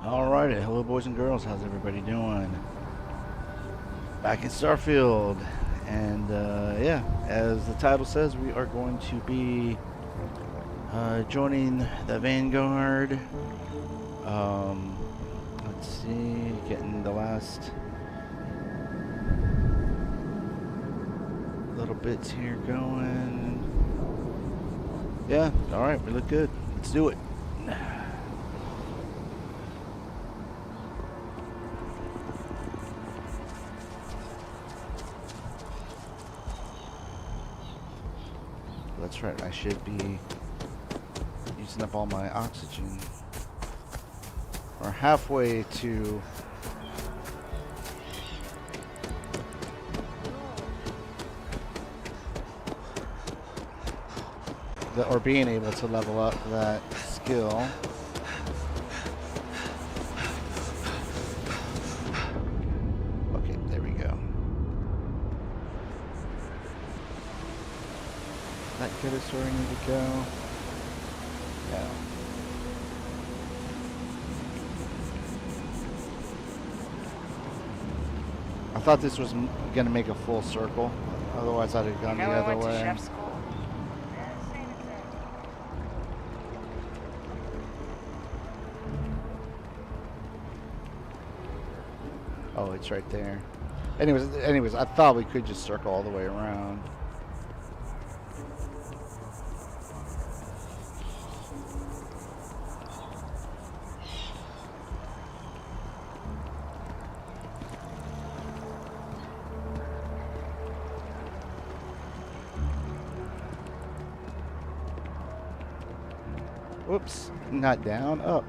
Alrighty, hello boys and girls, how's everybody doing? Back in Starfield, and yeah, as the title says, we are going to be joining the Vanguard. Let's see, getting the last little bits here going. Yeah, alright, we look good. Let's do it. That's right, I should be using up all my oxygen. We're halfway to or being able to level up that skill. Okay, there we go. That get us where we need to go? Yeah. I thought this was going to make a full circle. Otherwise, I'd have gone the other way. Chef school. Oh, it's right there. Anyways, I thought we could just circle all the way around. Whoops, not down, up.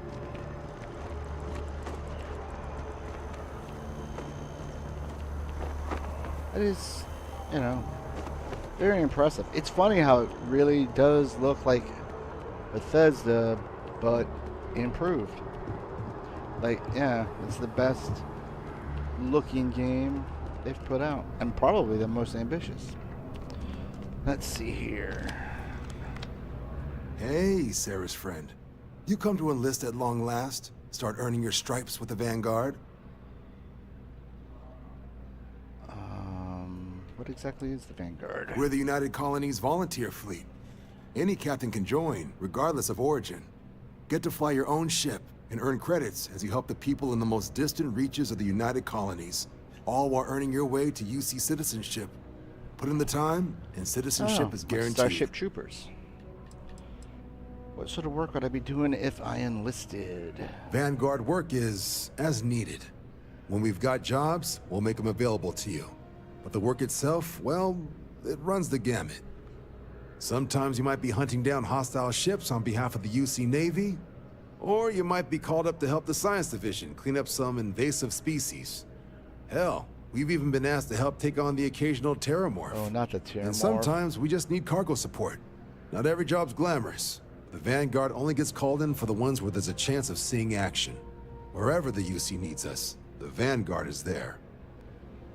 That is, you know, very impressive. It's funny how it really does look like Bethesda, but improved. Like, yeah, it's the best looking game they've put out, and probably the most ambitious. Let's see here. Hey, Sarah's friend. You come to enlist at long last? Start earning your stripes with the Vanguard? What exactly is the Vanguard? We're the United Colonies volunteer fleet. Any captain can join, regardless of origin. Get to fly your own ship and earn credits as you help the people in the most distant reaches of the United Colonies, all while earning your way to UC citizenship. Put in the time, and citizenship is guaranteed. Starship Troopers. What sort of work would I be doing if I enlisted? Vanguard work is as needed. When we've got jobs, we'll make them available to you. But the work itself, well, it runs the gamut. Sometimes you might be hunting down hostile ships on behalf of the UC Navy, or you might be called up to help the Science Division clean up some invasive species. Hell, we've even been asked to help take on the occasional terramorph. Oh, not the terramorph. And sometimes we just need cargo support. Not every job's glamorous. The Vanguard only gets called in for the ones where there's a chance of seeing action. Wherever the UC needs us, the Vanguard is there.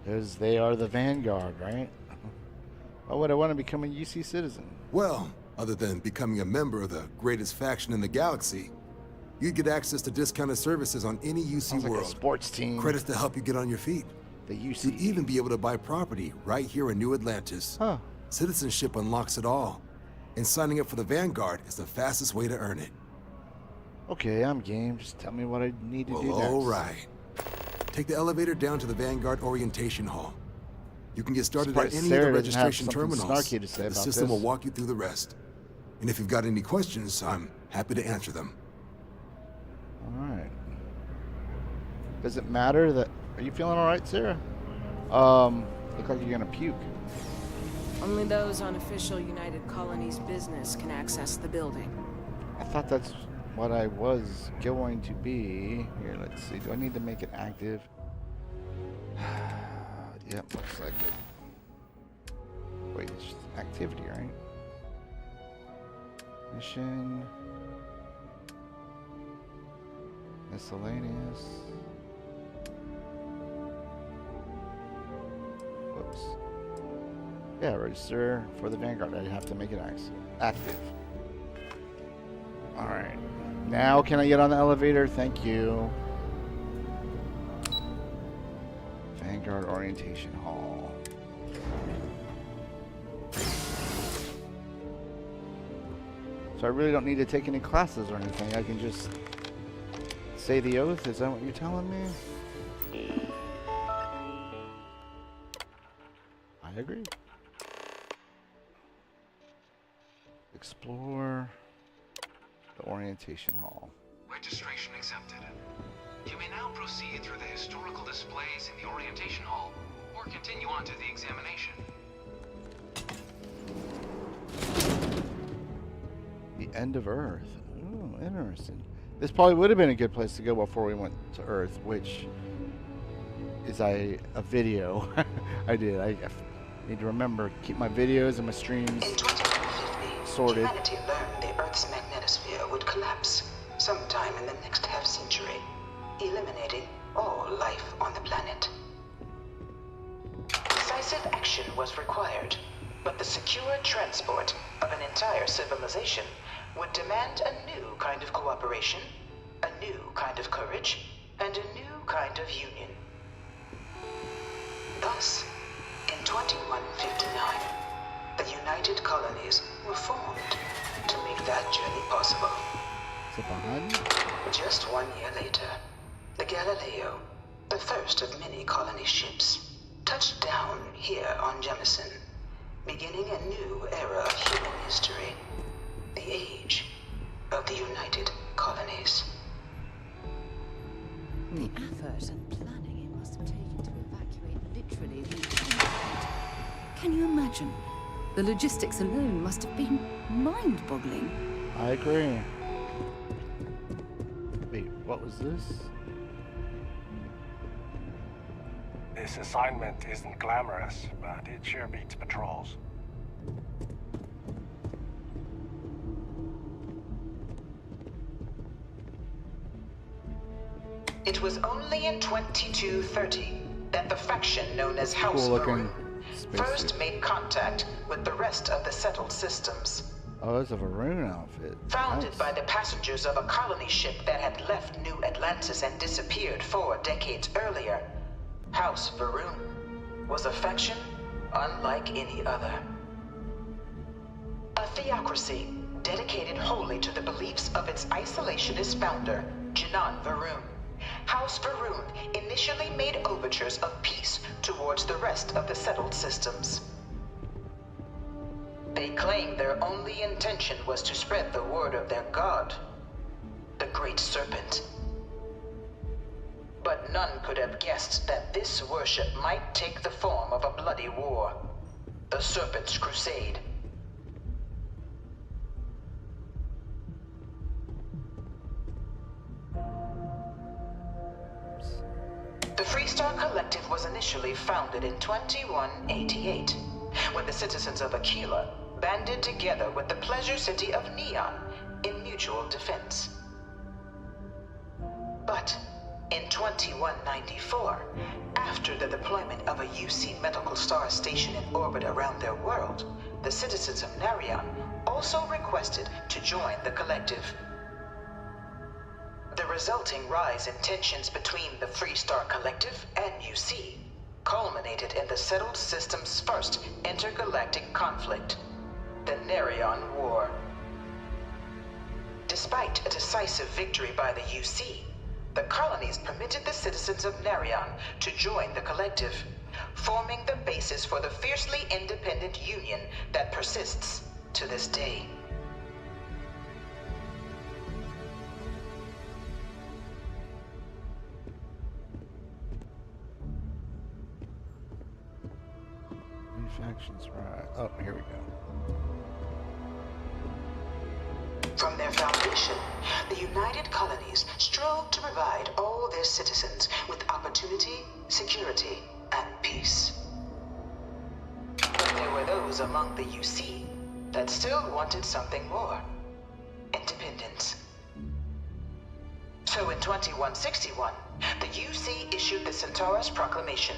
Because they are the Vanguard, right? Why would I want to become a UC citizen? Well, other than becoming a member of the greatest faction in the galaxy, you get access to discounted services on any UC Sounds world. like a sports team. Credits to help you get on your feet. The UC. You'd even be able to buy property right here in New Atlantis. Huh. Citizenship unlocks it all. And signing up for the Vanguard is the fastest way to earn it. Okay, I'm game. Just tell me what I need to do next. All right. Take the elevator down to the Vanguard Orientation Hall. You can get started at any of the registration terminals. Snarky to say The about system this. will walk you through the rest. And if you've got any questions, I'm happy to answer them. All right. Does it matter that... Are you feeling all right, Sarah? Look like you're gonna puke. Only those on official United Colonies business can access the building. I thought that's what I was going to be. Here, let's see. Do I need to make it active? Yep, looks like it. Wait, it's just activity, right? Mission. Miscellaneous. Whoops. Yeah, register for the Vanguard. I have to make it active. Alright. Now can I get on the elevator? Thank you. Vanguard Orientation Hall. So I really don't need to take any classes or anything. I can just say the oath. Is that what you're telling me? I agree. Explore the Orientation Hall. Registration accepted. You may now proceed through the historical displays in the Orientation Hall, or continue on to the examination. The end of Earth. Oh, interesting. This probably would have been a good place to go before we went to Earth, which is a video I did. I need to remember, keep my videos and my streams In 2150, sorted. humanity learned the Earth's magnetosphere would collapse sometime in the next half-century, eliminating all life on the planet. Decisive action was required, but the secure transport of an entire civilization would demand a new kind of cooperation, a new kind of courage, and a new kind of union. Thus, in 2159, the United Colonies were formed to make that journey possible. Is it behind me? Just 1 year later, the Galileo, the first of many colony ships, touched down here on Jemison, beginning a new era of human history, the age of the United Colonies. The effort and planning it must have taken to evacuate literally the entire planet. Can you imagine? The logistics alone must have been mind-boggling. I agree. Wait, what was this? This assignment isn't glamorous, but it sure beats patrols. It was only in 2230 that the faction known as House Cool looking Varun spacesuit. first made contact with the rest of the settled systems. Oh, it's a Varun outfit. Founded Nice. by the passengers of a colony ship that had left New Atlantis and disappeared 4 decades earlier, House Varun was a faction unlike any other. A theocracy dedicated wholly to the beliefs of its isolationist founder, Janan Varun. House Varun initially made overtures of peace towards the rest of the settled systems. They claimed their only intention was to spread the word of their god, the Great Serpent. But none could have guessed that this worship might take the form of a bloody war, the Serpent's Crusade. The Freestar Collective was initially founded in 2188, when the citizens of Aquila banded together with the pleasure city of Neon in mutual defense. But in 2194, after the deployment of a UC medical star station in orbit around their world, the citizens of Narion also requested to join the collective. The resulting rise in tensions between the Freestar Collective and UC culminated in the settled system's first intergalactic conflict, the Narion War. Despite a decisive victory by the UC, the colonies permitted the citizens of Narion to join the collective, forming the basis for the fiercely independent union that persists to this day. Factions, right. Oh, here we go. From their foundation, the United Colonies strove to provide all their citizens with opportunity, security, and peace. But there were those among the UC that still wanted something more: independence. So in 2161, the UC issued the Centaurus Proclamation,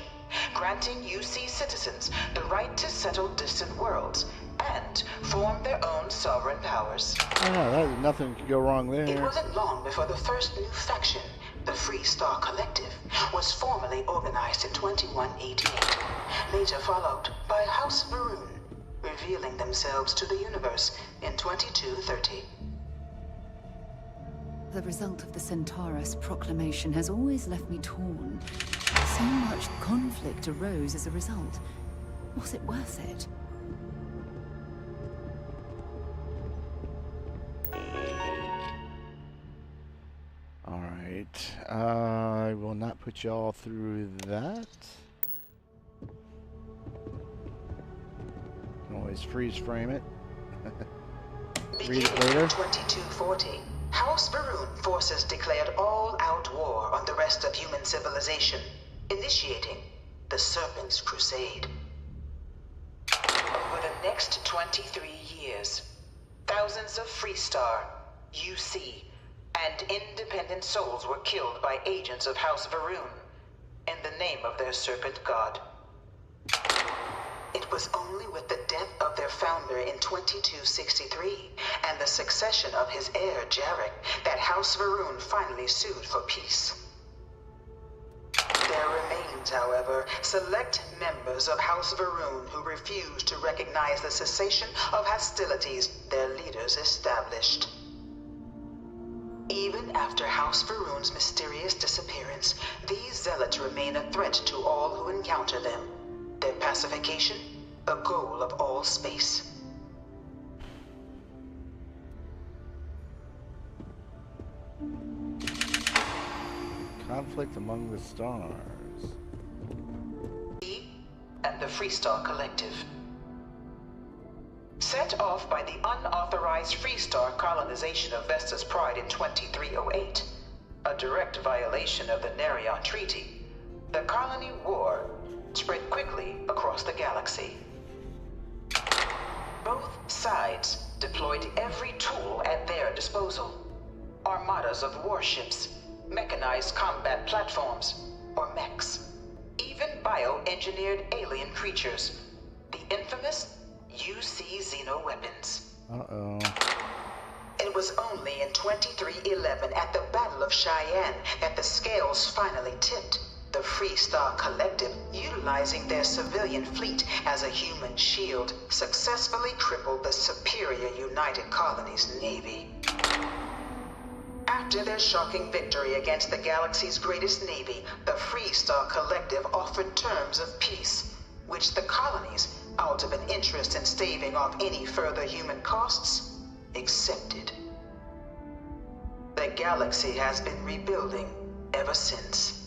granting UC citizens the right to settle distant worlds and form their own sovereign powers. Oh, nothing could go wrong there. It wasn't long before the first new faction, the Freestar Collective, was formally finally organized in 2188, later followed by House Varun, revealing themselves to the universe in 2230. The result of the Centaurus proclamation has always left me torn. So much conflict arose as a result. Was it worth it? Alright. I will not put y'all through that. Can always freeze frame it. Read it later. 2240, House Varun forces declared all-out war on the rest of human civilization, initiating the Serpent's Crusade. Over the next 23 years, thousands of Freestar, UC, and independent souls were killed by agents of House Varun in the name of their serpent god. It was only with the death of their founder in 2263 and the succession of his heir, Jarek, that House Varun finally sued for peace. There remains, however, select members of House Varun who refuse to recognize the cessation of hostilities their leaders established. Even after House Varun's mysterious disappearance, these zealots remain a threat to all who encounter them. Their pacification, a goal of all space. Conflict among the stars. And the Freestar Collective. Set off by the unauthorized Freestar colonization of Vesta's Pride in 2308, a direct violation of the Nerion Treaty, the colony war spread quickly across the galaxy. Both sides deployed every tool at their disposal. Armadas of warships, mechanized combat platforms, or mechs. Even bioengineered alien creatures. The infamous UC Xeno weapons. Uh-oh. It was only in 2311 at the Battle of Cheyenne that the scales finally tipped. The Freestar Collective, utilizing their civilian fleet as a human shield, successfully crippled the superior United Colonies Navy. After their shocking victory against the galaxy's greatest navy, the Freestar Collective offered terms of peace, which the colonies, out of an interest in staving off any further human costs, accepted. The galaxy has been rebuilding ever since.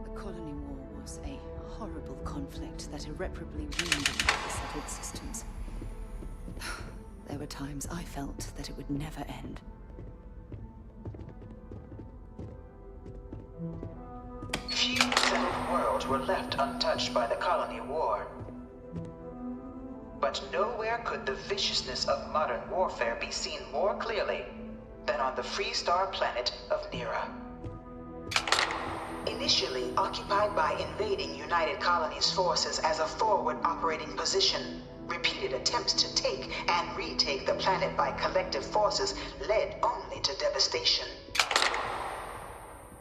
The Colony War was a horrible conflict that irreparably wounded the settled systems. There were times I felt that it would never end. Few settled worlds were left untouched by the Colony War. But nowhere could the viciousness of modern warfare be seen more clearly than on the Freestar planet of Nera. Initially occupied by invading United Colonies forces as a forward operating position, repeated attempts to take and retake the planet by collective forces led only to devastation.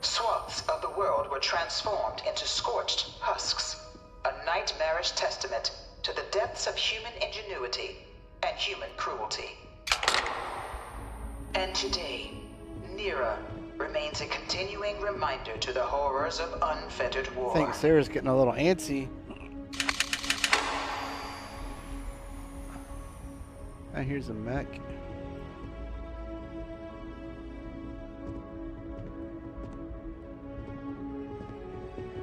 Swaths of the world were transformed into scorched husks, a nightmarish testament to the depths of human ingenuity and human cruelty. And today, Nera remains a continuing reminder to the horrors of unfettered war. I think Sarah's getting a little antsy. Here's a mech.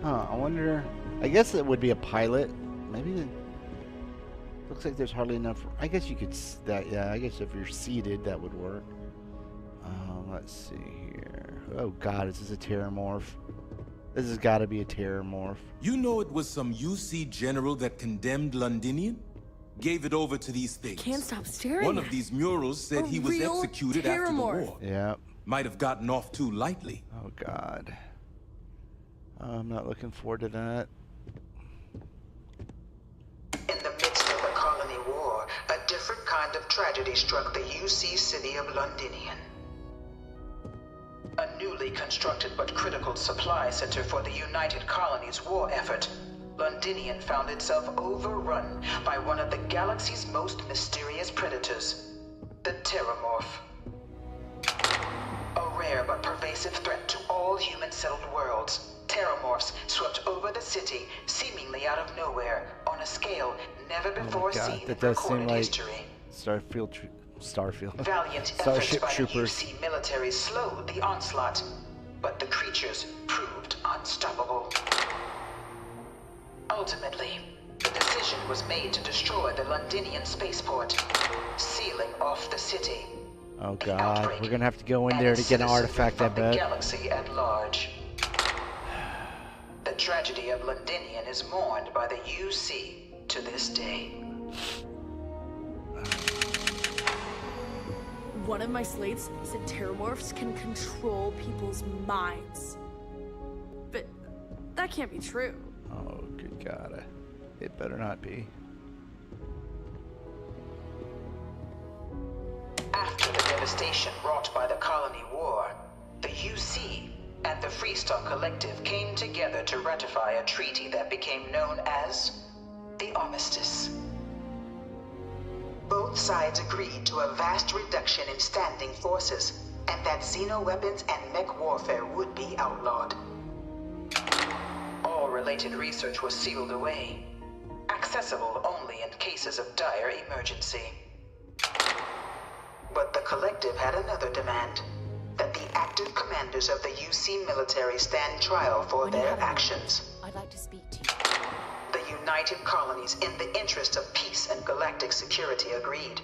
Huh, I wonder... I guess it would be a pilot. Maybe the... Looks like there's hardly enough... I guess you could... Yeah, I guess if you're seated, that would work. Let's see here. Oh god, is this a terramorph? This has got to be a terramorph. You know it was some UC general that condemned Londinian? Gave it over to these things. Can't stop staring. One of these murals said he was executed after the war. Yeah. Might have gotten off too lightly. Oh god. I'm not looking forward to that. In the midst of the Colony War, a different kind of tragedy struck the UC city of Londinian. A newly constructed but critical supply center for the United Colonies' war effort, Londinian found itself overrun by one of the galaxy's most mysterious predators, the Terramorph. A rare but pervasive threat to all human-settled worlds, Terramorphs swept over the city seemingly out of nowhere on a scale never before seen in recorded history. Starfield. Valiant efforts by the UC military slowed the onslaught, but the creatures proved unstoppable. Ultimately, the decision was made to destroy the Londinian spaceport, sealing off the city. Oh god, we're gonna have to go in there to get an artifact, I bet. The galaxy at large. The tragedy of Londinian is mourned by the UC to this day. One of my slates said Terramorphs can control people's minds. But that can't be true. Oh, good god. It better not be. After the devastation wrought by the Colony War, the UC and the Freestar Collective came together to ratify a treaty that became known as the Armistice. Both sides agreed to a vast reduction in standing forces, and that xeno-weapons and mech warfare would be outlawed. All related research was sealed away, accessible only in cases of dire emergency. But the Collective had another demand, that the active commanders of the UC military stand trial for their actions. I'd like to speak to you. The United Colonies, in the interest of peace and galactic security, agreed.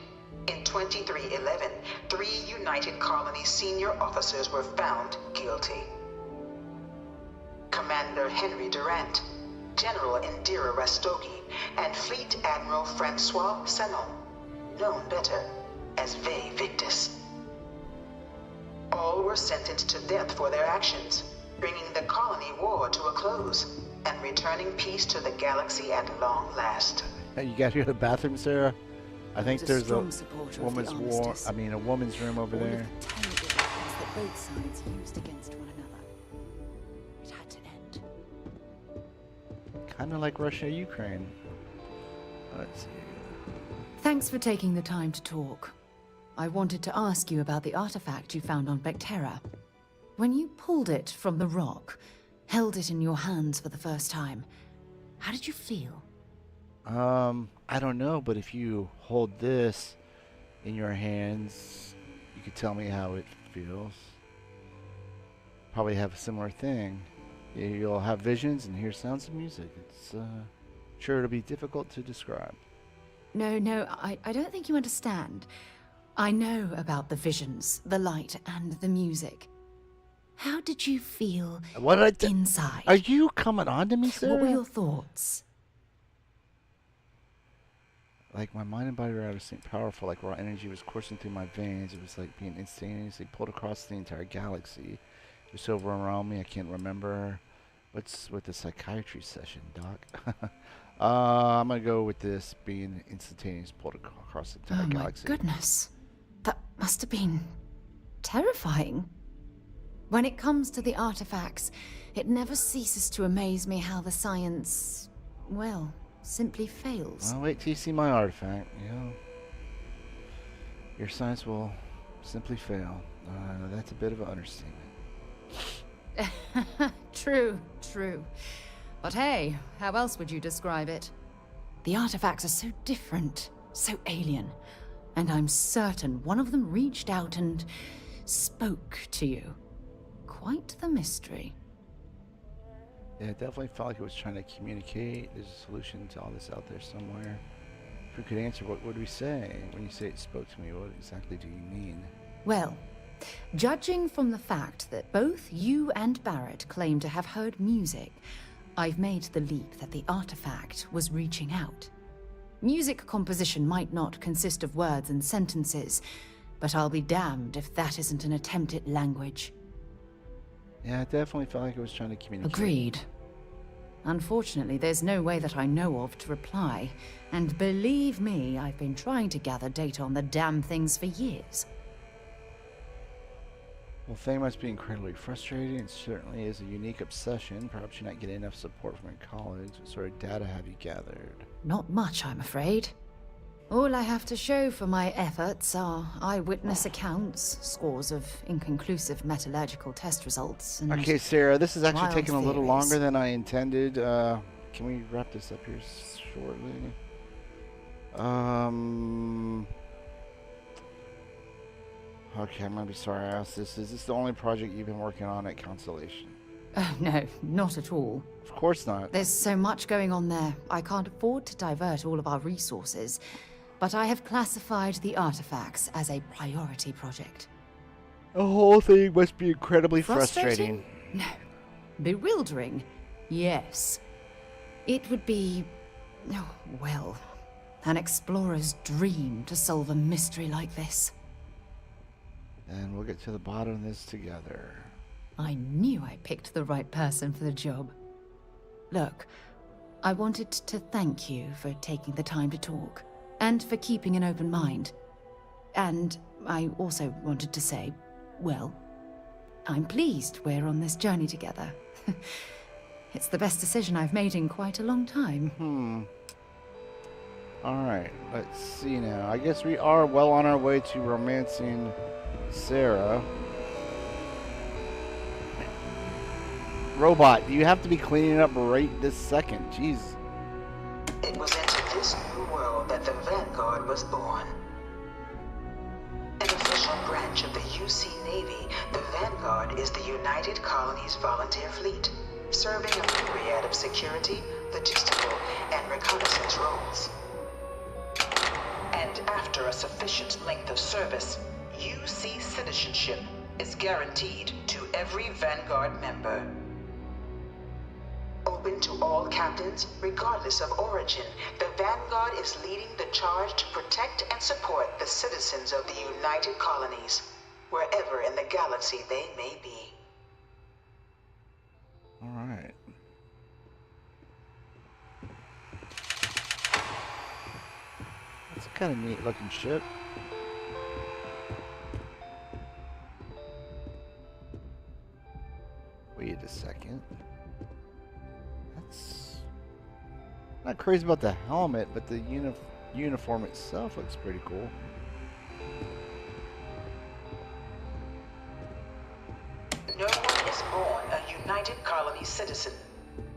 In 2311, 3 United Colonies senior officers were found guilty. Commander Henry Durant, General Indira Rastogi, and Fleet Admiral Francois Sanon, known better as Ve Victus. All were sentenced to death for their actions, bringing the colony war to a close and returning peace to the galaxy at long last. Hey, you got to go to the bathroom, Sarah? I think there's a woman's a woman's room over there. The terrible weapons that both sides used against one another. It had to end. Kind of like Russia-Ukraine. Let's see. Thanks for taking the time to talk. I wanted to ask you about the artifact you found on Vectera. When you pulled it from the rock, held it in your hands for the first time, how did you feel? I don't know, but if you hold this in your hands, you could tell me how it feels. Probably have a similar thing. You'll have visions and hear sounds of music. It's sure it'll be difficult to describe. No, I don't think you understand. I know about the visions, the light, and the music. How did you feel inside? Are you coming on to me, Sarah? What were your thoughts? Like, my mind and body were out of sync, powerful, like raw energy was coursing through my veins. It was like being instantaneously pulled across the entire galaxy. It was over around me, I can't remember. What's with the psychiatry session, Doc? I'm gonna go with this being instantaneous, pulled across the entire galaxy. Oh my goodness. That must have been terrifying. When it comes to the artifacts, it never ceases to amaze me how the science, well, simply fails. Well, wait till you see my artifact. Your science will simply fail. That's a bit of an understatement. True. But hey, how else would you describe it? The artifacts are so different, so alien, and I'm certain one of them reached out and spoke to you. Quite the mystery. Yeah, it definitely felt like it was trying to communicate. There's a solution to all this out there somewhere. If we could answer, what would we say? When you say it spoke to me, what exactly do you mean? Well, judging from the fact that both you and Barrett claim to have heard music, I've made the leap that the artifact was reaching out. Music composition might not consist of words and sentences, but I'll be damned if that isn't an attempt at language. Yeah, it definitely felt like it was trying to communicate. Agreed. Unfortunately, there's no way that I know of to reply, and believe me, I've been trying to gather data on the damn things for years. Well, fame must be incredibly frustrating. It certainly is a unique obsession. Perhaps you're not getting enough support from your college. What sort of data have you gathered? Not much, I'm afraid. All I have to show for my efforts are eyewitness accounts, scores of inconclusive metallurgical test results, and Okay, Sarah, this is actually wild taking a little theories. longer than I intended. Can we wrap this up here shortly? Okay, I'm gonna be sorry I asked this. Is this the only project you've been working on at Constellation? Oh, no, not at all. Of course not. There's so much going on there. I can't afford to divert all of our resources. But I have classified the artifacts as a priority project. The whole thing must be incredibly frustrating. No. Bewildering? Yes. It would be, oh, well, an explorer's dream to solve a mystery like this. And we'll get to the bottom of this together. I knew I picked the right person for the job. Look, I wanted to thank you for taking the time to talk, and for keeping an open mind. And I also wanted to say, well, I'm pleased we're on this journey together. It's the best decision I've made in quite a long time. Alright, let's see now. I guess we are well on our way to romancing Sarah. Robot, you have to be cleaning up right this second. Jeez. It was into this new world that the Vanguard was born. An official branch of the UC Navy, the Vanguard is the United Colonies Volunteer Fleet, serving a myriad of security, logistical, and reconnaissance roles. And after a sufficient length of service, UC citizenship is guaranteed to every Vanguard member. Open to all captains, regardless of origin, the Vanguard is leading the charge to protect and support the citizens of the United Colonies, wherever in the galaxy they may be. Alright. That's a kind of neat looking ship. Wait a second. That's not crazy about the helmet, but the uniform itself looks pretty cool. No one is born a United Colony citizen.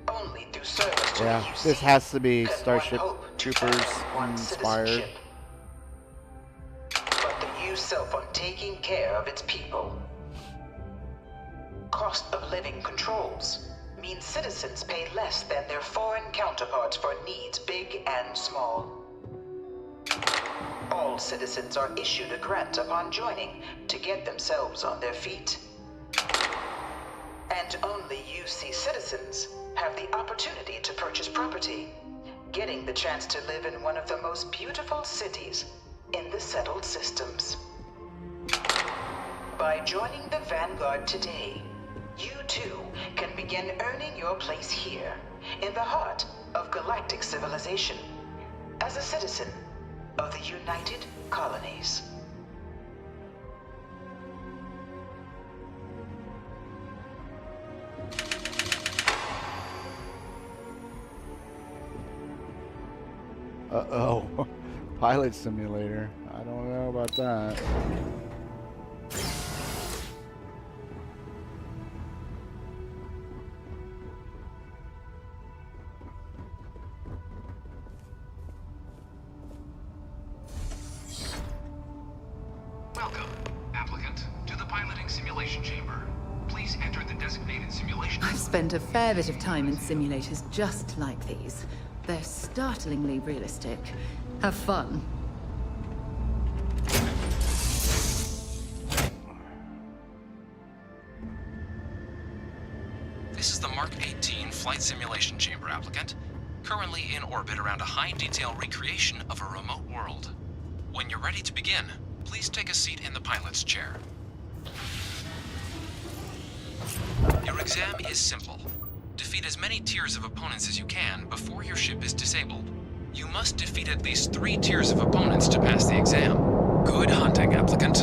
Only through service to the UC this has to be can one Starship hope to Troopers earn one's inspired. citizenship. But the use on taking care of its people. Cost of living controls means citizens pay less than their foreign counterparts for needs big and small. All citizens are issued a grant upon joining to get themselves on their feet. And only UC citizens have the opportunity to purchase property, getting the chance to live in one of the most beautiful cities in the settled systems. By joining the Vanguard today, you too can begin earning your place here, in the heart of galactic civilization, as a citizen of the United Colonies. Uh-oh. Pilot simulator. I don't know about that. Welcome, applicant, to the piloting simulation chamber. Please enter the designated simulation. I've spent a fair bit of time in simulators just like these. They're startlingly realistic. Have fun. This is the Mark 18 flight simulation chamber, applicant. Currently in orbit around a high-detail recreation of a remote world. When you're ready to begin, please take a seat in the pilot's chair. Your exam is simple. Defeat as many tiers of opponents as you can before your ship is disabled. You must defeat at least 3 tiers of opponents to pass the exam. Good hunting, applicant.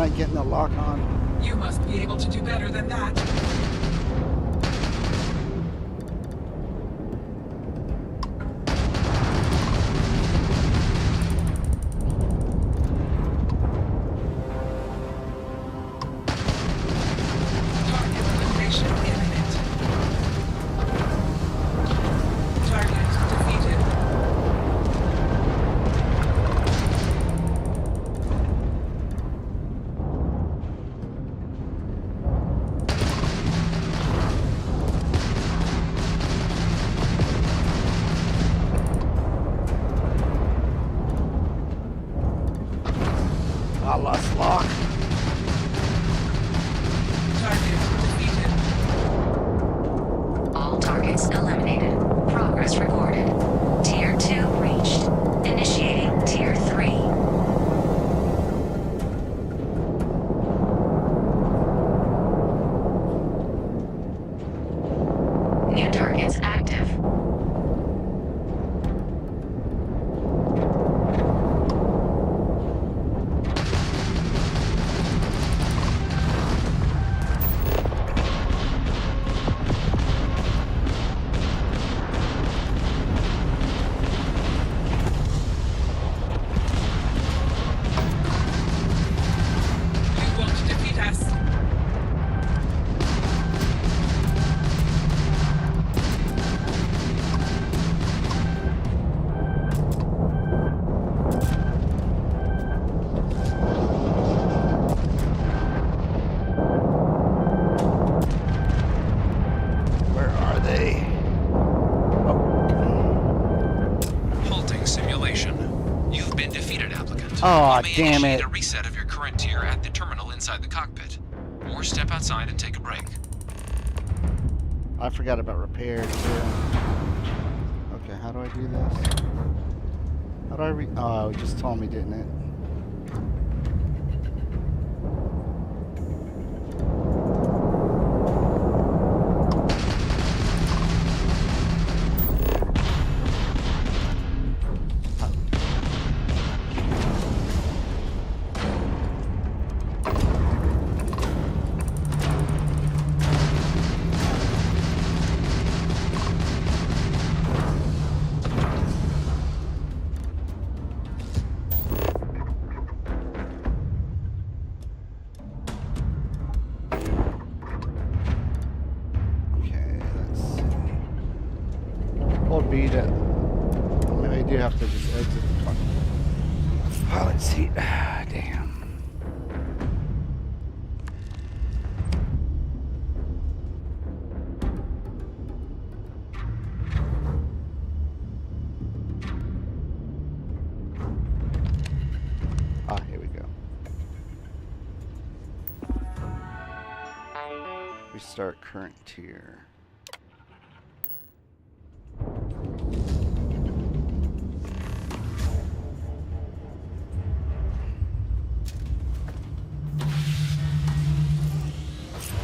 not getting the lock on. You must be able to do better than that. Target elimination imminent. Target defeated. I lost lock. Target defeated. All targets eliminated. Progress recorded. Tier 2 reached. Initiating Tier 3. New targets active. You want to defeat us? Where are they? Halting simulation. You've been defeated, applicant. Aw, You may damn initiate it. a reset of your current tier at the terminal inside the cockpit, or step outside and take a break. I forgot about repairs too. Okay, how do I do this? How do I oh, it just told me, didn't it? Okay, let's see. Hold B to. Maybe I do have to just exit the car. Pilot seat. Damn. Ah, here we go. Restart current tier.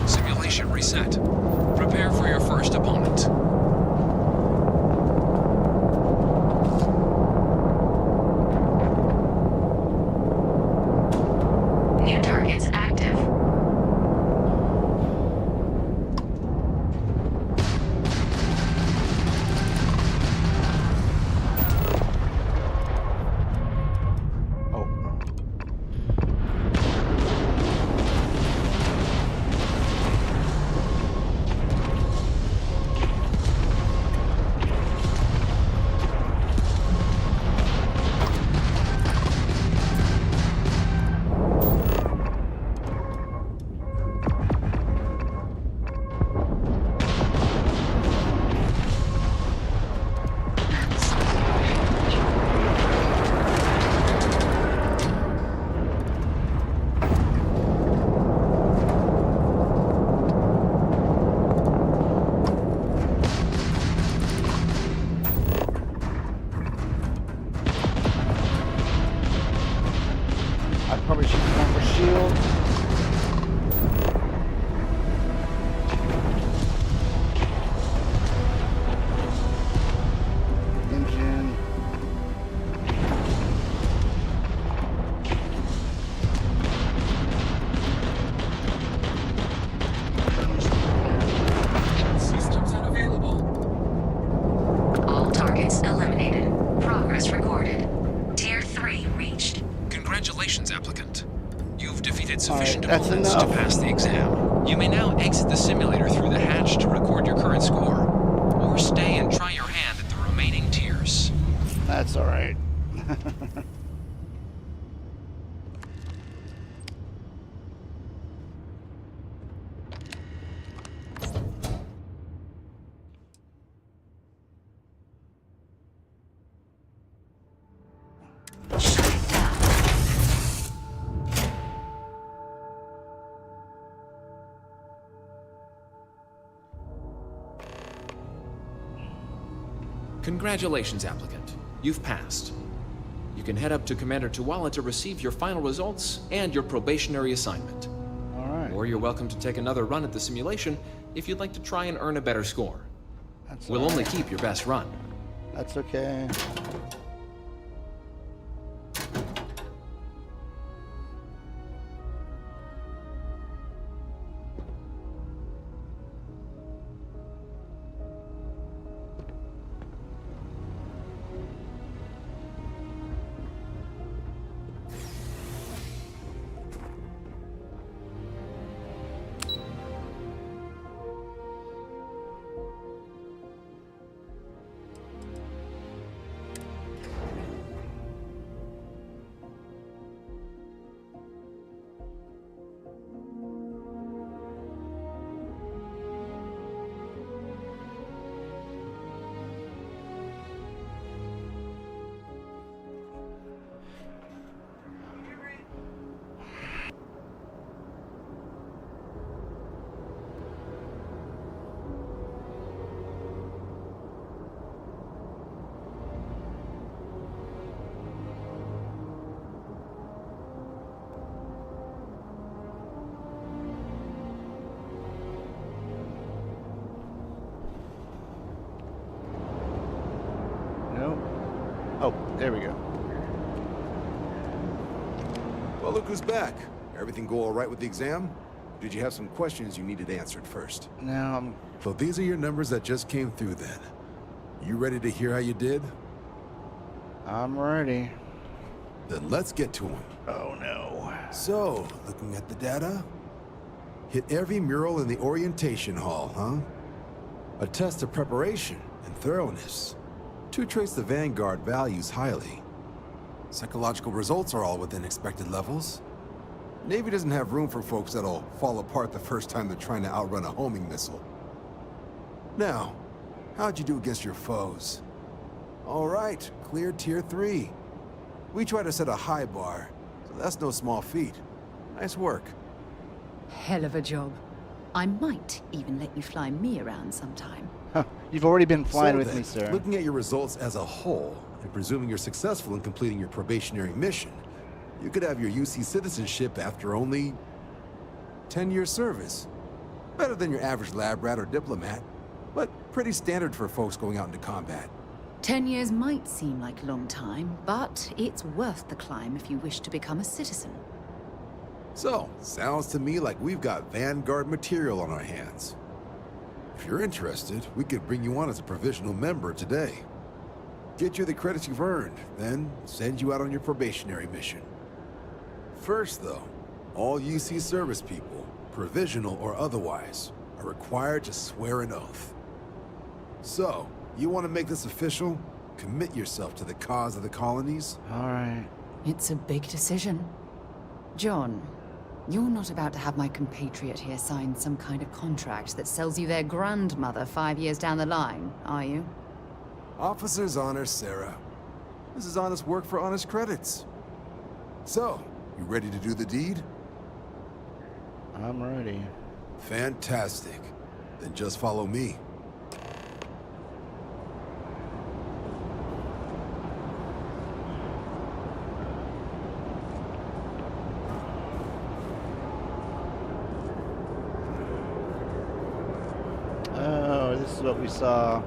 Simulation reset. Prepare for your first opponent. New targets active. Oh. I probably should have gone for shield. Engine. Congratulations, applicant. You've defeated All right, sufficient that's opponents to enough. pass the exam. You may now exit the simulator through the hatch to record your current score, or stay and try your hand at the remaining tiers. That's all right. Shut it down. Congratulations, applicant. You've passed. You can head up to Commander Tuwala to receive your final results and your probationary assignment. All right. Or you're welcome to take another run at the simulation if you'd like to try and earn a better score. That's We'll all only right. keep your best run. That's okay. Nope. Oh, there we go. Well, look who's back. Everything go all right with the exam? Did you have some questions you needed answered first? Now I'm. So these are your numbers that just came through then. You ready to hear how you did? I'm ready. Then let's get to them. Oh no. So, looking at the data, hit every mural in the orientation hall, huh? A test of preparation and thoroughness. To trace the Vanguard values highly. Psychological results are all within expected levels. Navy doesn't have room for folks that'll fall apart the first time they're trying to outrun a homing missile. Now, how'd you do against your foes? All right, clear Tier 3. We try to set a high bar, so that's no small feat. Nice work. Hell of a job. I might even let you fly me around sometime. Huh. You've already been flying So with then, me, sir. looking at your results as a whole, and presuming you're successful in completing your probationary mission, you could have your UC citizenship after only 10 years service. Better than your average lab rat or diplomat, but pretty standard for folks going out into combat. 10 years might seem like a long time, but it's worth the climb if you wish to become a citizen. So, sounds to me like we've got Vanguard material on our hands. If you're interested, we could bring you on as a provisional member today. Get you the credits you've earned, then send you out on your probationary mission. First, though, all UC service people, provisional or otherwise, are required to swear an oath. So, you want to make this official? Commit yourself to the cause of the colonies? All right. It's a big decision. John, you're not about to have my compatriot here sign some kind of contract that sells you their grandmother 5 years down the line, are you? Officer's honor, Sarah. This is honest work for honest credits. So, you ready to do the deed? I'm ready. Fantastic. Then just follow me. Oh, this is what we saw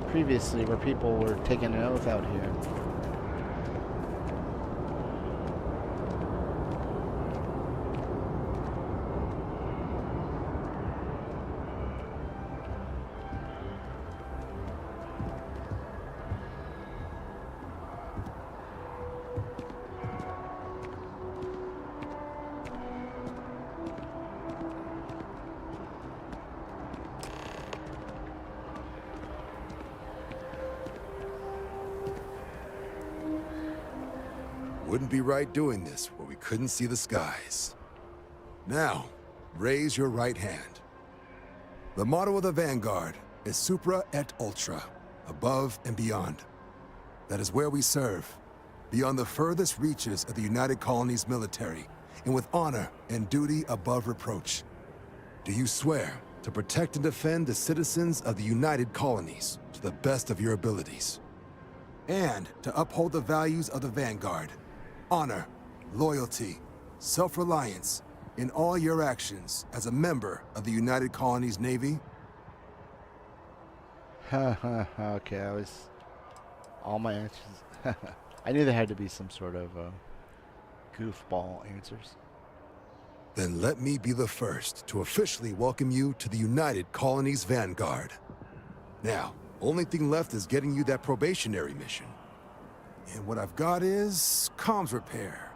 previously, where people were taking an oath out here. wouldn't be right doing this where we couldn't see the skies. Now, raise your right hand. The motto of the Vanguard is Supra et Ultra, above and beyond. That is where we serve, beyond the furthest reaches of the United Colonies military, and with honor and duty above reproach. Do you swear to protect and defend the citizens of the United Colonies to the best of your abilities? And to uphold the values of the Vanguard, honor, loyalty, self-reliance, in all your actions as a member of the United Colonies Navy? Okay, I was... All my answers... I knew there had to be some sort of goofball answers. Then let me be the first to officially welcome you to the United Colonies Vanguard. Now, only thing left is getting you that probationary mission. And what I've got is comms repair.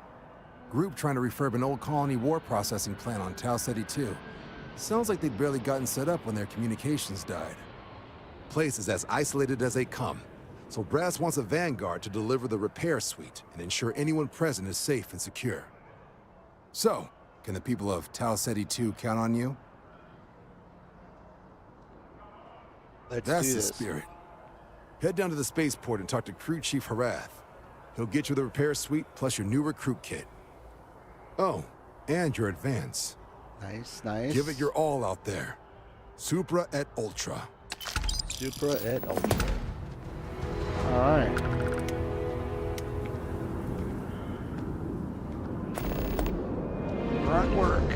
Group trying to refurb an old colony war processing plant on Tau Ceti 2. Sounds like they'd barely gotten set up when their communications died. Place is as isolated as they come, so Brass wants a Vanguard to deliver the repair suite and ensure anyone present is safe and secure. So, can the people of Tau Ceti 2 count on you? That's the spirit. Head down to the spaceport and talk to Crew Chief Harath. He'll get you the repair suite plus your new recruit kit. Oh, and your advance. Nice, nice. Give it your all out there. Supra et Ultra. Supra et Ultra. Alright. Grunt work.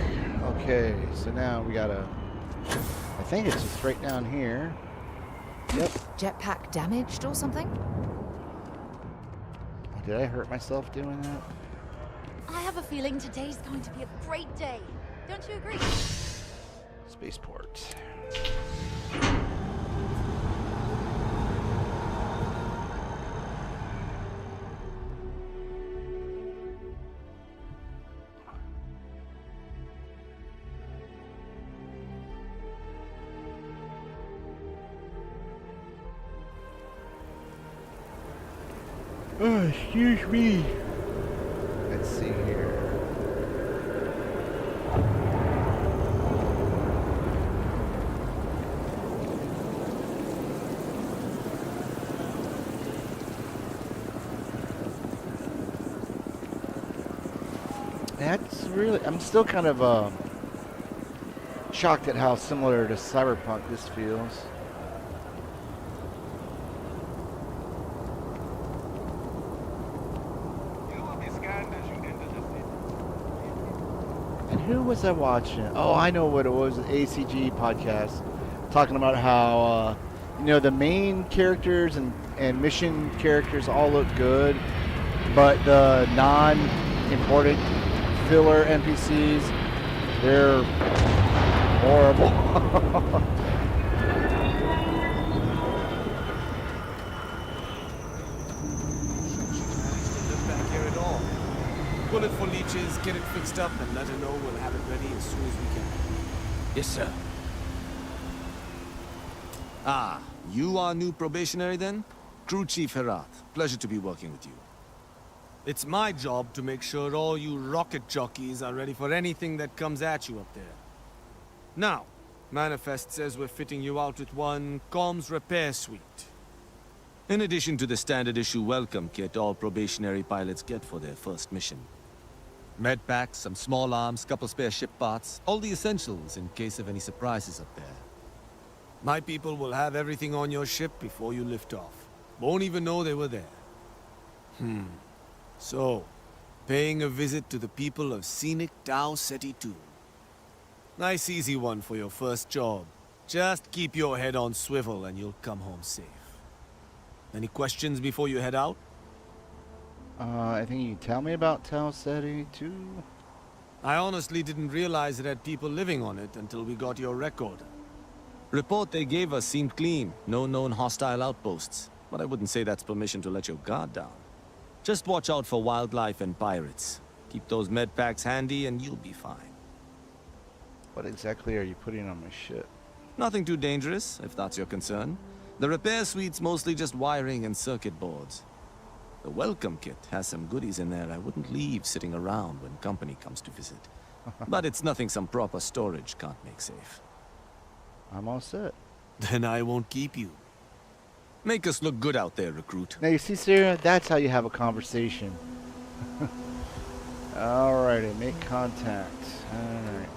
Okay, so now we gotta... I think it's just right down here. Yep. Jetpack damaged or something? Did I hurt myself doing that? I have a feeling today's going to be a great day. Don't you agree? Spaceport. Oh, excuse me. Let's see here. That's really... I'm still kind of shocked at how similar to Cyberpunk this feels. Who was I watching? Oh, I know what it was. An ACG podcast talking about how, you know, the main characters and mission characters all look good, but the non-important filler NPCs, they're horrible. Bullet for leeches, get it fixed up, and let her know we'll have it ready as soon as we can. Yes, sir. Ah, you are new probationary then? Crew Chief Herath. Pleasure to be working with you. It's my job to make sure all you rocket jockeys are ready for anything that comes at you up there. Now, Manifest says we're fitting you out with one comms repair suite. In addition to the standard issue welcome kit all probationary pilots get for their first mission. Med packs, some small arms, couple spare ship parts, all the essentials in case of any surprises up there. My people will have everything on your ship before you lift off. Won't even know they were there. So, paying a visit to the people of scenic Tau Ceti 2. Nice easy one for your first job. Just keep your head on swivel and you'll come home safe. Any questions before you head out? I think you can tell me about Tau Ceti 2. I honestly didn't realize it had people living on it until we got your record. Report they gave us seemed clean. No known hostile outposts. But I wouldn't say that's permission to let your guard down. Just watch out for wildlife and pirates. Keep those med packs handy and you'll be fine. What exactly are you putting on my ship? Nothing too dangerous, if that's your concern. The repair suite's mostly just wiring and circuit boards. The welcome kit has some goodies in there I wouldn't leave sitting around when company comes to visit. But it's nothing some proper storage can't make safe. I'm all set. Then I won't keep you. Make us look good out there, recruit. Now, you see, Sarah, that's how you have a conversation. Alrighty, make contact. Alright.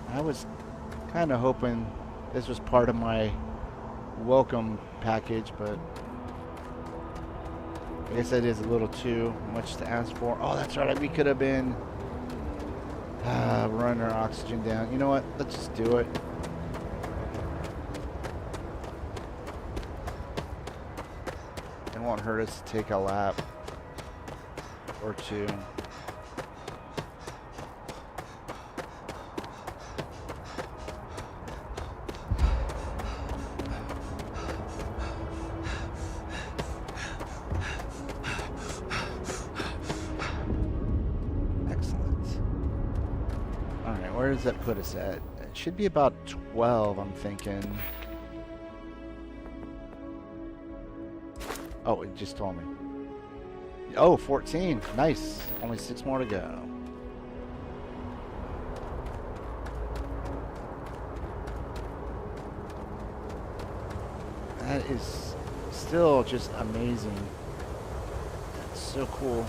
I was kind of hoping this was part of my welcome package, but I guess that is a little too much to ask for. Oh, that's right. We could have been running our oxygen down. You know what? Let's just do it. It won't hurt us to take a lap or two. Where does that put us at? It should be about 12, I'm thinking. Oh, it just told me. Oh, 14. Nice. Only 6 more to go. That is still just amazing. That's so cool.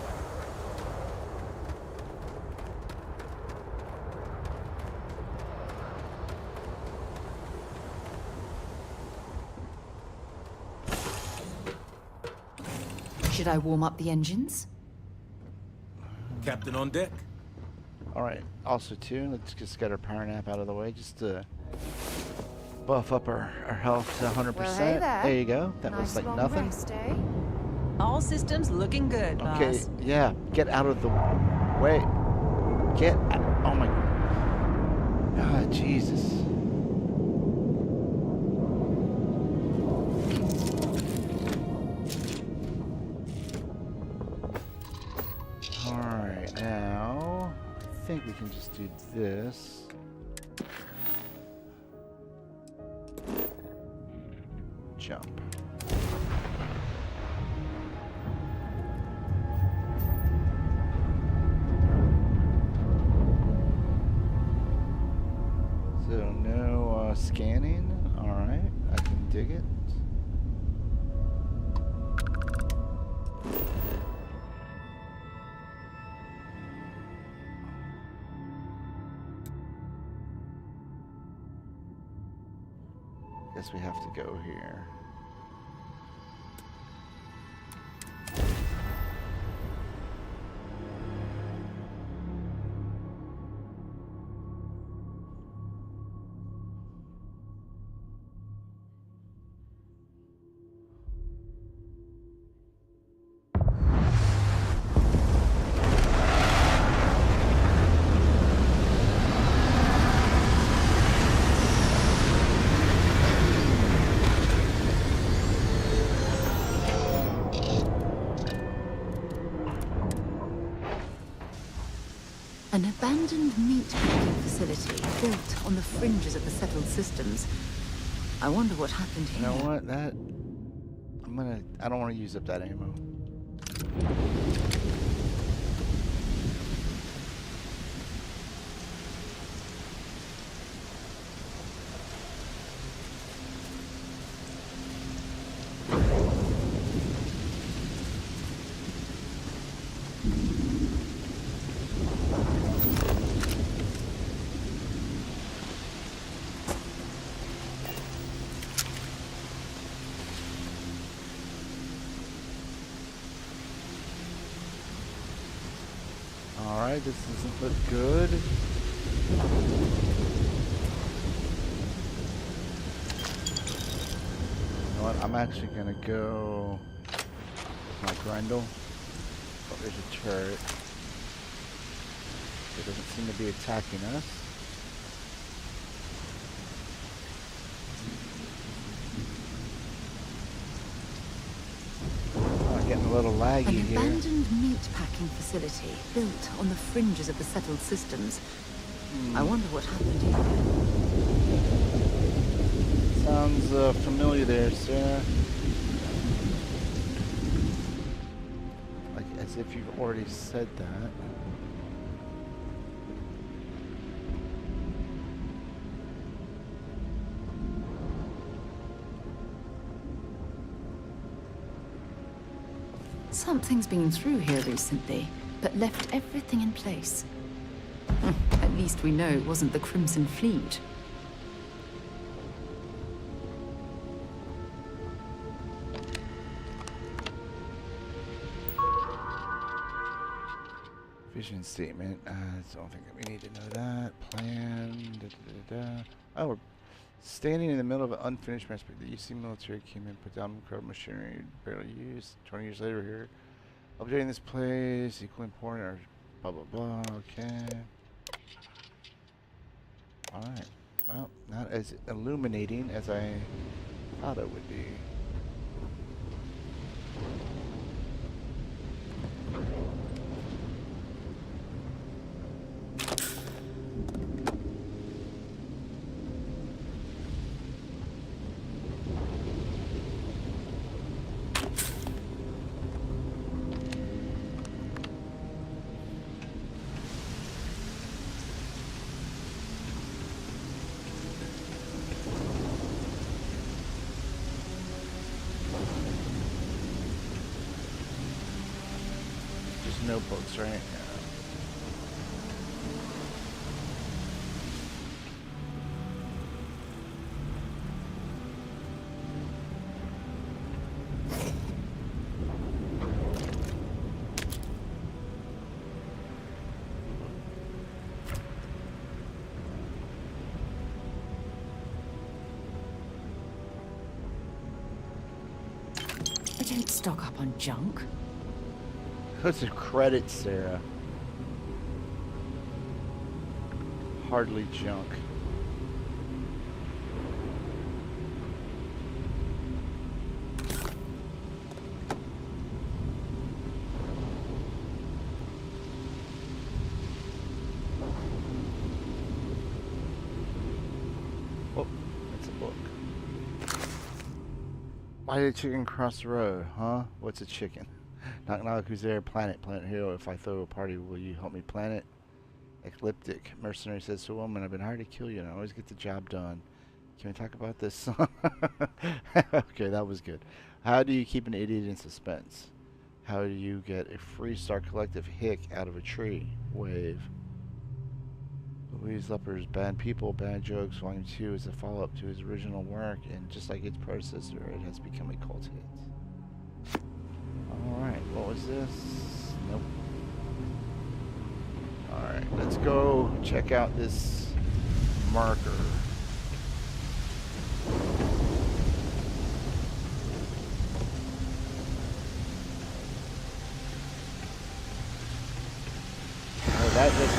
Should I warm up the engines? Captain on deck. Alright, also too, let's just get our power nap out of the way just to buff up our health to 100%. Well, hey there you go. That nice was like long nothing. Rest, eh? All systems looking good, Okay, boss. yeah, get out of the way. Get out. Oh my. Ah, Jesus. Alright, now I think we can just do this. Jump. So no scanning. Alright, I can dig it. Guess we have to go here. An abandoned meat packing facility built on the fringes of the settled systems. I wonder what happened here. You know what? I don't want to use up that ammo. Alright, this doesn't look good. You know what? I'm actually gonna go with my Grendel. Oh, there's a turret. It doesn't seem to be attacking us. Getting a little laggy An here. abandoned meat packing facility built on the fringes of the settled systems. I wonder what happened here. Sounds familiar there, Sarah. as if you've already said that. Something's been through here recently, but left everything in place. At least we know it wasn't the Crimson Fleet. Vision statement. I don't think that we need to know that. Plan. Oh, we're standing in the middle of an unfinished masterpiece. The UC military came in, put down incredible machinery barely used. 20 years later, we're here. Updating this place, equally important, or blah blah blah. Okay. Alright. Well, not as illuminating as I thought it would be. Notebooks, right? Yeah. I don't stock up on junk. Those are credits, Sarah. Hardly junk. Oh, that's a book. Why did a chicken cross the road, huh? What's a chicken? Knock knock, who's there? Planet hero. If I throw a party, will you help me plan it? Ecliptic mercenary says to a woman, I've been hired to kill you and I always get the job done. Can we talk about this? Okay, that was good. How do you keep an idiot in suspense? How do you get a Freestar Collective hick out of a tree? Wave. Louise Lepper's Bad People, Bad Jokes, Volume 2 is a follow-up to his original work, and just like its predecessor, it has become a cult hit. Alright, what was this? Nope. Alright, let's go check out this marker. Oh, that just...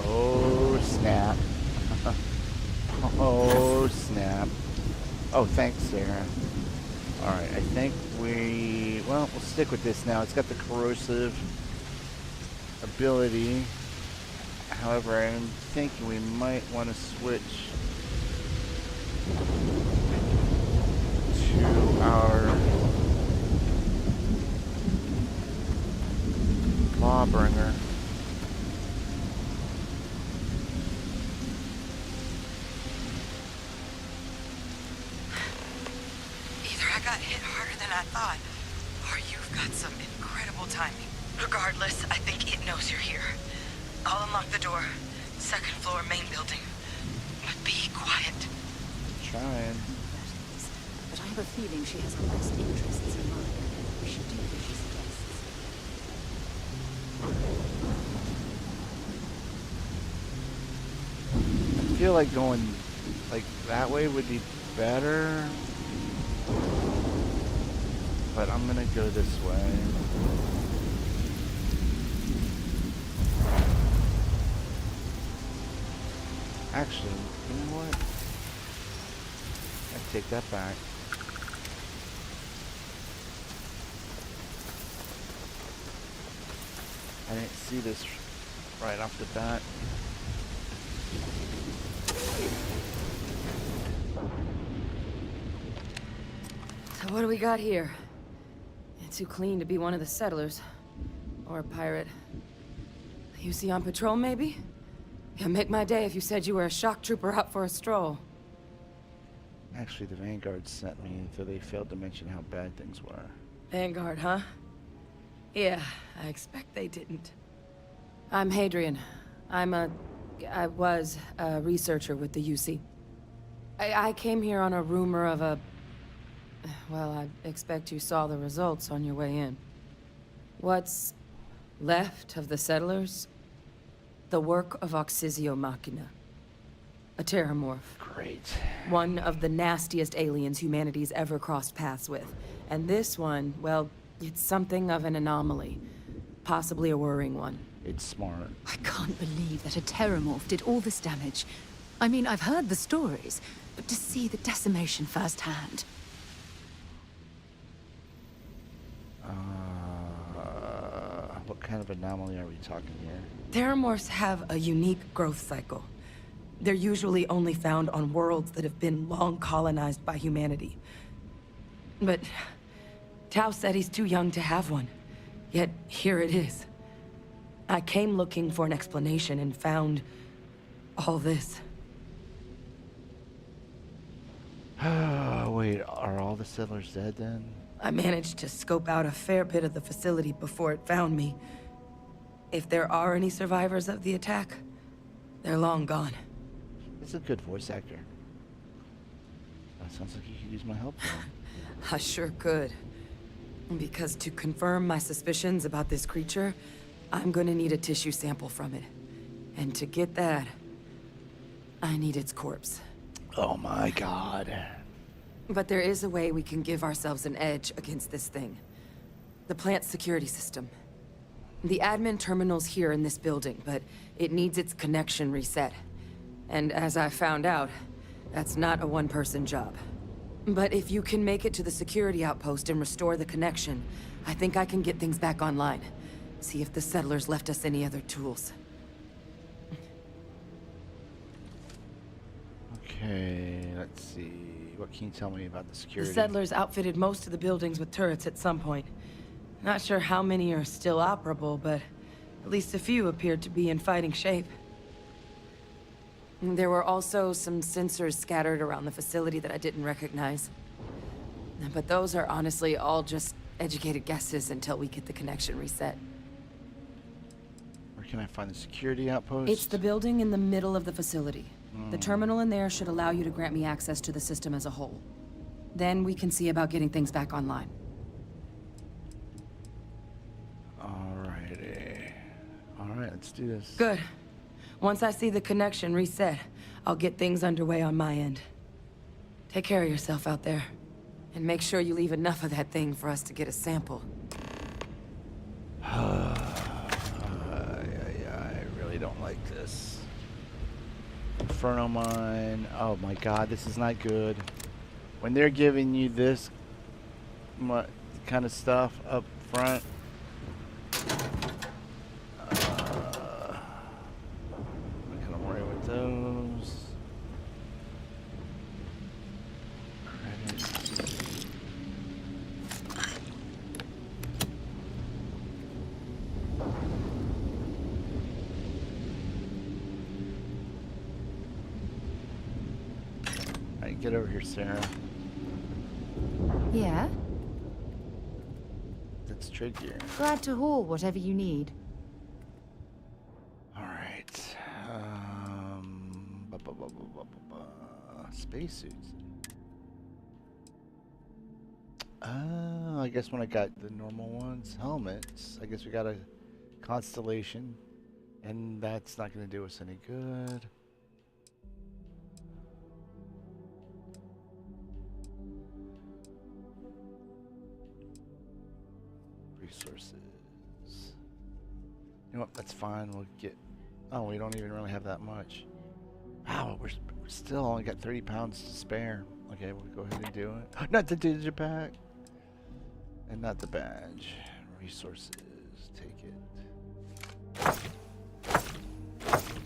Oh, snap. Oh, snap. Oh, thanks, Sarah. Alright, I think well, we'll stick with this now. It's got the corrosive ability. However, I'm thinking we might want to switch to our Lawbringer. Got hit harder than I thought, or you've got some incredible timing. Regardless, I think it knows you're here. I'll unlock the door. Second floor, main building. But be quiet. Trying. But I have a feeling she has our best interests in mind. We should do what she suggests. I feel like going like that way would be better. But I'm gonna go this way. Actually, you know what? I take that back. I didn't see this right off the bat. So what do we got here? Too clean to be one of the settlers. Or a pirate. You see on patrol, maybe? It'd make my day if you said you were a shock trooper out for a stroll. Actually, the Vanguard sent me, though they failed to mention how bad things were. Vanguard, huh? Yeah, I expect they didn't. I'm Hadrian. I was a researcher with the UC. I came here on a rumor of a... Well, I expect you saw the results on your way in. What's left of the settlers? The work of Oxysio Machina. A terramorph. Great. One of the nastiest aliens humanity's ever crossed paths with. And this one, well, it's something of an anomaly. Possibly a worrying one. It's smart. I can't believe that a terramorph did all this damage. I mean, I've heard the stories, but to see the decimation firsthand. What kind of anomaly are we talking here? Terramorphs have a unique growth cycle. They're usually only found on worlds that have been long colonized by humanity. But Tau said he's too young to have one. Yet here it is. I came looking for an explanation and found all this. Wait, are all the settlers dead then? I managed to scope out a fair bit of the facility before it found me. If there are any survivors of the attack, they're long gone. He's a good voice actor. That sounds like you could use my help though. I sure could. Because to confirm my suspicions about this creature, I'm gonna need a tissue sample from it. And to get that, I need its corpse. Oh my god. But there is a way we can give ourselves an edge against this thing. The plant's security system. The admin terminal's here in this building, but it needs its connection reset. And as I found out, that's not a one-person job. But if you can make it to the security outpost and restore the connection, I think I can get things back online. See if the settlers left us any other tools. Okay, let's see. What can you tell me about the security? The settlers outfitted most of the buildings with turrets at some point. Not sure how many are still operable, but at least a few appeared to be in fighting shape. There were also some sensors scattered around the facility that I didn't recognize. But those are honestly all just educated guesses until we get the connection reset. Where can I find the security outpost? It's the building in the middle of the facility. The terminal in there should allow you to grant me access to the system as a whole. Then we can see about getting things back online. Alrighty. Alright, let's do this. Good. Once I see the connection reset, I'll get things underway on my end. Take care of yourself out there. And make sure you leave enough of that thing for us to get a sample. I really don't like this. Inferno mine. Oh my god, this is not good. When they're giving you this kind of stuff up front, I'm gonna worry with those. Alright, get over here, Sarah. Yeah? That's trickier. Glad to haul whatever you need. Alright. Spacesuits. Oh, I guess when I got the normal ones, helmets, I guess we got a constellation, and that's not going to do us any good. Resources. You know what? That's fine. We'll get. Oh, we don't even really have that much. Wow, we're still only got 30 pounds to spare. Okay, we'll go ahead and do it. Not the digipack. And not the badge. Resources. Take it.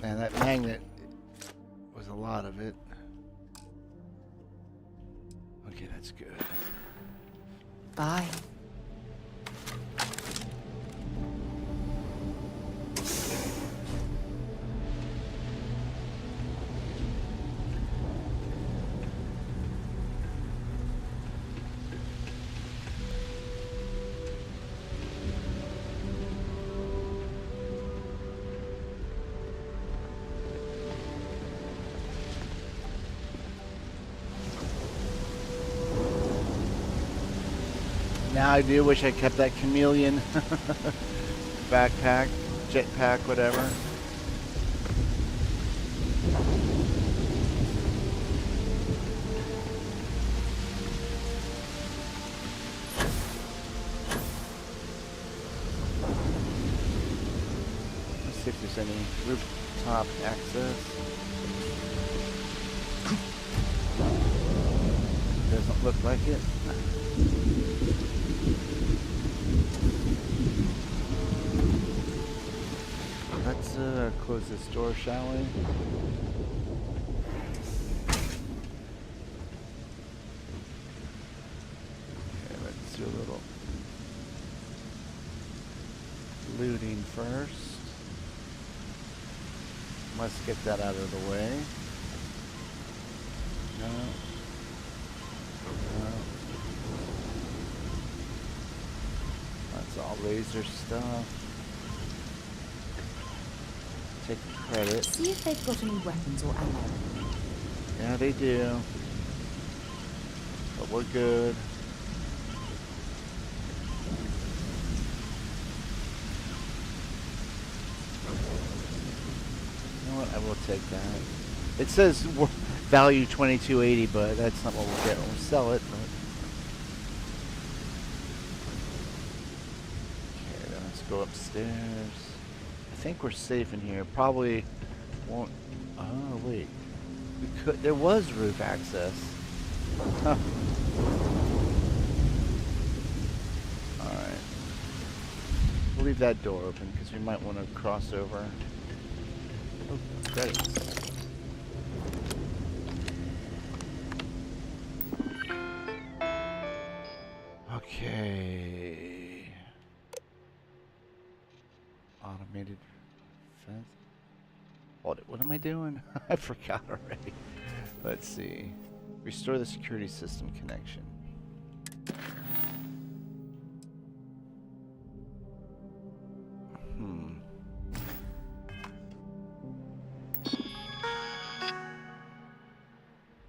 Man, that magnet was a lot of it. Okay, that's good. Bye. Now I do wish I kept that chameleon backpack, jetpack, whatever. Let's see if there's any rooftop access. Doesn't look like it. Let's close this door, shall we? Okay, let's do a little looting first. Let's get that out of the way. No. No. That's all laser stuff. Take the credit. See if they've got any weapons or ammo. Yeah, they do. But we're good. You know what? I will take that. It says value $22.80, but that's not what we'll get when we sell it. But okay, then let's go upstairs. I think we're safe in here. Probably won't. Oh wait, we could. There was roof access. Huh. All right. We'll leave that door open because we might want to cross over. Oh, credits. Okay. Automated fence. What am I doing? I forgot already. Let's see. Restore the security system connection.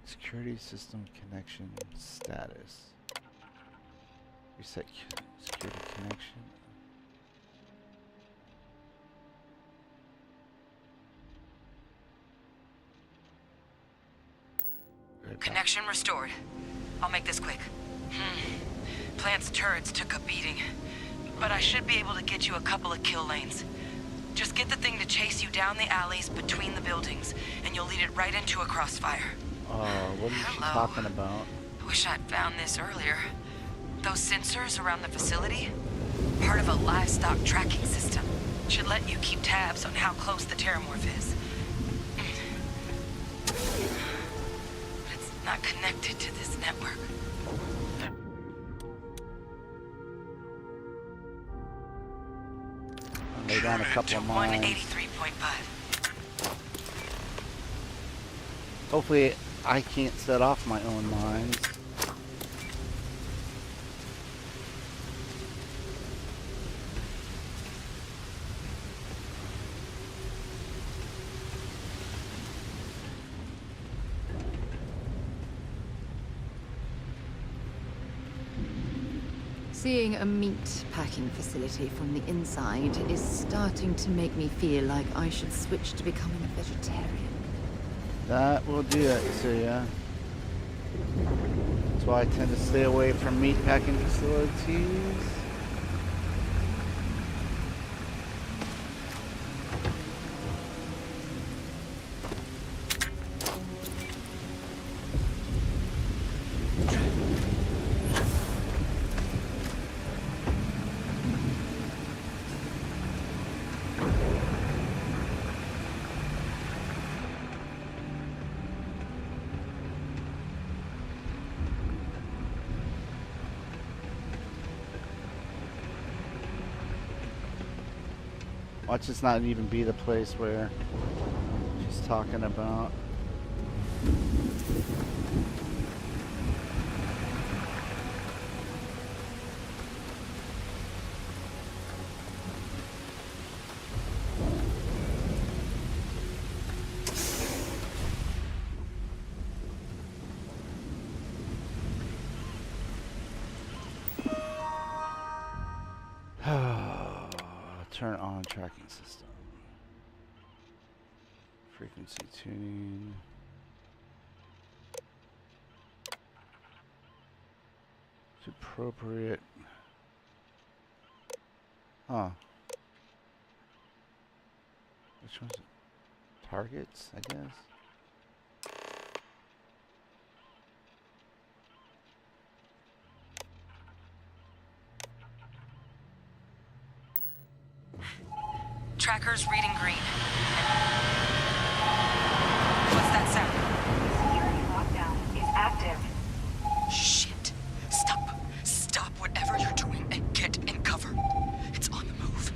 Security system connection status. Reset security connection. Connection restored. I'll make this quick. Plant's turrets took a beating, but I should be able to get you a couple of kill lanes. Just get the thing to chase you down the alleys between the buildings, and you'll lead it right into a crossfire. Oh, what is she talking about? Wish I'd found this earlier. Those sensors around the facility? Part of a livestock tracking system. Should let you keep tabs on how close the Terramorph is. But it's not connected to this network. Lay down a couple of mines. 183.5. Hopefully I can't set off my own mines. Seeing a meat packing facility from the inside is starting to make me feel like I should switch to becoming a vegetarian. That will do it to ya. That's why I tend to stay away from meat packing facilities. Watch this not even be the place where she's talking about. Turn on tracking system. Frequency tuning. It's appropriate. Huh. Which one's it? Targets, I guess. Tracker's reading green. What's that sound? Security lockdown is active. Shit. Stop. Stop whatever you're doing and get in cover. It's on the move.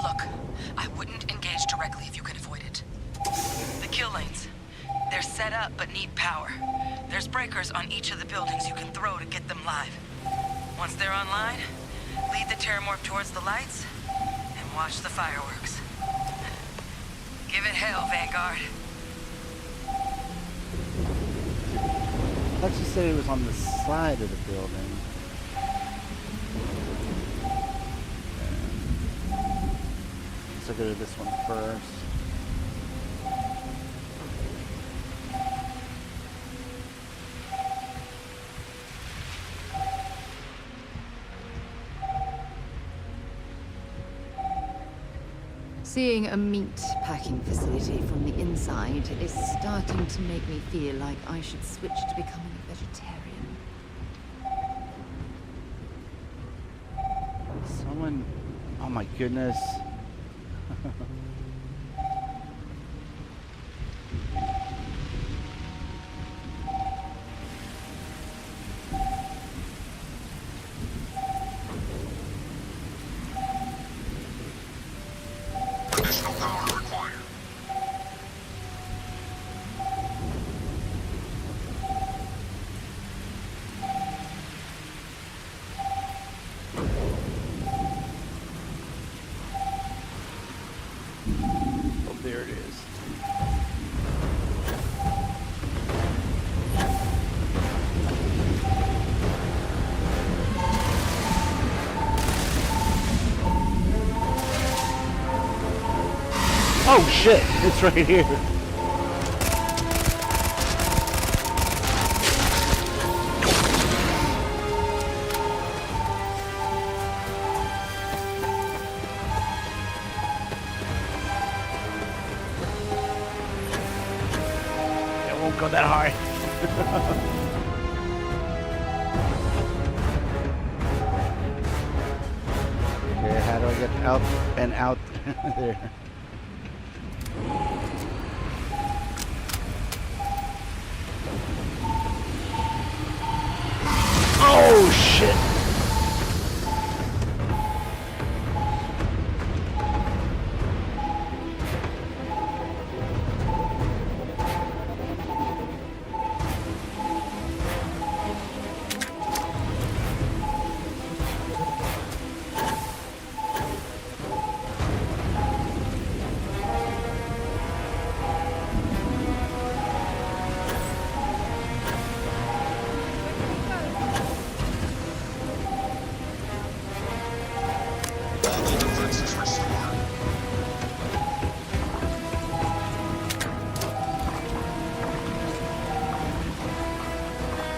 Look, I wouldn't engage directly if you can avoid it. The kill lanes. They're set up but need power. There's breakers on each of the buildings you can throw to get them live. Once they're online, lead the Terramorph towards the lights and watch the fireworks. Give it hell, Vanguard. Let's just say it was on the side of the building. Let's go to this one first. Seeing a meat packing facility from the inside is starting to make me feel like I should switch to becoming a vegetarian. Someone... Oh my goodness. Additional power required. Oh, there it is. Oh shit, it's right here. It won't go that high. Okay, how do I get out and out there? Oh shit!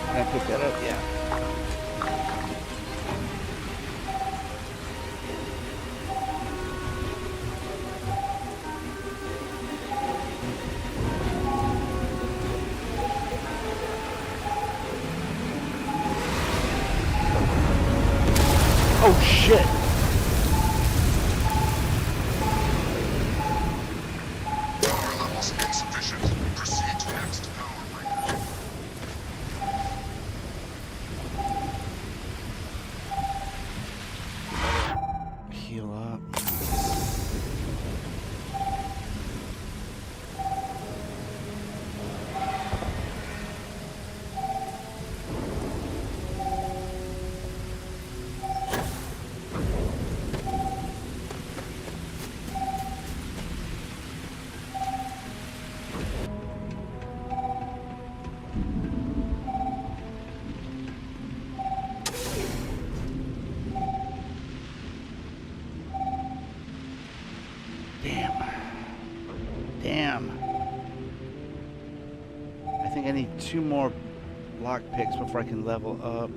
Can I pick that up? Yeah. Oh shit! Power levels insufficient. Proceed to next power breaker. Heal up. Damn. I think I need 2 more lock picks before I can level up.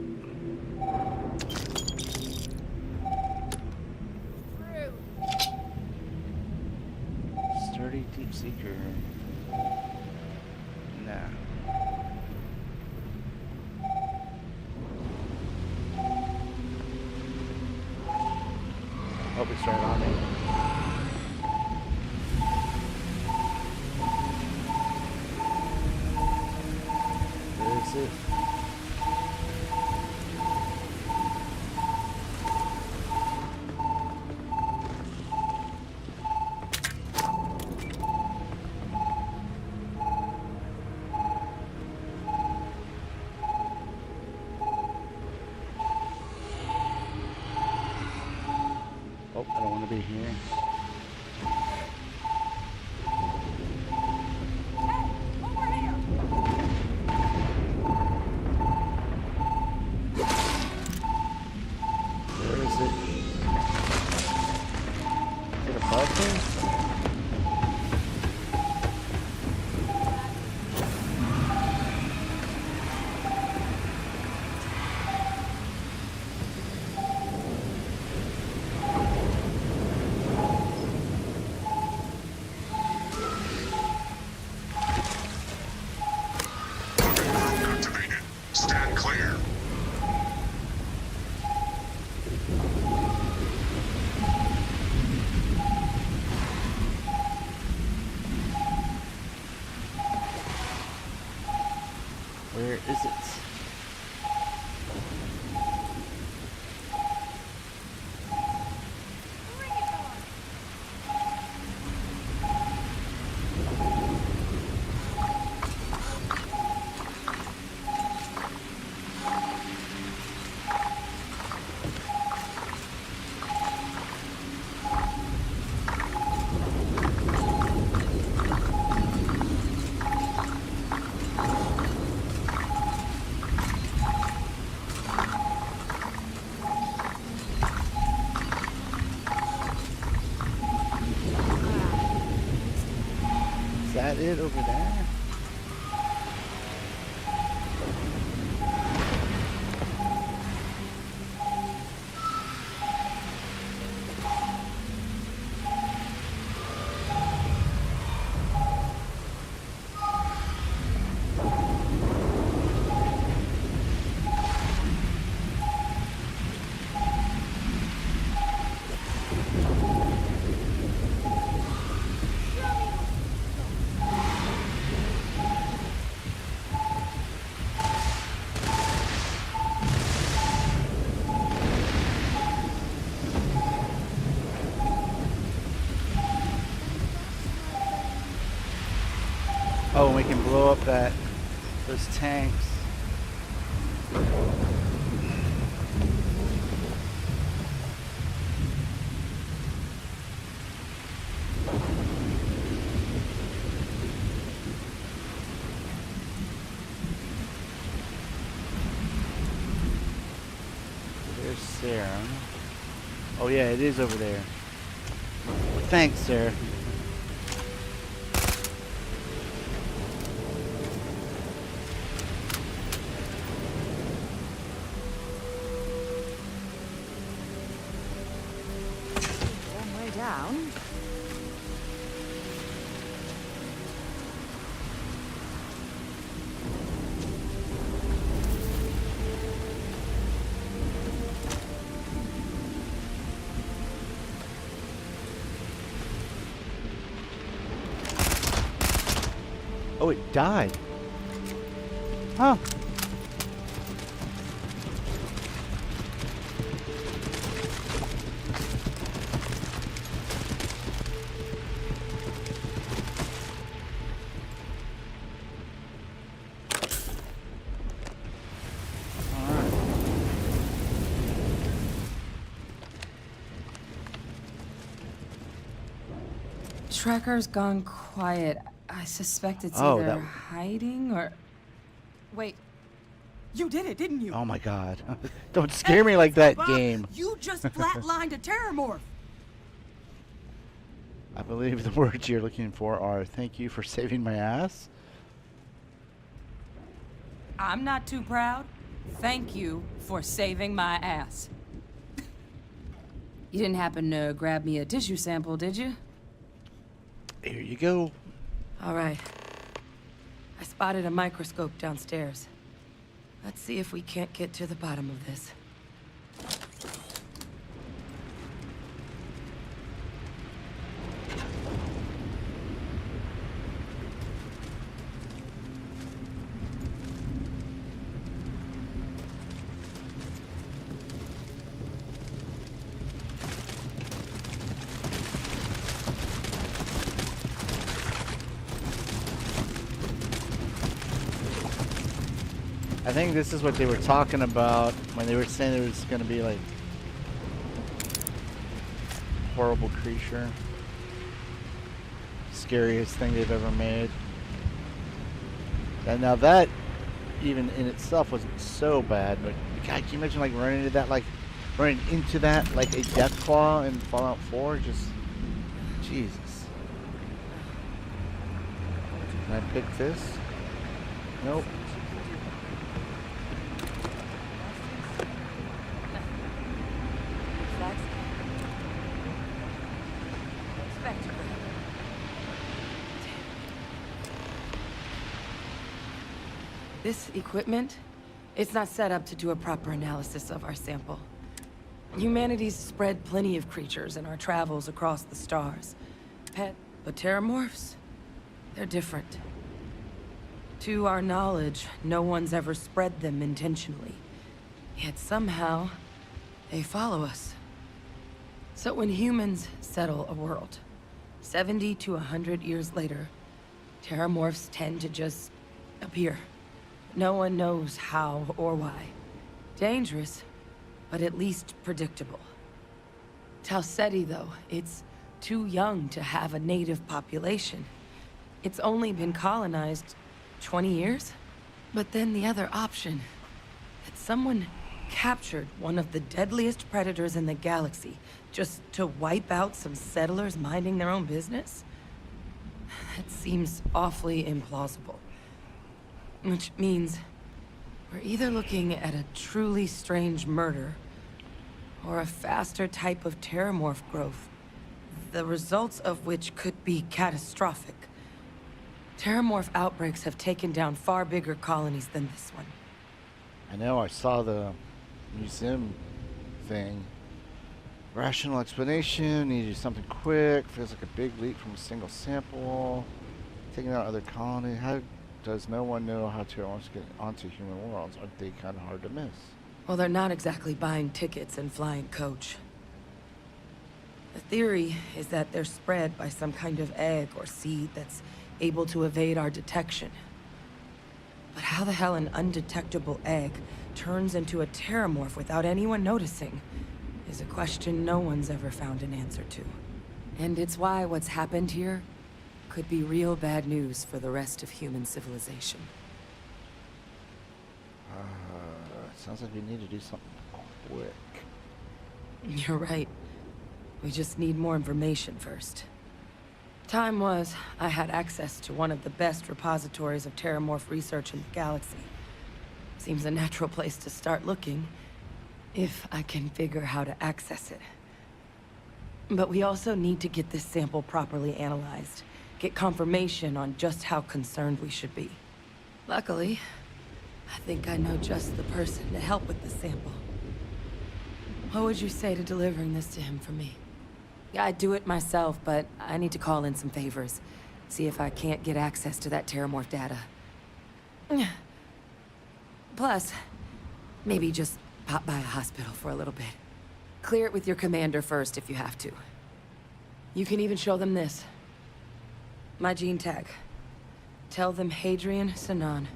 Sturdy deep seeker. Nah. Hope it's right on me. Where is it? Oh, I don't want to be here. Where is it? Is it above me? Activated. Stand clear. Where is it? Is that it over there? Oh, and we can blow up those tanks. There's Sarah. Oh yeah, it is over there. Thanks, Sarah. Long way down. Oh, it died. Huh. Tracker's gone quiet. I suspect it's Oh, either that- hiding or... Wait. You did it, didn't you? Oh my god. Don't scare me like that, game. You just flatlined a terror morph. I believe the words you're looking for are "thank you for saving my ass." I'm not too proud. Thank you for saving my ass. You didn't happen to grab me a tissue sample, did you? Here you go. All right. I spotted a microscope downstairs. Let's see if we can't get to the bottom of this. I think this is what they were talking about when they were saying there was going to be like horrible creature, scariest thing they've ever made. And now that even in itself wasn't so bad, but God, can you imagine like running into that like a death claw in Fallout 4? Just Jesus. Can I pick this? Nope. This equipment, it's not set up to do a proper analysis of our sample. Humanity's spread plenty of creatures in our travels across the stars. But terramorphs, they're different. To our knowledge, no one's ever spread them intentionally. Yet somehow, they follow us. So when humans settle a world, 70 to 100 years later, terramorphs tend to just appear. No one knows how or why. Dangerous, but at least predictable. Tau Ceti, though, it's too young to have a native population. It's only been colonized 20 years? But then the other option, that someone captured one of the deadliest predators in the galaxy just to wipe out some settlers minding their own business? That seems awfully implausible. Which means we're either looking at a truly strange murder or a faster type of terramorph growth, the results of which could be catastrophic. Terramorph outbreaks have taken down far bigger colonies than this one. I know, I saw the museum thing. Rational explanation, needed something quick, feels like a big leap from a single sample. Taking out other colonies. How does no one know how to get onto human worlds? Aren't they kind of hard to miss? Well, they're not exactly buying tickets and flying coach. The theory is that they're spread by some kind of egg or seed that's able to evade our detection. But how the hell an undetectable egg turns into a terramorph without anyone noticing is a question no one's ever found an answer to. And it's why what's happened here could be real bad news for the rest of human civilization. Sounds like we need to do something quick. You're right. We just need more information first. Time was, I had access to one of the best repositories of terramorph research in the galaxy. Seems a natural place to start looking, if I can figure how to access it. But we also need to get this sample properly analyzed, get confirmation on just how concerned we should be. Luckily, I think I know just the person to help with the sample. What would you say to delivering this to him for me? Yeah, I'd do it myself, but I need to call in some favors. See if I can't get access to that terramorph data. Plus, maybe just pop by a hospital for a little bit. Clear it with your commander first if you have to. You can even show them this. My gene tag. Tell them Hadrian Sinan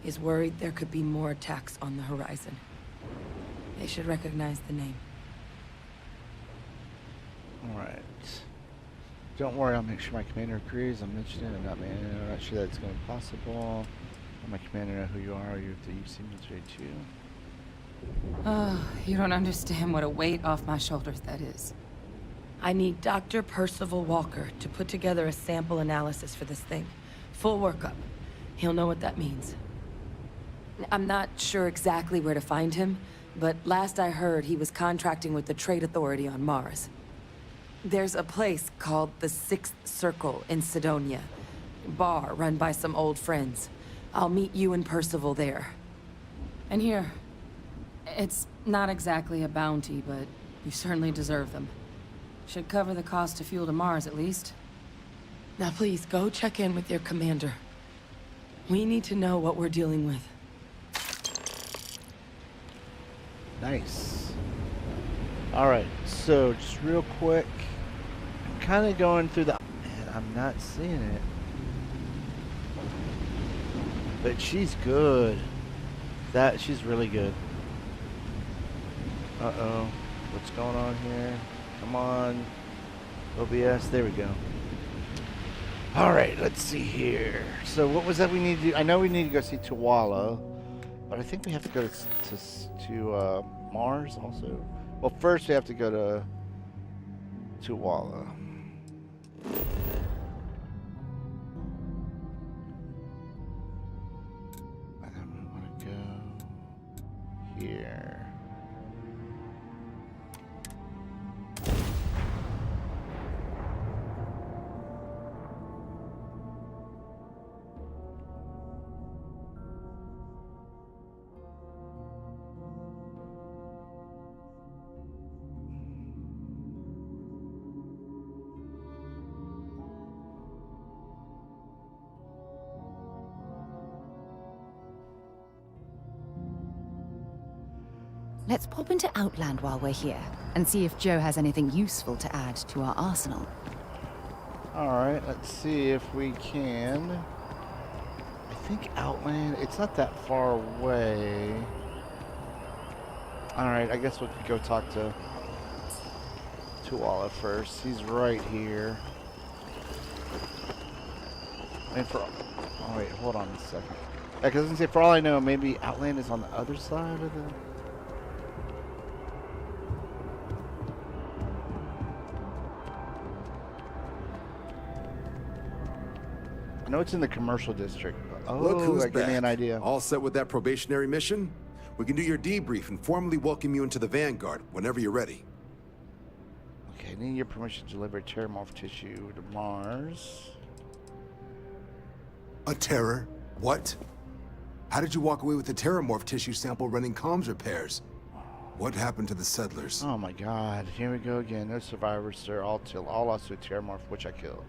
is worried there could be more attacks on the horizon. They should recognize the name. Alright. Don't worry, I'll make sure my commander agrees. I'm mentioning it. I'm not sure that it's going to be possible. Let my commander know who you are. Are you with the UC military too? Oh, you don't understand what a weight off my shoulders that is. I need Dr. Percival Walker to put together a sample analysis for this thing. Full workup. He'll know what that means. I'm not sure exactly where to find him, but last I heard he was contracting with the Trade Authority on Mars. There's a place called the Sixth Circle in Sidonia. Bar run by some old friends. I'll meet you and Percival there. And here, it's not exactly a bounty, but you certainly deserve them. Should cover the cost of fuel to Mars, at least. Now please, go check in with your commander. We need to know what we're dealing with. Nice. Alright, so just real quick. I'm kind of going through the... Man, I'm not seeing it. But she's good. She's really good. Uh-oh. What's going on here? Come on. OBS. There we go. Alright, let's see here. So what was that we need to do? I know we need to go see Tuwala. But I think we have to go to Mars also. Well, first we have to go to Tuwala. And I'm gonna go here. Let's pop into Outland while we're here, and see if Joe has anything useful to add to our arsenal. Alright, let's see if we can. I think Outland, it's not that far away. Alright, I guess we'll go talk to Tuwala first. He's right here. And for... Oh wait, hold on a second. Yeah, because I was gonna say, for all I know, maybe Outland is on the other side of the... I know it's in the commercial district. Oh, look who's that gave me back. an idea. All set with that probationary mission? We can do your debrief and formally welcome you into the Vanguard whenever you're ready. Okay, I need your permission to deliver terramorph tissue to Mars. A terror? What? How did you walk away with the terramorph tissue sample running comms repairs? What happened to the settlers? Oh my god, here we go again. No survivors, sir. All lost to a terramorph, which I killed.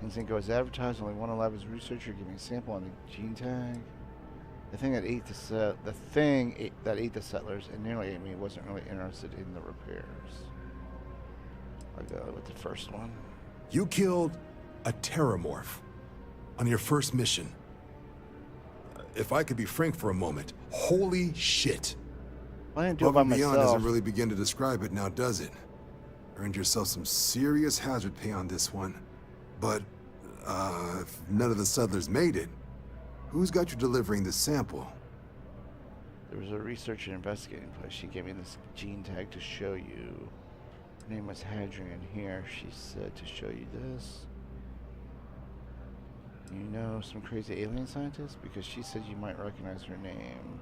Things didn't go as advertised. Only one alive researcher gave me a sample on the gene tag. The thing that ate the settlers and nearly ate me wasn't really interested in the repairs. I'll go with the first one. You killed a terramorph on your first mission. If I could be frank for a moment, holy shit. I didn't do it by myself. Beyond doesn't really begin to describe it now, does it? Earned yourself some serious hazard pay on this one. But, if none of the settlers made it, who's got you delivering this sample? There was a researcher investigating place. She gave me this gene tag to show you. Her name was Hadrian. Here, she said to show you this. You know some crazy alien scientist? Because she said you might recognize her name.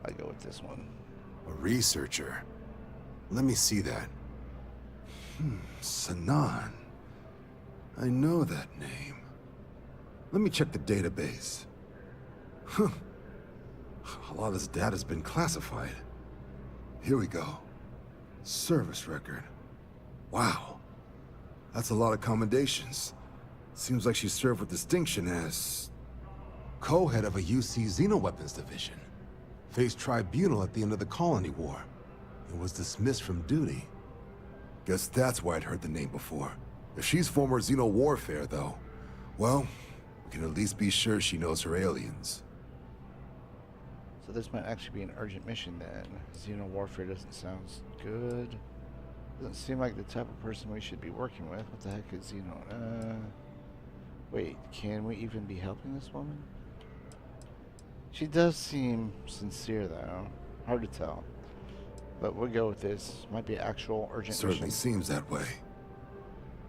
I go with this one. A researcher? Let me see that. Sanan. I know that name. Let me check the database. Huh. A lot of this data's been classified. Here we go. Service record. Wow. That's a lot of commendations. Seems like she served with distinction as co-head of a UC Xenoweapons division. Faced tribunal at the end of the Colony War. And was dismissed from duty. Guess that's why I'd heard the name before. If she's former Xeno warfare, though, well, we can at least be sure she knows her aliens. So this might actually be an urgent mission then. Xeno warfare doesn't sound good. Doesn't seem like the type of person we should be working with. What the heck is Xeno? Wait, can we even be helping this woman? She does seem sincere though. Hard to tell. But we'll go with this. Might be an actual urgent Certainly mission. seems that way.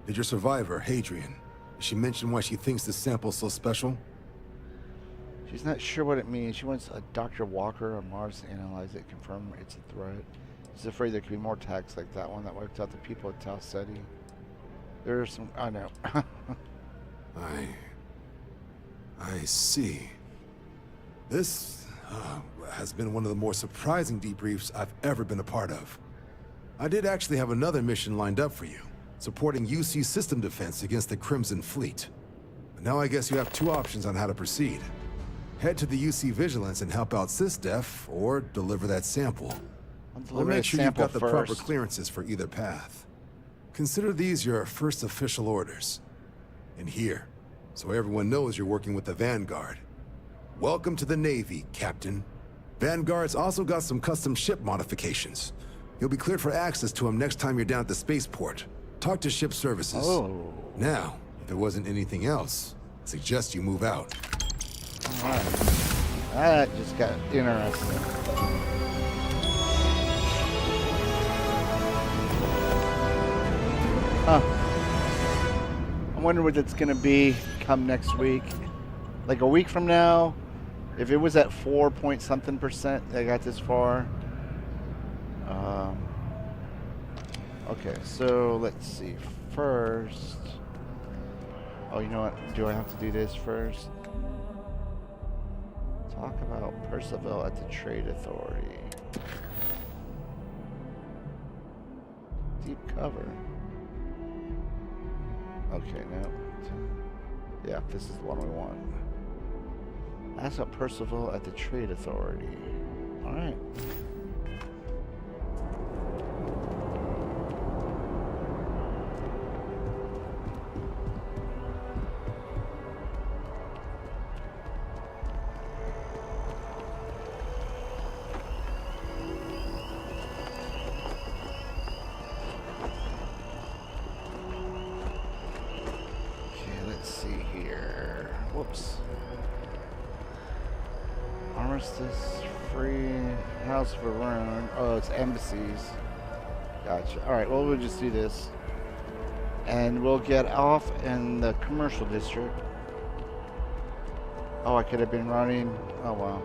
Did your survivor, Hadrian, did she mention why she thinks this sample's so special? She's not sure what it means. She wants a Dr. Walker on Mars to analyze it, confirm it's a threat. She's afraid there could be more attacks like that one that wiped out the people at Tau Ceti. There are some... I know. I see. This has been one of the more surprising debriefs I've ever been a part of. I did actually have another mission lined up for you, supporting UC system defense against the Crimson Fleet. But now I guess you have two options on how to proceed. Head to the UC Vigilance and help out SysDef, or deliver that sample. I'll make sure you've got the proper clearances for either path. Consider these your first official orders. And here, so everyone knows you're working with the Vanguard. Welcome to the Navy, Captain. Vanguard's also got some custom ship modifications. You'll be cleared for access to them next time you're down at the spaceport. Talk to ship services. Oh. Now, if there wasn't anything else, I suggest you move out. Alright. That just got interesting. Huh. I wonder what it's going to be come next week. Like a week from now, if it was at 4 point something percent, I got this far. Okay, so let's see. First, oh, you know what? Do I have to do this first? Talk about Percival at the Trade Authority. Deep cover. Okay, no. Yeah, this is the one we want. Ask about Percival at the Trade Authority. Alright. Armistice, free House of Varun. Oh, it's embassies. Gotcha. Alright, well, we'll just do this. And we'll get off in the commercial district. Oh, I could have been running. Oh, wow.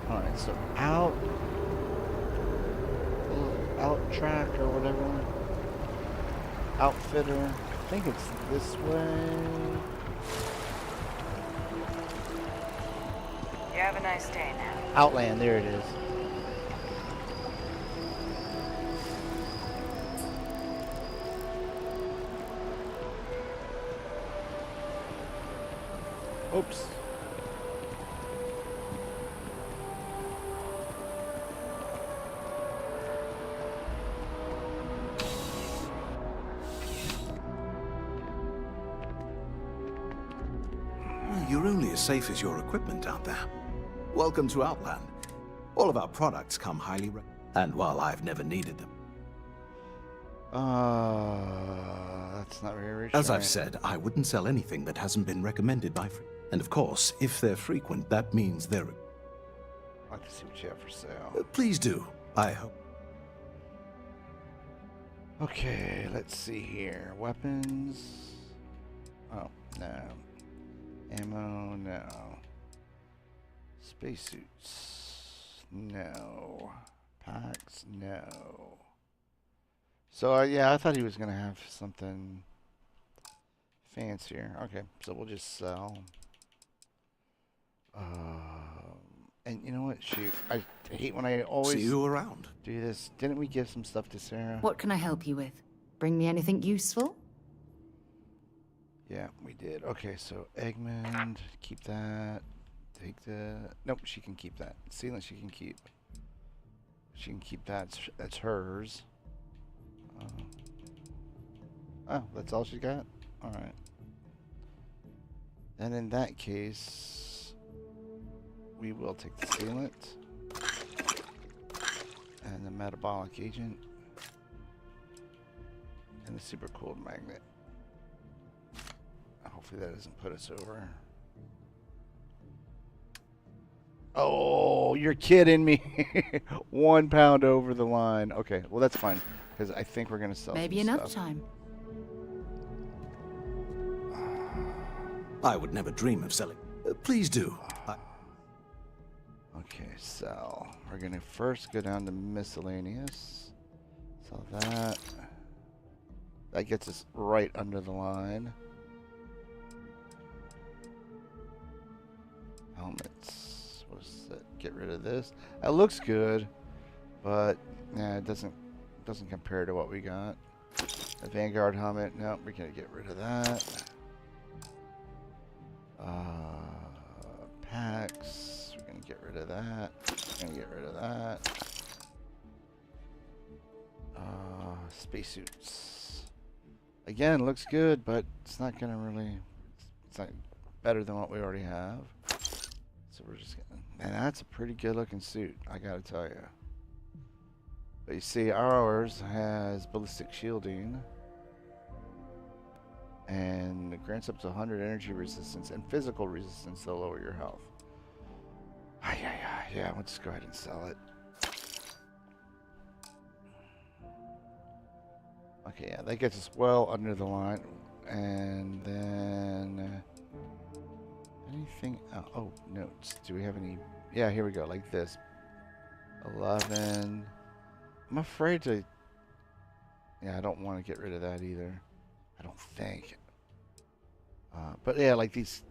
Alright, so out track or whatever. Outfitter. I think it's this way. You have a nice day now. Outland, there it is. Oops. You're only as safe as your equipment out there. Welcome to Outland. All of our products come highly and while I've never needed them. That's not very reassuring. As I've said, I wouldn't sell anything that hasn't been recommended by And of course, if they're frequent, that means they're... I can see what you have for sale. Please do. I hope. Okay, let's see here. Weapons. Oh, no. Ammo, no. Spacesuits, no. Packs, no. So, yeah, I thought he was going to have something fancier. Okay, so we'll just sell. And you know what? Shoot, I hate when I always see you around. Do this. Didn't we give some stuff to Sarah? What can I help you with? Bring me anything useful? Yeah, we did. Okay, so Eggman, keep that. Take the... Nope, she can keep that. Sealant she can keep. She can keep that. That's hers. Oh, that's all she got? Alright. And in that case, we will take the sealant and the metabolic agent and the super cooled magnet. Hopefully that doesn't put us over. Oh, you're kidding me. 1 pound over the line. Okay, well that's fine, because I think we're going to sell Maybe some enough stuff. time. I would never dream of selling. Please do. Okay, sell. We're going to first go down to miscellaneous. Sell that. That gets us right under the line. Helmets. What's that? Get rid of this. That looks good, but yeah, it doesn't compare to what we got. A Vanguard helmet. Nope, we're gonna get rid of that. Packs. We're gonna get rid of that. We're gonna get rid of that. Spacesuits. Again, looks good, but it's not gonna really. It's not better than what we already have. So we're just gonna. Man, that's a pretty good looking suit, I gotta tell you. But you see, ours has ballistic shielding. And it grants up to 100 energy resistance and physical resistance to lower your health. Yeah, we'll just go ahead and sell it. Okay, yeah, that gets us well under the line. And then... anything else? Oh, notes. Do we have any? Yeah, here we go, like this. 11. I'm afraid to... yeah, I don't want to get rid of that either. I don't think. But yeah, like these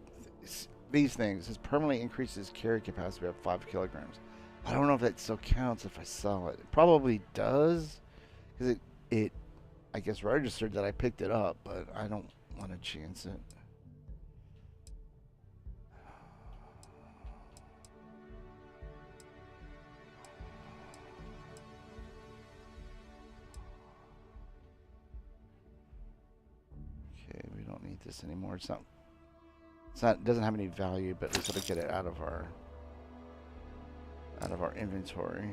things. This permanently increases carry capacity by 5 kilograms. I don't know if that still counts if I sell it. It probably does. Because it I guess registered that I picked it up, but I don't want to chance it. Okay, we don't need this anymore. It's not. It doesn't have any value, but at least it'll get it out of our inventory.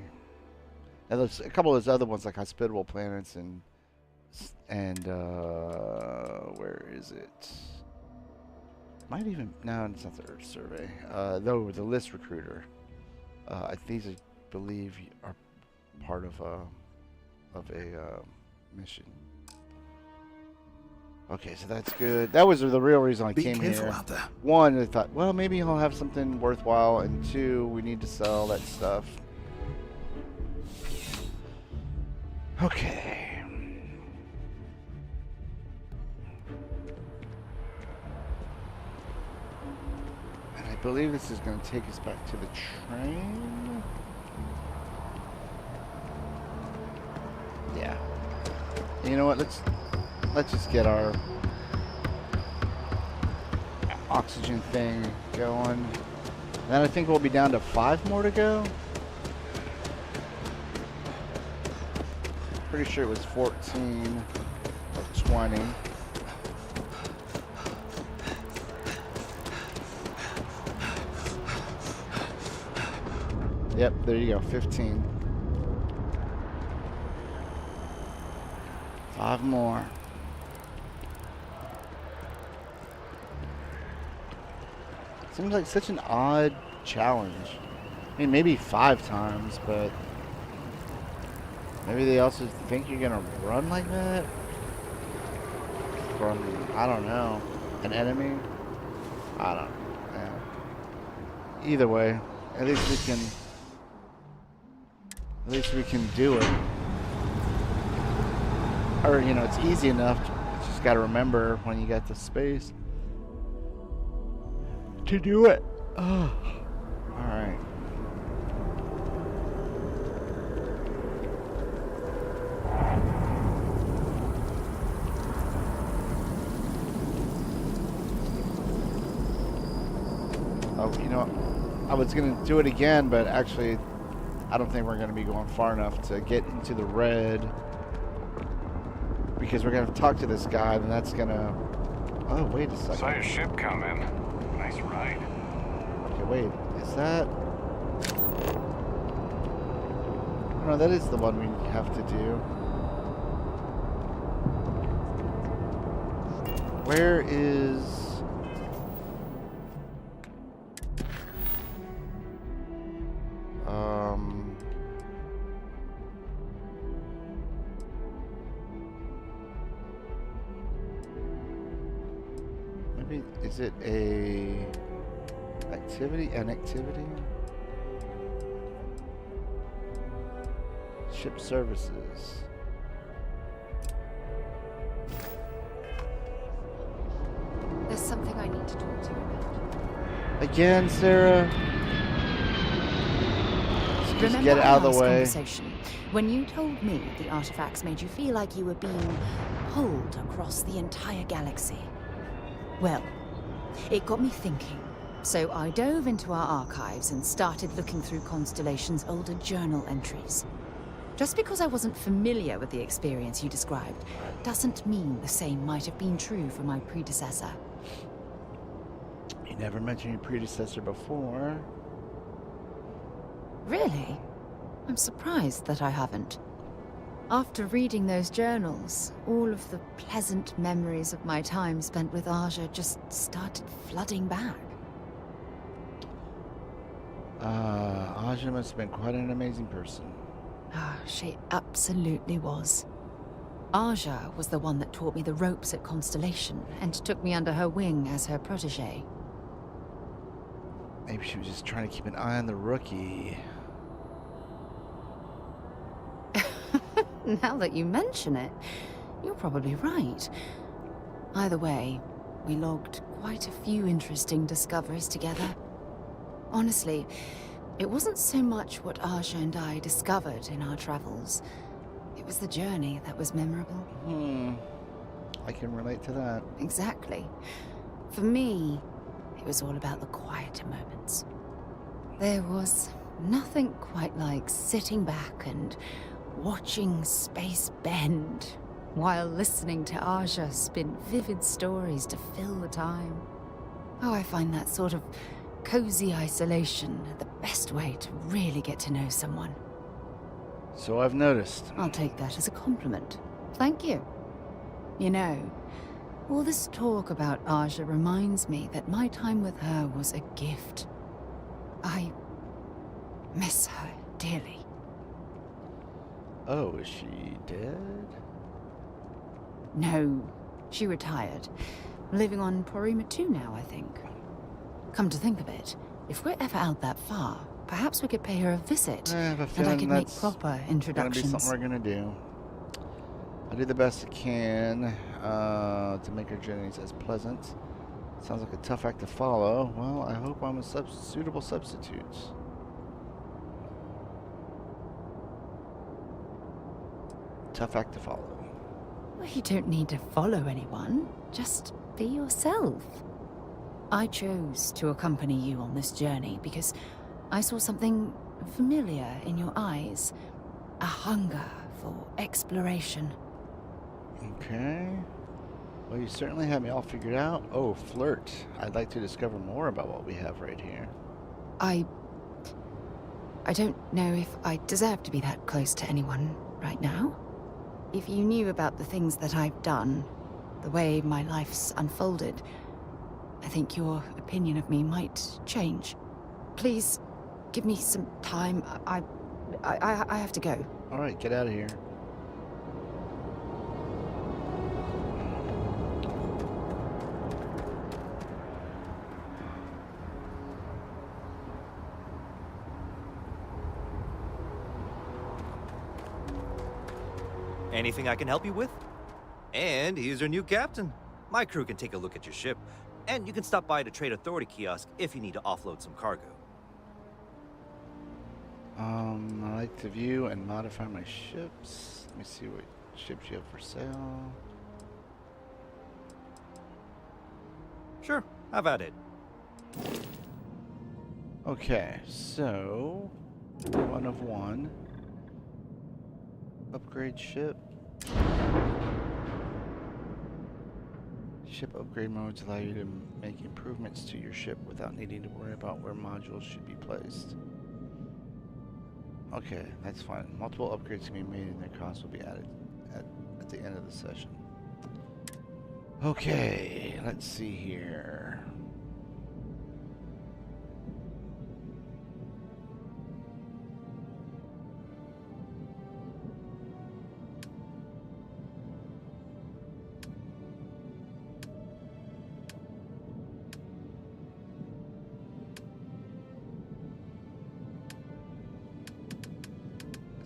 And there's a couple of those other ones like hospitable planets and where is it? Might even no, it's not the Earth survey. Though the list recruiter. These I believe are part of a mission. Okay, so that's good. That was the real reason I came here. Be careful out there. One, I thought, well, maybe he'll have something worthwhile, and two, we need to sell that stuff. Okay. And I believe this is going to take us back to the train. Yeah. You know what? Let's just get our oxygen thing going. Then I think we'll be down to 5 more to go. Pretty sure it was 14 of 20. Yep, there you go, 15. 5 more. Seems like such an odd challenge. I mean, maybe 5 times, but maybe they also think you're gonna run like that from, I don't know, an enemy. I don't know. Yeah. Either way, at least we can do it. Or, you know, it's easy enough. You just gotta remember when you got the space to do it. Oh. All right. Oh, you know, I was gonna do it again, but actually, I don't think we're gonna be going far enough to get into the red. because we're gonna talk to this guy, and that's gonna. Oh, wait a second. Saw your ship come in. Nice ride. Okay, wait. Is that? No, that is the one we have to do. Where is? Maybe is it a activity? An activity? Ship services. There's something I need to talk to you about. Again, Sarah? Just Remember get it out of our the last way. conversation when you told me the artifacts made you feel like you were being pulled across the entire galaxy? Well, it got me thinking. So I dove into our archives and started looking through Constellation's older journal entries. Just because I wasn't familiar with the experience you described doesn't mean the same might have been true for my predecessor. You never mentioned your predecessor before. Really? I'm surprised that I haven't. After reading those journals, all of the pleasant memories of my time spent with Aja just started flooding back. Aja must have been quite an amazing person. Ah, she absolutely was. Aja was the one that taught me the ropes at Constellation and took me under her wing as her protege. Maybe she was just trying to keep an eye on the rookie. Now that you mention it, you're probably right. Either way, we logged quite a few interesting discoveries together. Honestly, it wasn't so much what Aja and I discovered in our travels. It was the journey that was memorable. I can relate to that. Exactly. For me, it was all about the quieter moments. There was nothing quite like sitting back and watching space bend while listening to Aja spin vivid stories to fill the time. Oh, I find that sort of cozy isolation the best way to really get to know someone. So I've noticed. I'll take that as a compliment. Thank you. You know, all this talk about Aja reminds me that my time with her was a gift. I miss her dearly. Oh, is she dead? No, she retired. Living on Porima 2 now, I think. Come to think of it, if we're ever out that far, perhaps we could pay her a visit, I have a and I feeling could make that's proper Gonna introductions. be something we're gonna do. I'll do the best I can to make our journeys as pleasant. Sounds like a tough act to follow. Well, I hope I'm a suitable substitute. Tough act to follow. Well, you don't need to follow anyone. Just be yourself. I chose to accompany you on this journey because I saw something familiar in your eyes. A hunger for exploration. Okay. Well, you certainly have me all figured out. Oh, flirt. I'd like to discover more about what we have right here. I don't know if I deserve to be that close to anyone right now. If you knew about the things that I've done, the way my life's unfolded, I think your opinion of me might change. Please, give me some time. I have to go. All right, get out of here. Anything I can help you with? And here's your new captain. My crew can take a look at your ship, and you can stop by the Trade Authority kiosk if you need to offload some cargo. I like to view and modify my ships. Let me see what ships you have for sale. Sure, have at it. Okay, so 1 of 1. Upgrade ship. Ship upgrade modes allow you to make improvements to your ship without needing to worry about where modules should be placed. Okay, that's fine. Multiple upgrades can be made and their costs will be added at the end of the session. Okay, let's see here.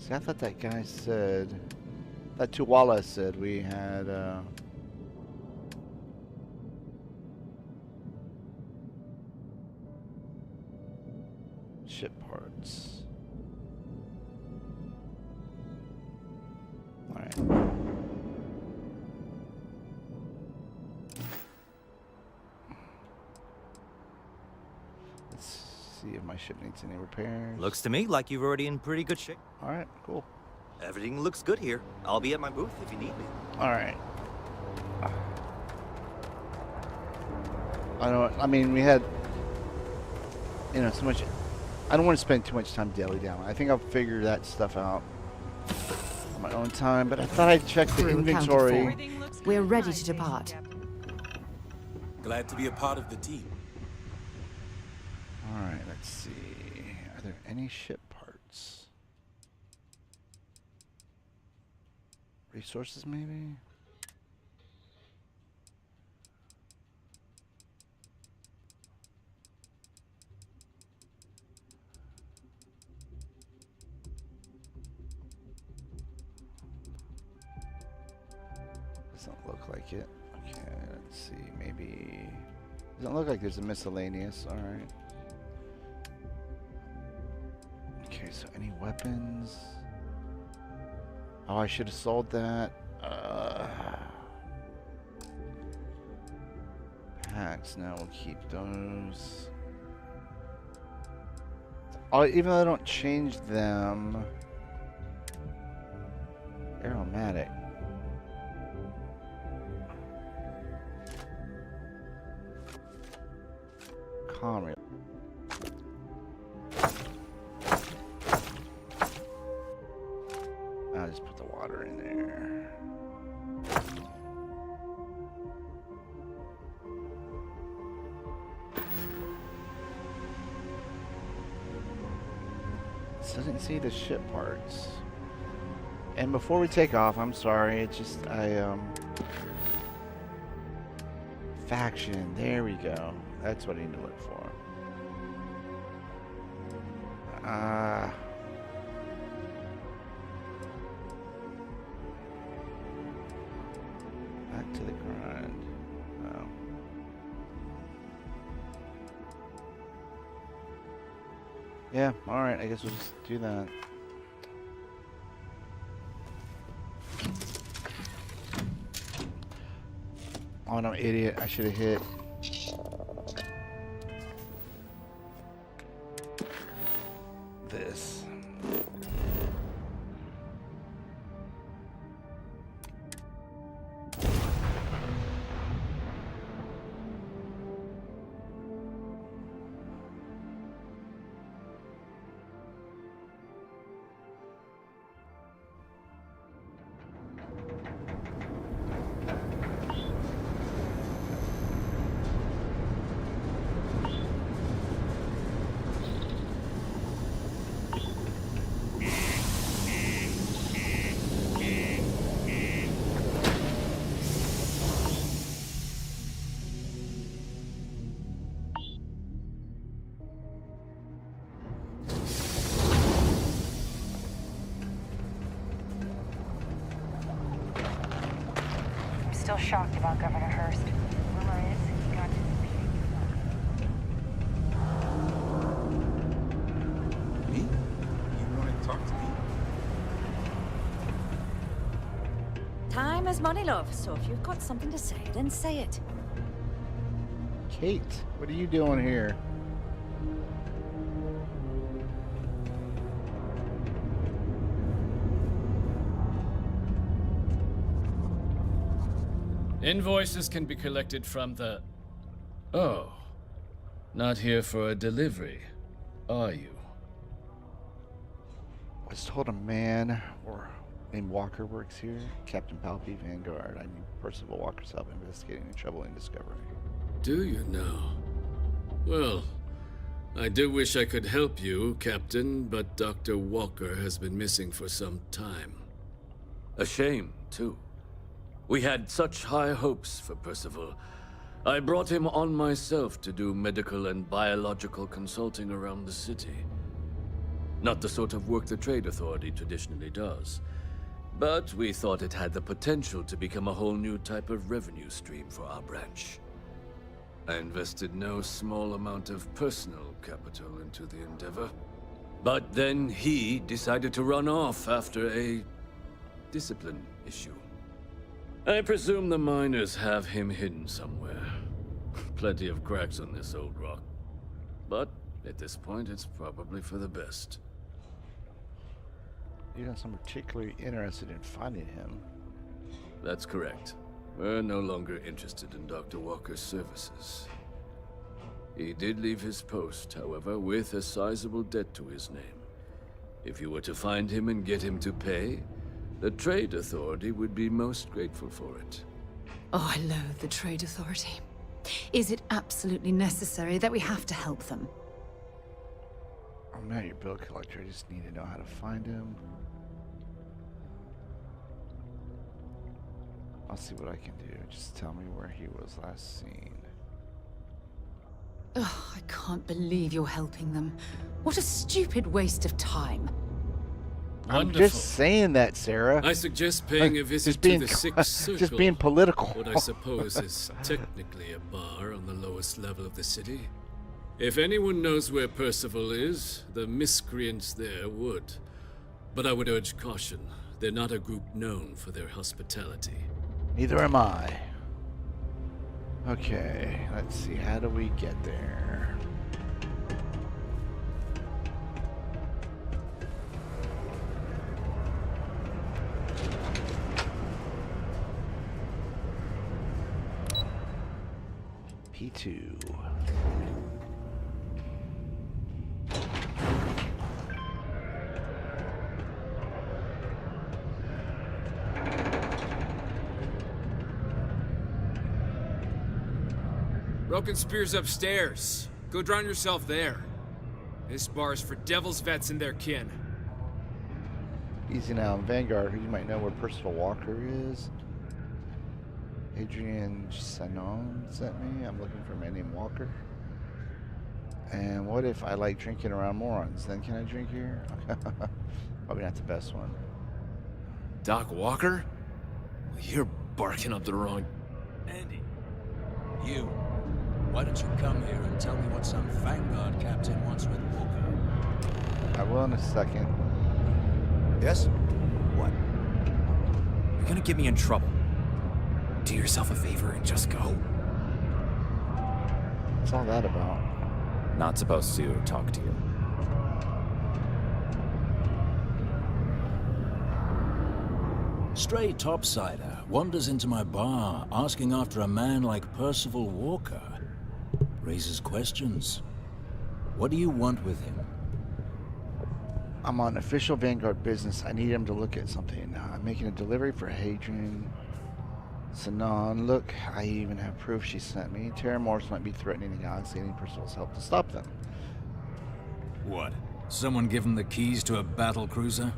See, I thought that guy said, that Tuwala said we had, ship parts. Alright. Let's see if my ship needs any repairs. Looks to me like you're already in pretty good shape. Alright, cool. Everything looks good here. I'll be at my booth if you need me. Alright. I mean, we had, you know, so much. I don't want to spend too much time daily down. I think I'll figure that stuff out on my own time, but I thought I'd check the inventory. We're ready to depart. Glad to be a part of the team. Alright, let's see. Are there any ship parts? Resources, maybe? Doesn't look like it. Okay, let's see. Maybe. Doesn't look like there's a miscellaneous. Alright. Okay, so any weapons? Oh, I should have sold that. Packs. Now we'll keep those. Oh, even though I don't change them. Aromatic. Calm. I'll just put the water in there. This doesn't see the ship parts. And before we take off, I'm sorry, it's just faction, there we go. That's what I need to look for. Back to the grind. Oh. Yeah, alright, I guess we'll just do that. Oh no, idiot, I should have hit. This. Still shocked about Governor Hurst. Rumor is he got to his meeting. Me? You want to talk to me? Time is money, love, so if you've got something to say, then say it. Kate, what are you doing here? Invoices can be collected from the... Oh. Not here for a delivery, are you? I was told a man named Walker works here. Captain Palpy, Vanguard. I need Percival Walker's help investigating a troubling discovery. Do you now? Well, I do wish I could help you, Captain, but Dr. Walker has been missing for some time. A shame, too. We had such high hopes for Percival. I brought him on myself to do medical and biological consulting around the city. Not the sort of work the Trade Authority traditionally does, but we thought it had the potential to become a whole new type of revenue stream for our branch. I invested no small amount of personal capital into the endeavor. But then he decided to run off after a discipline issue. I presume the miners have him hidden somewhere. Plenty of cracks on this old rock. But at this point, it's probably for the best. You don't seem particularly interested in finding him. That's correct. We're no longer interested in Dr. Walker's services. He did leave his post, however, with a sizable debt to his name. If you were to find him and get him to pay, the Trade Authority would be most grateful for it. Oh, I loathe the Trade Authority. Is it absolutely necessary that we have to help them? I'm not your bill collector. I just need to know how to find him. I'll see what I can do. Just tell me where he was last seen. Ugh, I can't believe you're helping them. What a stupid waste of time. I'm just saying that, Sarah. I suggest paying a visit to the Sixth Circle. Just being political. What I suppose is technically a bar on the lowest level of the city. If anyone knows where Percival is, the miscreants there would. But I would urge caution. They're not a group known for their hospitality. Neither am I. Okay, let's see. How do we get there? P2. Broken Spear's upstairs. Go drown yourself there. This bar's for devil's vets and their kin. Easy now. Vanguard, who you might know where Percival Walker is. Adrian Sanon sent me. I'm looking for a man named Walker. And what if I like drinking around morons? Then can I drink here? Probably not the best one. Doc Walker? You're barking up the wrong... Andy. You. Why don't you come here and tell me what some Vanguard captain wants with Walker? I will in a second. Yes? What? You're gonna get me in trouble. Do yourself a favor and just go. What's all that about? Not supposed to talk to you. Stray topsider wanders into my bar asking after a man like Percival Walker. Raises questions. What do you want with him? I'm on official Vanguard business. I need him to look at something. I'm making a delivery for Hadrian Sanon. Look, I even have proof she sent me. Terramorphs might be threatening the galaxy and need Percival's help to stop them. What? Someone give him the keys to a battle cruiser?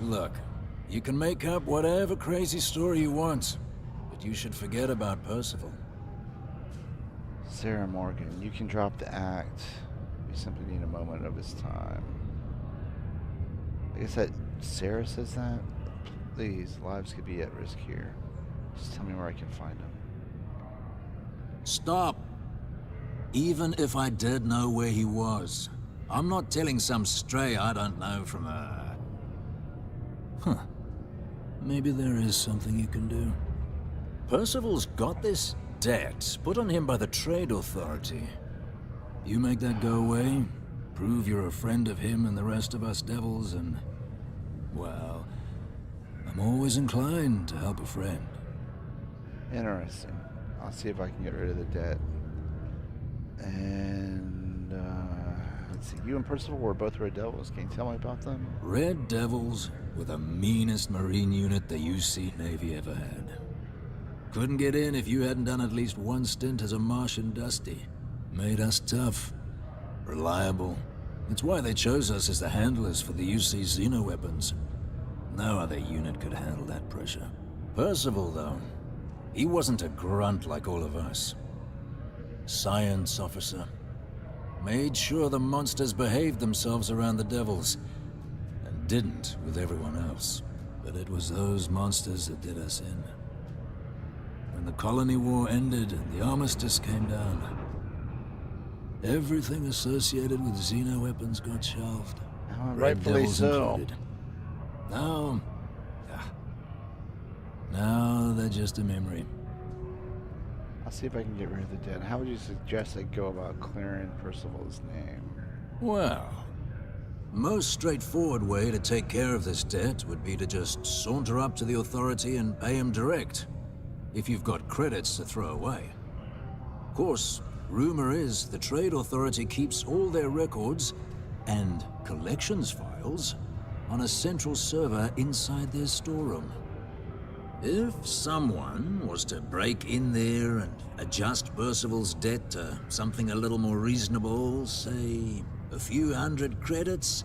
Look, you can make up whatever crazy story you want, but you should forget about Percival. Sarah Morgan, you can drop the act. We simply need a moment of his time. I guess that Sarah says that? Please, lives could be at risk here. Just tell me where I can find him. Stop. Even if I did know where he was, I'm not telling some stray I don't know from a... Huh. Maybe there is something you can do. Percival's got this debt put on him by the Trade Authority. You make that go away, prove you're a friend of him and the rest of us devils, and... well, I'm always inclined to help a friend. Interesting. I'll see if I can get rid of the debt. And let's see. You and Percival were both Red Devils. Can you tell me about them? Red Devils were the meanest Marine unit the UC Navy ever had. Couldn't get in if you hadn't done at least one stint as a Martian Dusty. Made us tough, reliable. It's why they chose us as the handlers for the UC xeno-weapons. No other unit could handle that pressure. Percival, though, he wasn't a grunt like all of us. Science officer. Made sure the monsters behaved themselves around the Devils, and didn't with everyone else. But it was those monsters that did us in. When the colony war ended and the armistice came down, everything associated with xeno-weapons got shelved. Rightfully so. Now they're just a memory. I'll see if I can get rid of the debt. How would you suggest I go about clearing Percival's name? Well, most straightforward way to take care of this debt would be to just saunter up to the authority and pay him direct, if you've got credits to throw away. Of course, rumor is the Trade Authority keeps all their records and collections files on a central server inside their storeroom. If someone was to break in there and adjust Percival's debt to something a little more reasonable, say a few hundred credits,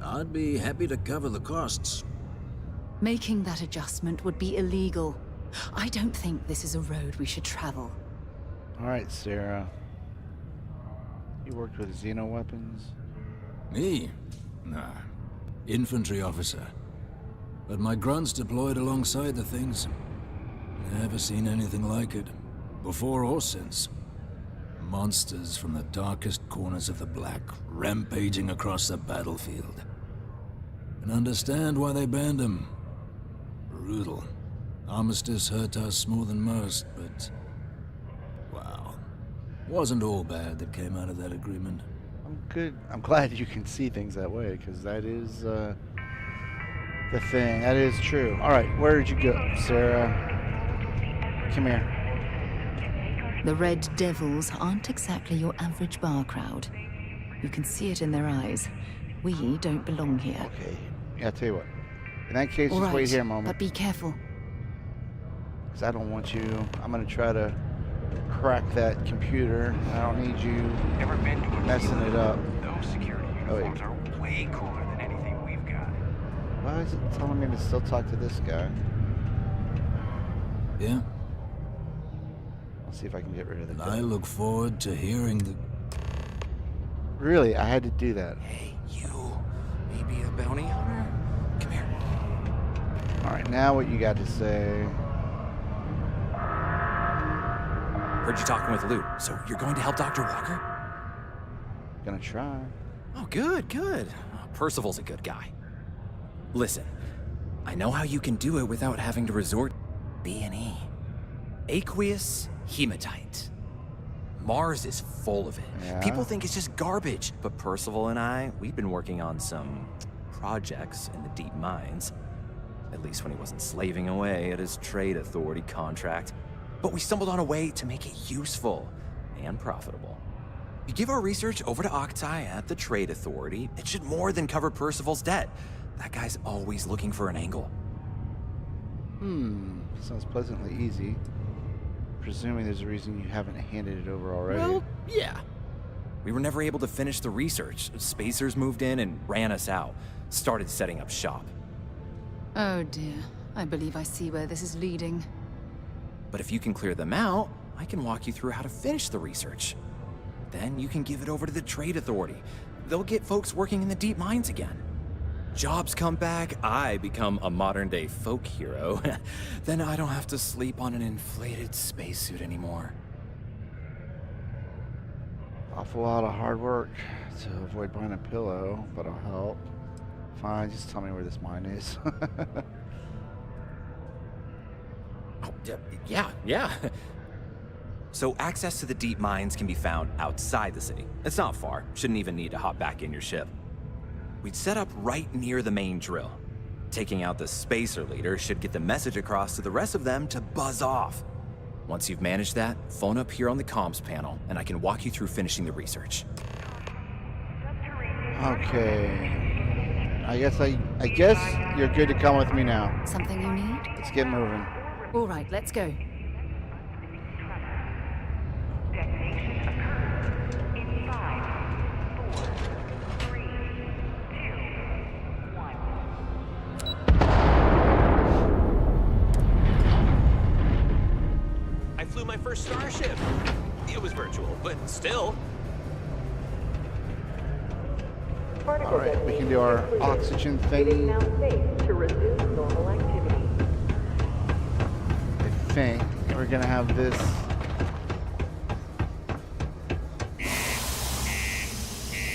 I'd be happy to cover the costs. Making that adjustment would be illegal. I don't think this is a road we should travel. All right, Sarah. You worked with xeno-weapons? Me? Nah. Infantry officer. But my grunts deployed alongside the things. Never seen anything like it. Before or since. Monsters from the darkest corners of the Black, rampaging across the battlefield. And understand why they banned them. Brutal. Armistice hurt us more than most, but... wow. Wasn't all bad that came out of that agreement. I'm good. I'm glad you can see things that way, because that is, the thing. That is true. Alright, where did you go, Sarah? Come here. The Red Devils aren't exactly your average bar crowd. You can see it in their eyes. We don't belong here. Okay. Yeah, I'll tell you what. In that case, All just right, wait here a moment. but be careful. Because I don't want you... I'm going to try to crack that computer. I don't need you Never been to a messing it up. Those security uniforms are way cooler than anything we've got. Why is it telling me to still talk to this guy? Yeah? I'll see if I can get rid of the... I look forward to hearing the... Really? I had to do that. Hey, you. Maybe a bounty hunter? Come here. Alright, now what you got to say? Heard you talking with Lou, so you're going to help Dr. Walker? Gonna try. Oh, good, good. Percival's a good guy. Listen, I know how you can do it without having to resort to B&E. Aqueous hematite. Mars is full of it. Yeah. People think it's just garbage, but Percival and I, we've been working on some projects in the deep mines. At least when he wasn't slaving away at his Trade Authority contract. But we stumbled on a way to make it useful and profitable. You give our research over to Octai at the Trade Authority, it should more than cover Percival's debt. That guy's always looking for an angle. Sounds pleasantly easy. Presuming there's a reason you haven't handed it over already. Well, yeah. We were never able to finish the research. Spacers moved in and ran us out. Started setting up shop. Oh dear. I believe I see where this is leading. But if you can clear them out, I can walk you through how to finish the research. Then you can give it over to the Trade Authority. They'll get folks working in the deep mines again. Jobs come back, I become a modern-day folk hero. Then I don't have to sleep on an inflated spacesuit anymore. Awful lot of hard work to avoid buying a pillow, but I'll help. Fine, just tell me where this mine is. Oh, yeah. So access to the deep mines can be found outside the city. It's not far. Shouldn't even need to hop back in your ship. We'd set up right near the main drill. Taking out the spacer leader should get the message across to the rest of them to buzz off. Once you've managed that, phone up here on the comms panel, and I can walk you through finishing the research. Okay. I guess you're good to come with me now. Something you need? Let's get moving. All right, let's go. I flew my first Starship. It was virtual, but still. All right, we can do our oxygen thing. I think we're gonna have this.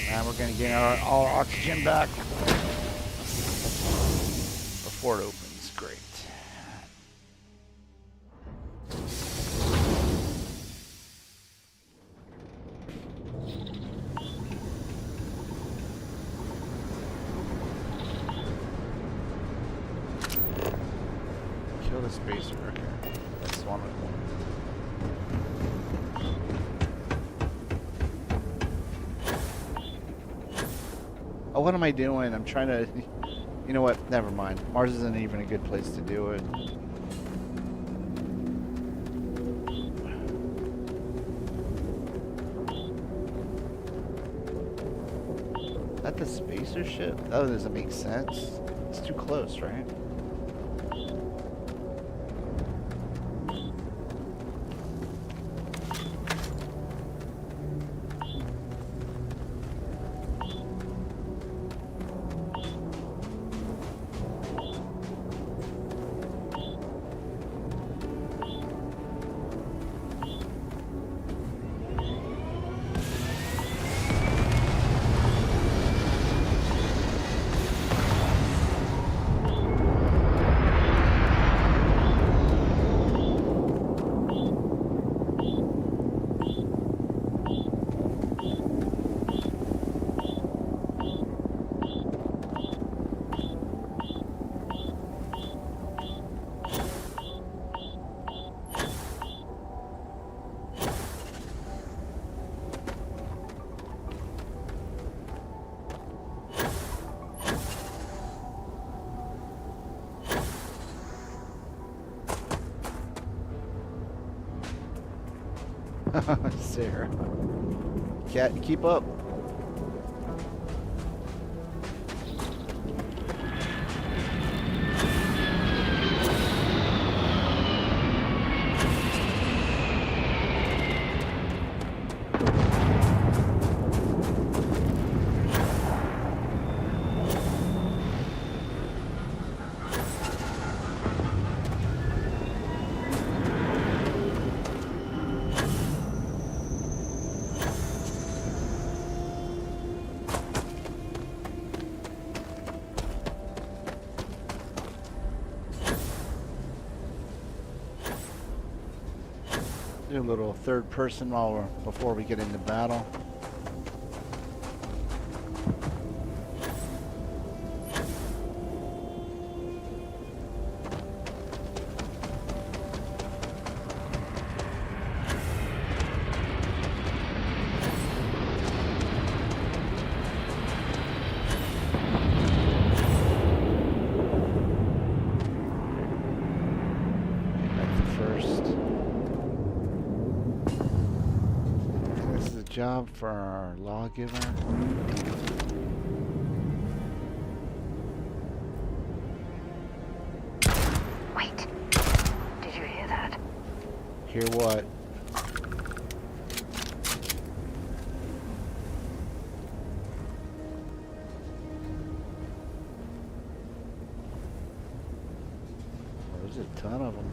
And we're gonna get our oxygen back before it opens. Great. Kill the spacer. Okay, that's one of them. Oh, what am I doing? I'm trying to... You know what? Never mind. Mars isn't even a good place to do it. Is that the spacer ship? That doesn't make sense. It's too close, right? Sarah. Cat, keep up. Do a little third person before we get into battle. Job for our lawgiver. Wait. Did you hear that? Hear what? There's a ton of them.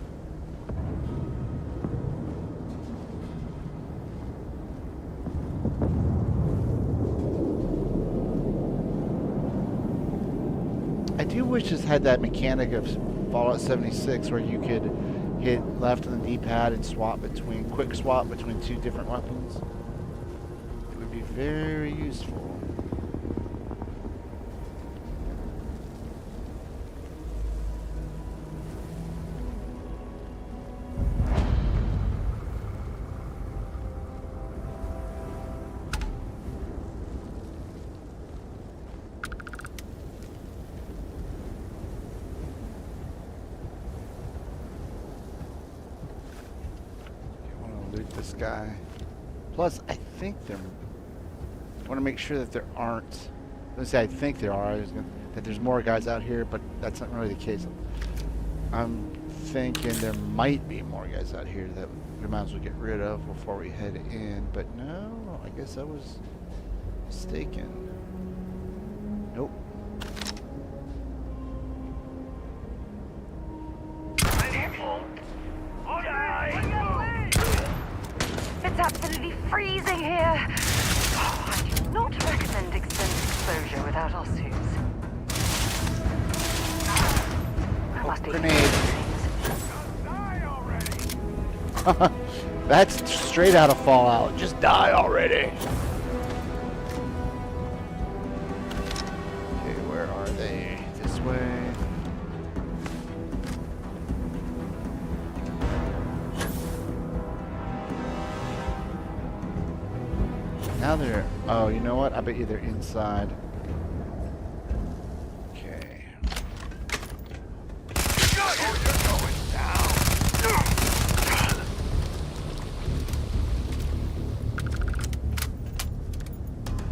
I do wish this had that mechanic of Fallout 76 where you could hit left on the D-pad and quick swap between two different weapons. It would be very useful. this guy. Plus, I think there... I want to make sure that there aren't... Let's say I think there are. That there's more guys out here, but that's not really the case. I'm thinking there might be more guys out here that we might as well get rid of before we head in. But no, I guess I was mistaken. Nope. It's absolutely freezing here. Oh, I do not recommend extended exposure without our suits. I must be Grenade. That's straight out of Fallout. Just die already. Okay, where are they? This way. Now they're... Oh, you know what? I bet you they're inside. Okay.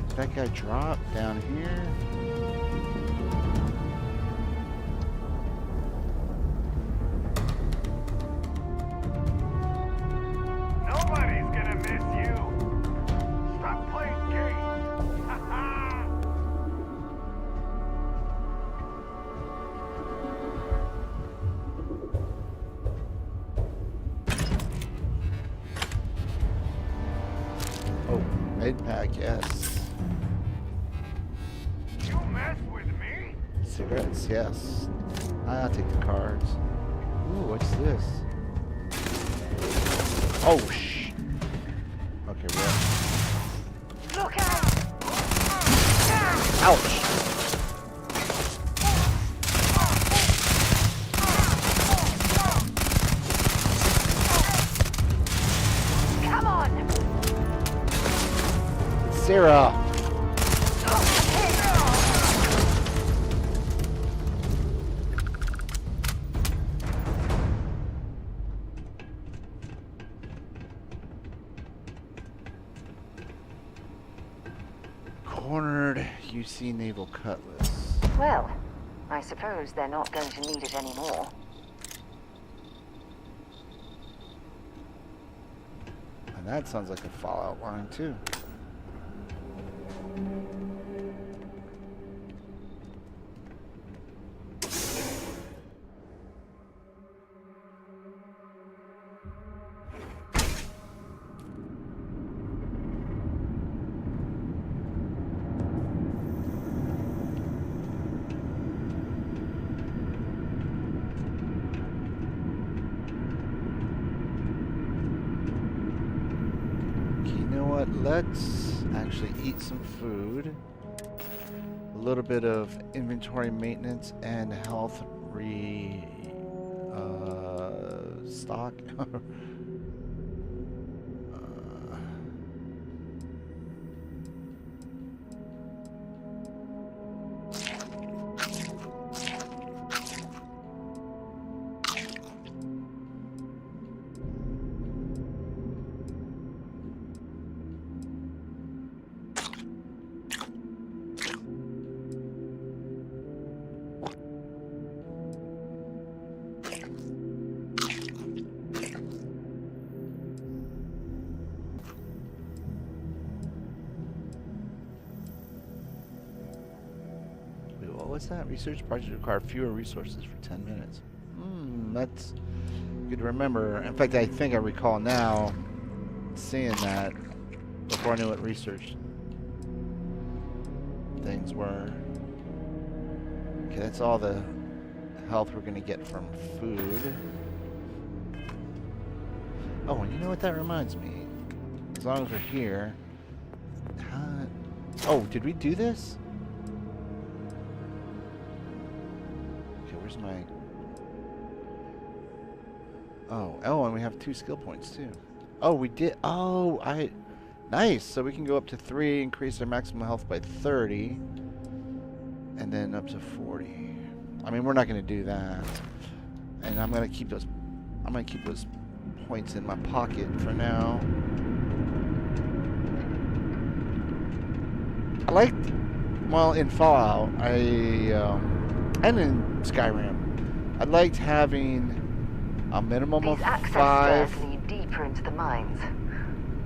Did that guy drop down here? Nobody's gonna miss you. Stop playing games. Oh, med pack, yes. You mess with me? Cigarettes, yes. I'll take the cards. Ooh, what's this? Oh, shh. Okay, well. Look out! Ouch! Come on! Sarah! Cornered UC Naval Cutlass. Well, I suppose they're not going to need it anymore. And that sounds like a Fallout line, too. Let's actually eat some food. A little bit of inventory maintenance and health stock. What's that? Research projects require fewer resources for 10 minutes. That's good to remember. In fact, I think I recall now seeing that before I knew what research things were. Okay, that's all the health we're going to get from food. Oh, and you know what that reminds me? As long as we're here... Oh, did we do this? My oh, and we have 2 skill points too. Oh, we did. Oh, nice. So we can go up to 3, increase our maximum health by 30, and then up to 40. I mean, we're not going to do that, and I'm going to keep those points in my pocket for now. I liked, well, in Fallout, and in Skyrim, I liked having a minimum of These access 5. stairs lead deeper into the mines.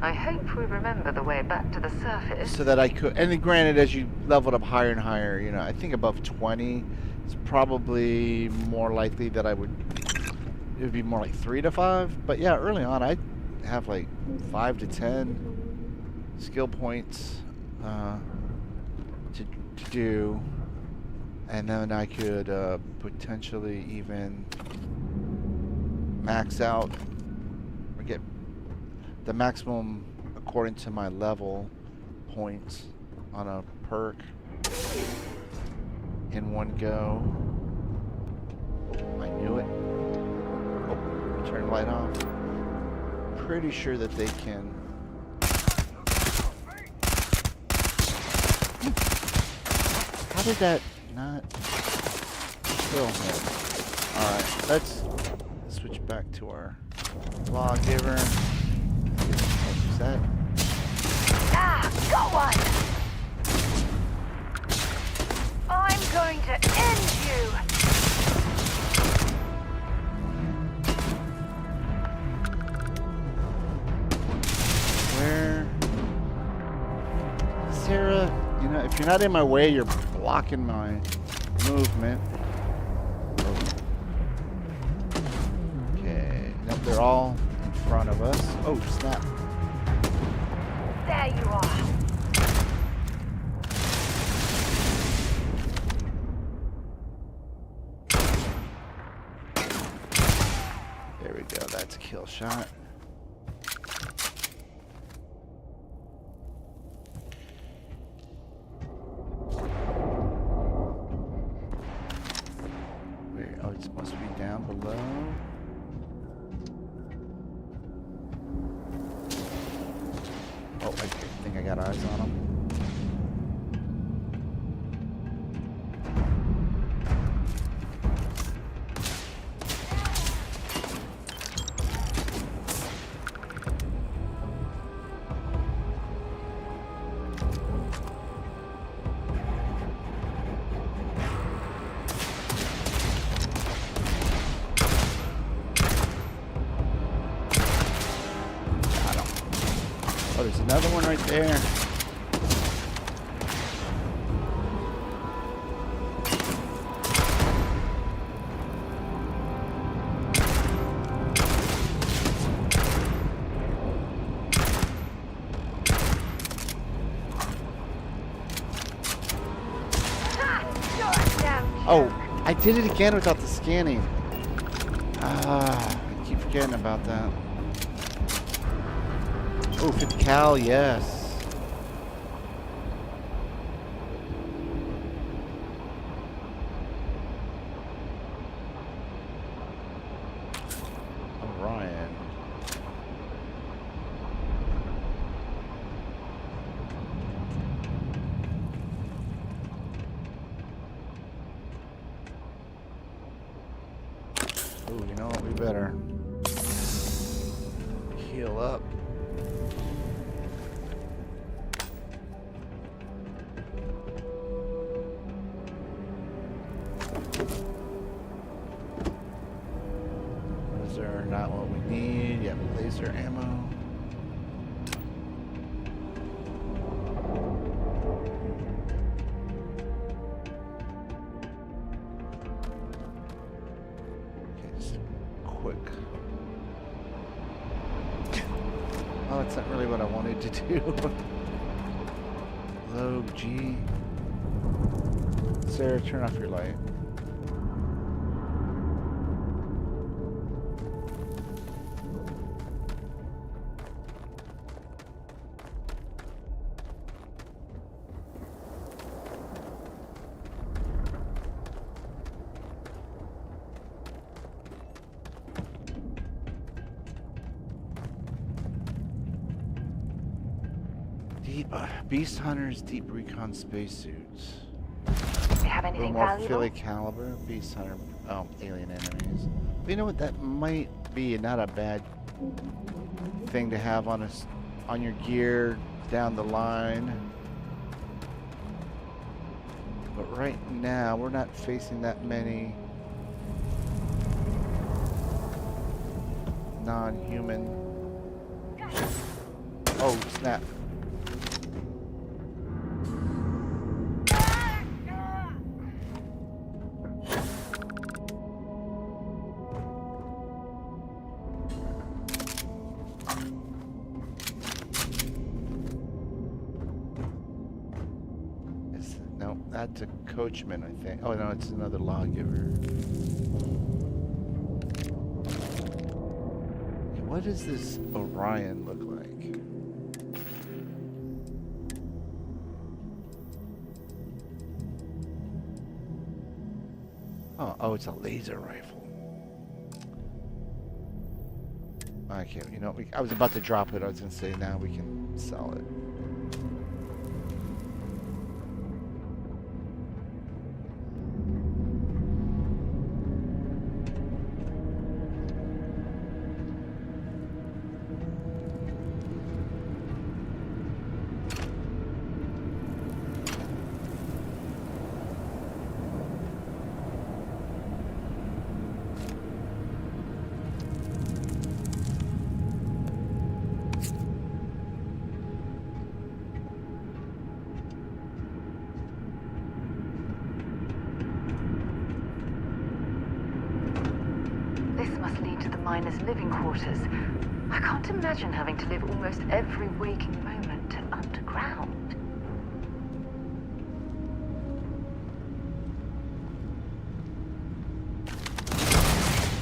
I hope we remember the way back to the surface. So that I could, and then granted, as you leveled up higher and higher, you know, I think above 20, it's probably more likely that it would be more like 3 to 5. But yeah, early on, I'd have like 5 to 10 skill points to do, and then I could potentially even max out or get the maximum according to my level points on a perk in one go. I knew it. Oh, turn light off. Pretty sure that they can. How did that not kill him? Alright, let's switch back to our lawgiver. What's that? Ah, got one! I'm going to end you! Where? Sarah, you know, if you're not in my way, you're blocking my movement. Okay, nope, they're all in front of us. Oh, snap. There you are. There we go, that's a kill shot. Where? Oh, it's supposed to be down below. Oh, I think I got eyes on him. Oh, there's another one right there. Oh, I did it again without the scanning. I keep forgetting about that. Oh, 50 cal, yes. Orion. Oh, you know what? We better heal up. Not what we need. Yep, laser ammo. Okay, just quick. Oh, that's not really what I wanted to do. Low G. Sarah, turn off your light. Beast Hunters Deep Recon Spacesuits. Do you have anything more valuable? Philly caliber. Beast Hunter alien enemies. But you know what? That might be not a bad thing to have on on your gear down the line. But right now, we're not facing that many non-human. Oh, snap. No, that's a coachman, I think. Oh, no, it's another lawgiver. What does this Orion look like? Oh, it's a laser rifle. Okay, you know, I was about to drop it. I was going to say now we can sell it. Miners' living quarters. I can't imagine having to live almost every waking moment underground.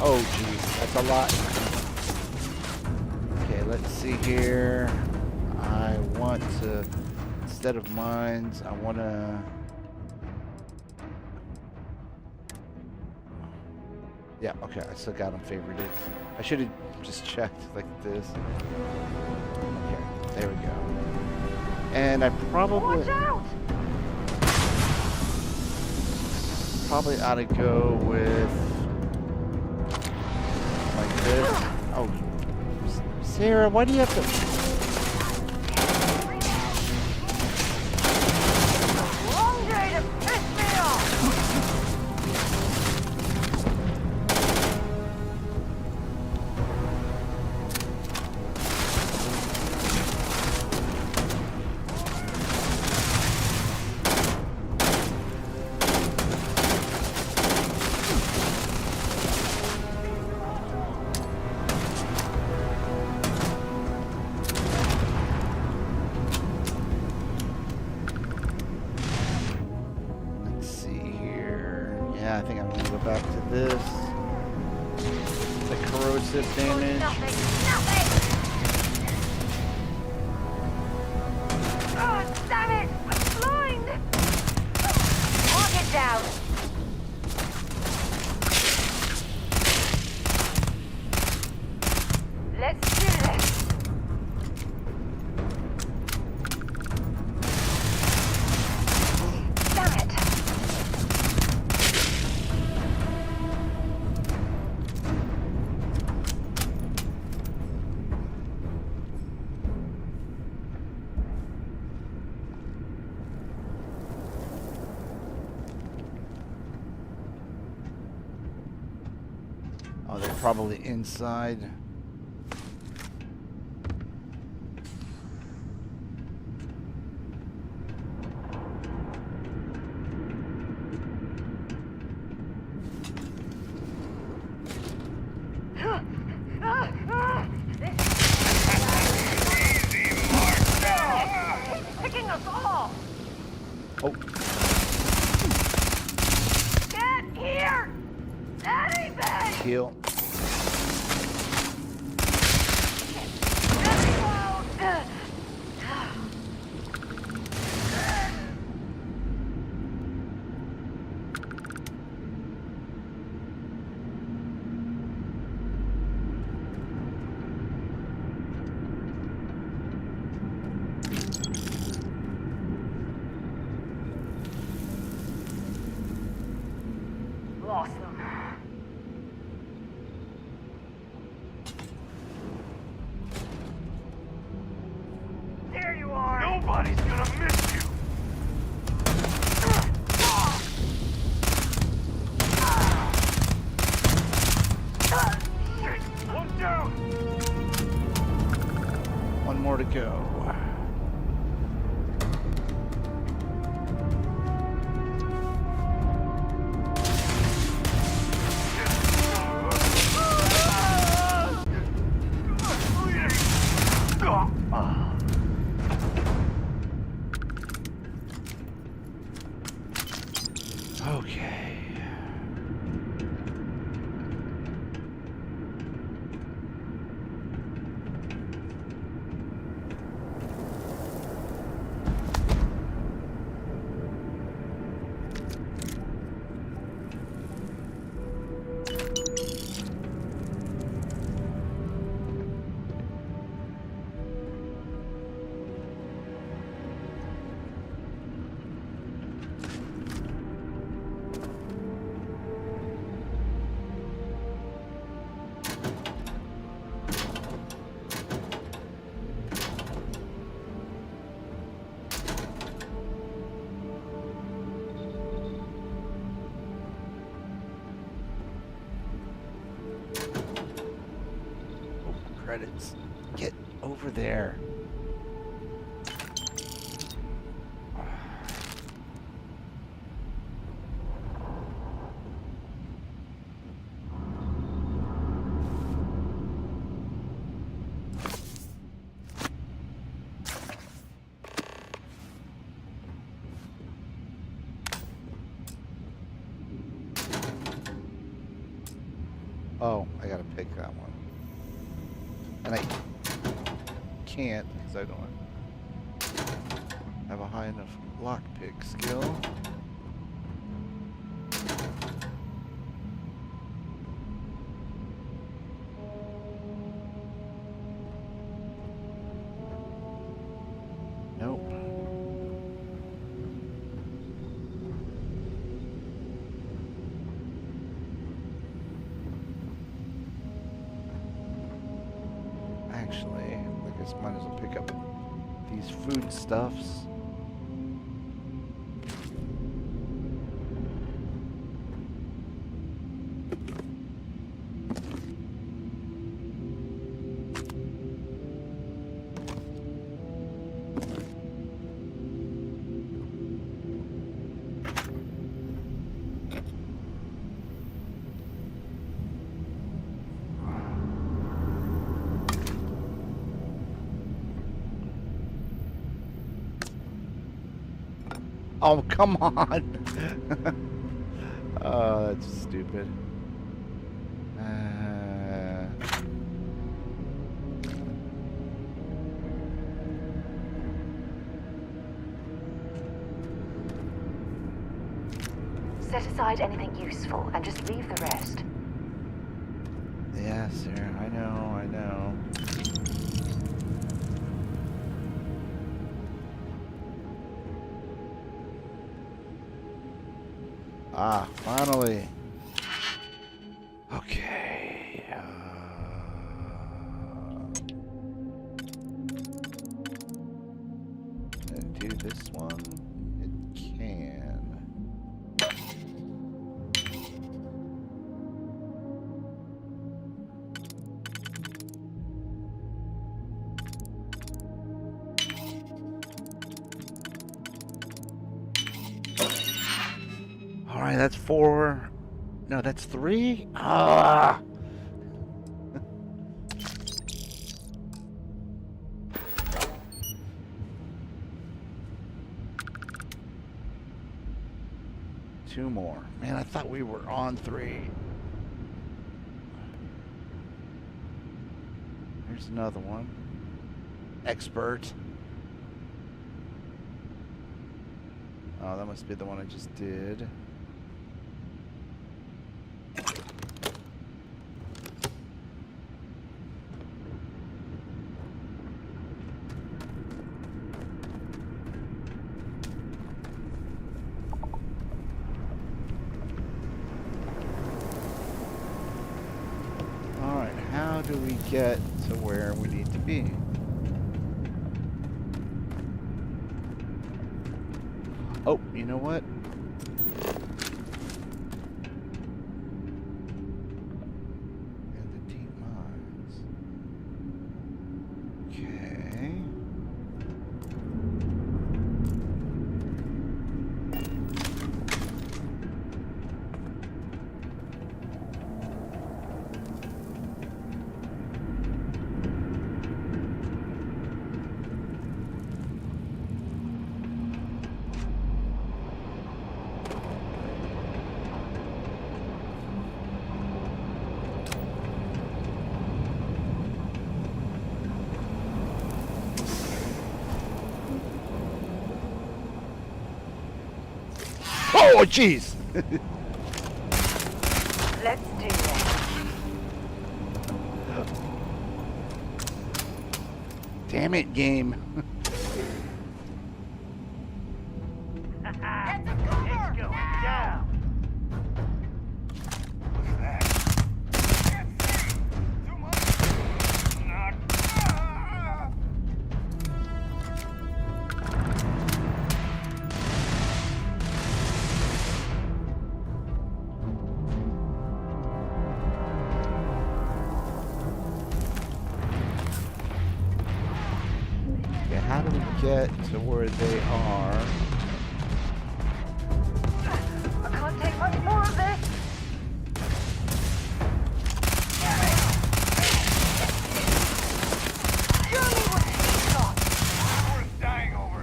Oh, geez, that's a lot. Okay, let's see here. I want to, instead of mines, I want to... Yeah, okay, I still got them favorited. I should have just checked like this. Okay, there we go. And I probably... Watch out! Probably ought to go with... like this. Oh, Sarah, why do you have to... Long day to piss me off! Yeah, I think I'm gonna go back to this. The corrosive damage. Nothing! Oh, damn it! I'm blind! Mark it down! Let's do this! Damn it! Oh, they're probably inside. It's picking us off! Oh. Get here! Anything! Heal. Lost them. go. Okay. Credits. Get over there. Oh, I gotta pick that one. And I can't because I don't have a high enough lockpick skill. Nope. Actually, I guess might as well pick up these foodstuffs. Oh, come on. Oh, that's stupid. Set aside anything useful and just leave the rest. Yeah, sir. I know, I know. Ah, finally. Okay. Can it do this one? It can. Alright, that's 4. No, that's 3? Ah! Two more. Man, I thought we were on 3. Here's another one. Expert. Oh, that must be the one I just did. Alright, how do we get to where we need to be? Oh, you know what? And the deep mines. Okay. Oh, jeez! Let's do this. Damn it, game. It's going down. Okay, how do we get to where they are? I can't take much more of this. Surely what he's got. Worth dying over.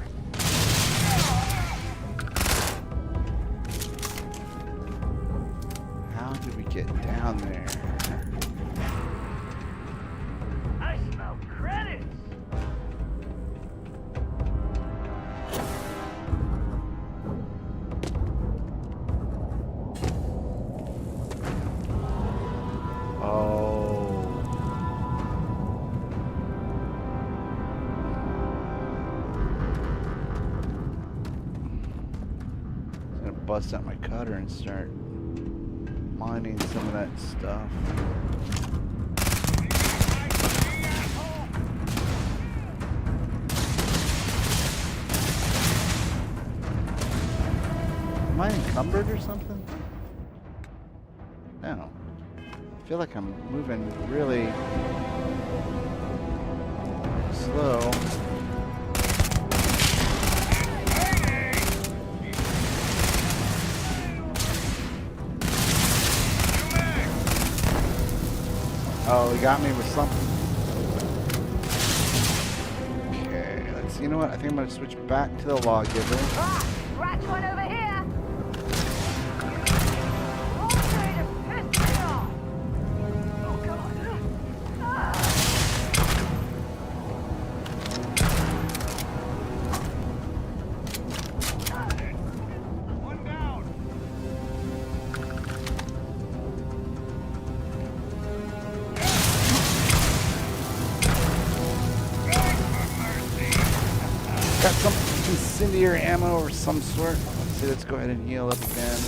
How do we get down there? I smell credits. Bust out my cutter and start mining some of that stuff. Am I encumbered or something? No. I feel like I'm moving really slow. Oh, he got me with something. Okay, let's. You know what? I think I'm gonna switch back to the lawgiver. Ah, scratch one over here. All three to piss me off. Oh God. Ah. One down. Got some incendiary ammo or some sort. Let's see, let's go ahead and heal up again.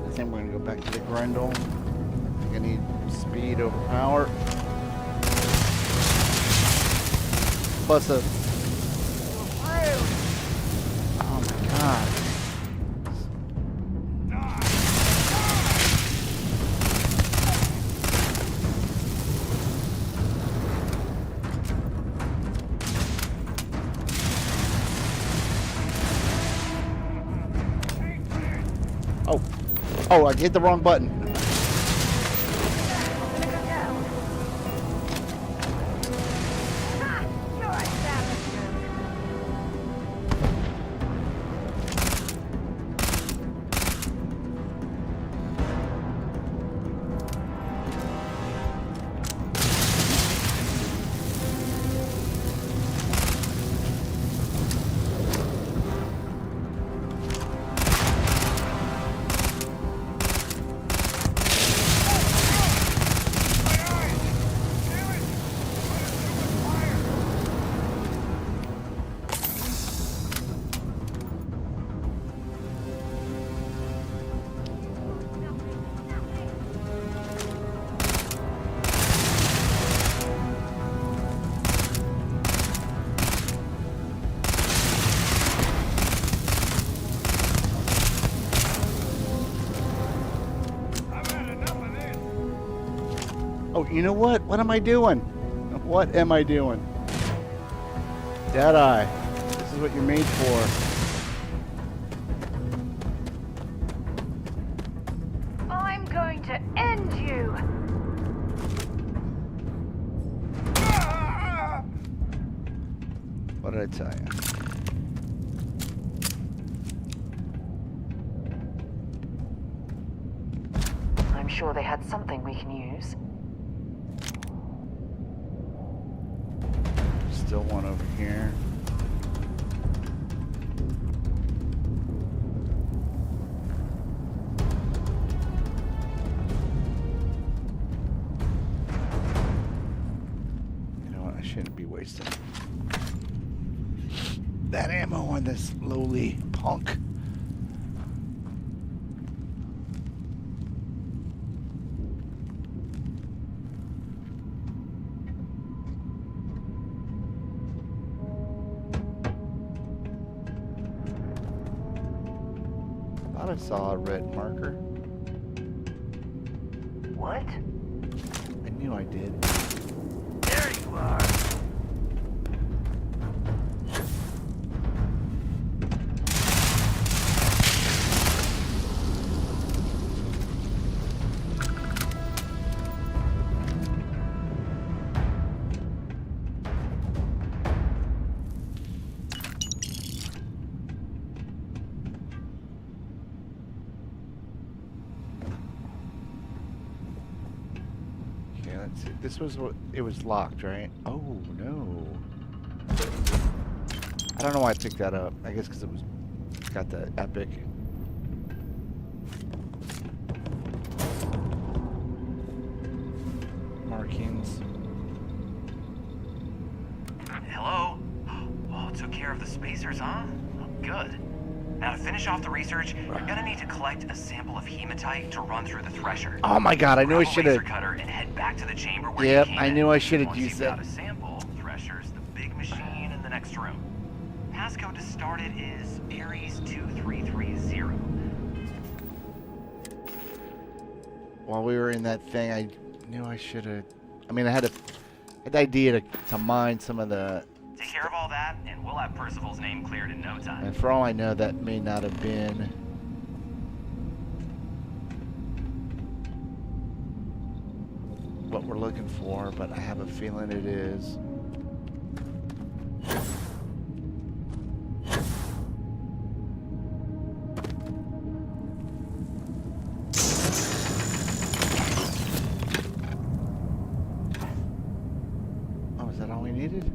I think we're gonna go back to the Grendel. I think I need speed over power. Plus a... Oh my god. Oh, I hit the wrong button. Oh, you know what? What am I doing? What am I doing? Deadeye. This is what you're made for. I'm going to end you. What did I tell you? I'm sure they had something we can use. still one over here. You know what? I shouldn't be wasting that ammo on this lowly punk. I saw a red marker. What? I knew I did. There you are. This was what it was locked, right? Oh no! I don't know why I picked that up. I guess because it was got the epic. Markings. Hello? Oh, took care of the spacers, huh? Oh, good. Now to finish off the research, you're gonna need to collect a sample of hematite to run through the thresher. Oh my god! I knew I should have. Cutter and head back to the chamber where Yep, you came I knew I should have used that. Once you've got a sample, thresher's the big machine in the next room. Passcode to start it is Aries 2330. While we were in that thing, I knew I should have. I mean, I had the idea to mine some of the. Take care of all that, and we'll have Percival's name cleared in no time. And for all I know, that may not have been. What we're looking for, but I have a feeling it is. Oh, is that all we needed?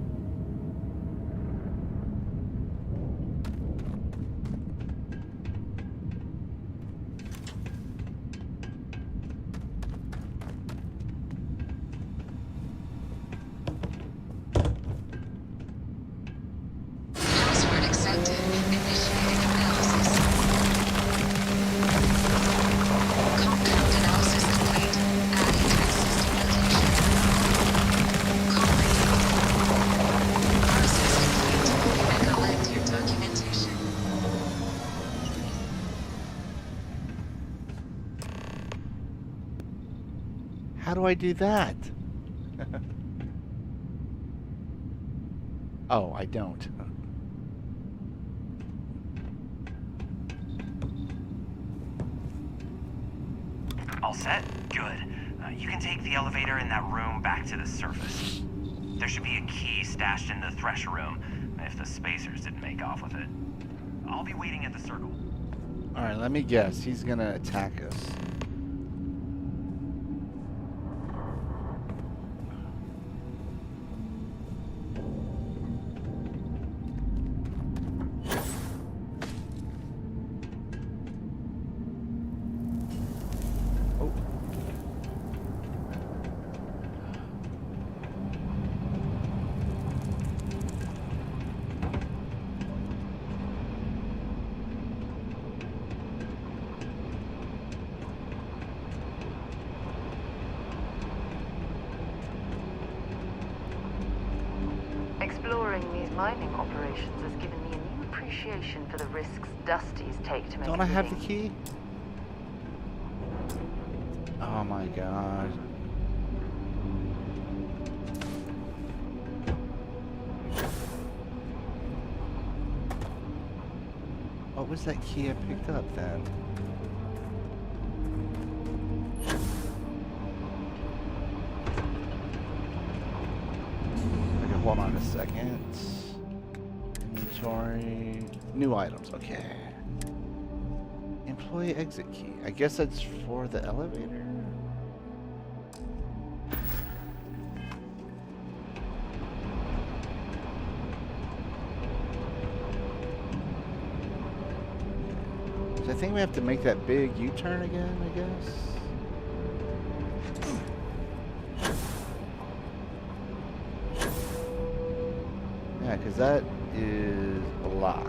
How do I do that? Oh, I don't. All set? Good. You can take the elevator in that room back to the surface. There should be a key stashed in the thresher room, if the spacers didn't make off with it. I'll be waiting at the circle. Alright, let me guess. He's gonna attack us. Exploring these mining operations has given me a new appreciation for the risks Dusties take to make Don't I have the living. key? Oh my god. What was that key I picked up then? Okay, hold on a second. Inventory. New items, okay. Employee exit key. I guess that's for the elevator. So I think we have to make that big U-turn again, I guess. Yeah, because that is blocked.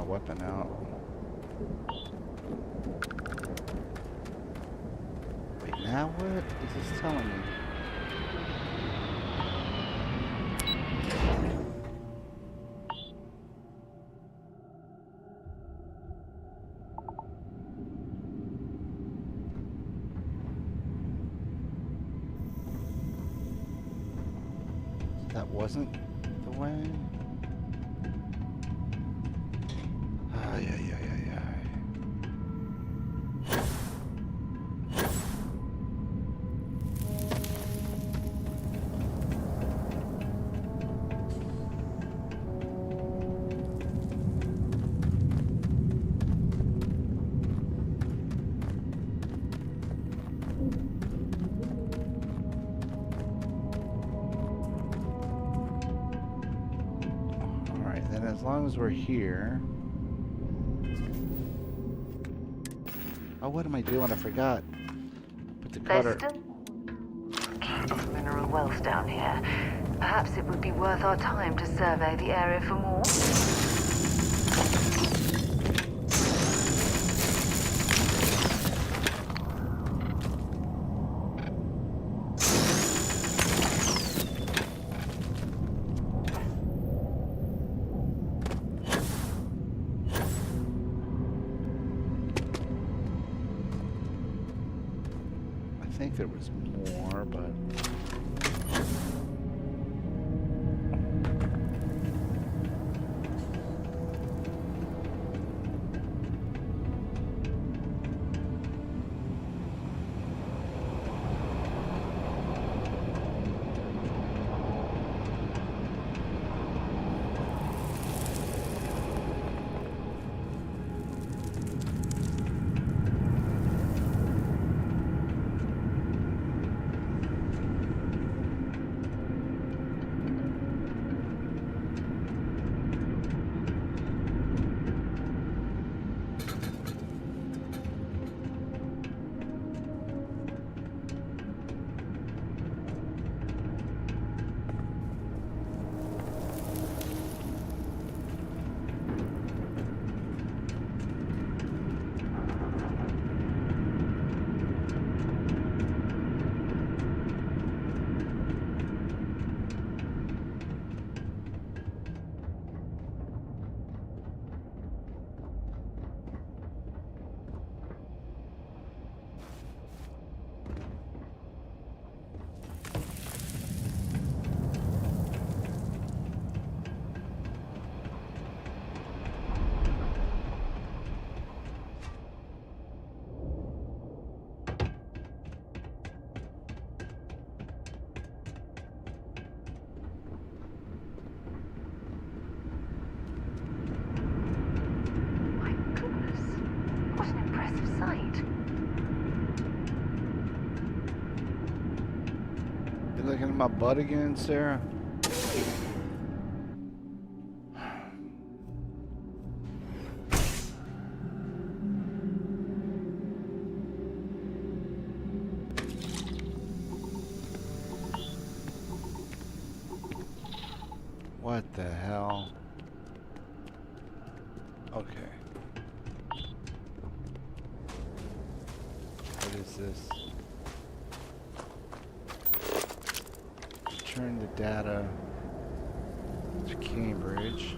Weapon out. Wait, now what is this telling me? That wasn't the way? Alright, then as long as we're here. Oh, what am I doing? I forgot. Put the cutter. There's mineral wealth down here. Perhaps it would be worth our time to survey the area for more. I think there was more, but... Looking at my butt again, Sarah? What the hell? Okay. What is this? Return the data to Cambridge.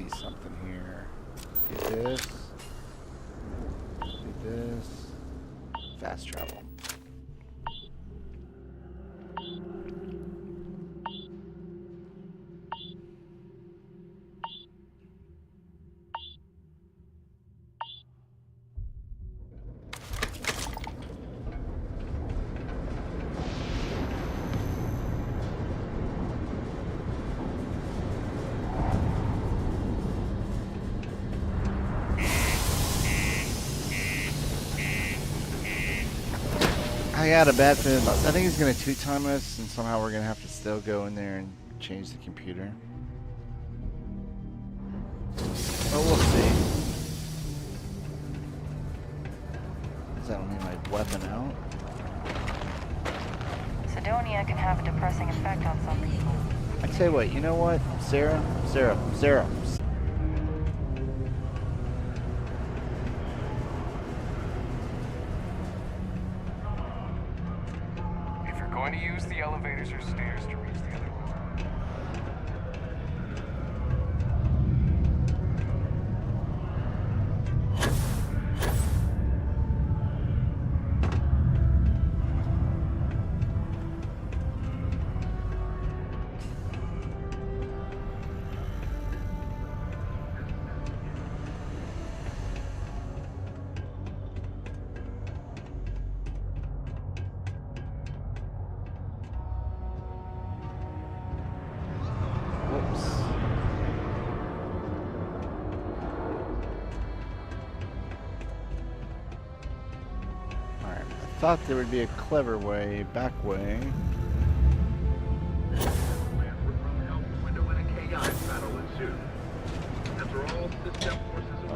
see something here. Do this. Do this. Fast travel. I got a bet that I think he's going to two-time us, and somehow we're going to have to still go in there and change the computer. But we'll see. Does that mean my weapon out? Sidonia can have a depressing effect on some people. I tell you what, you know what? Sarah. If you're going to use the elevators or stairs to reach the other room. Thought there would be a clever way, back way.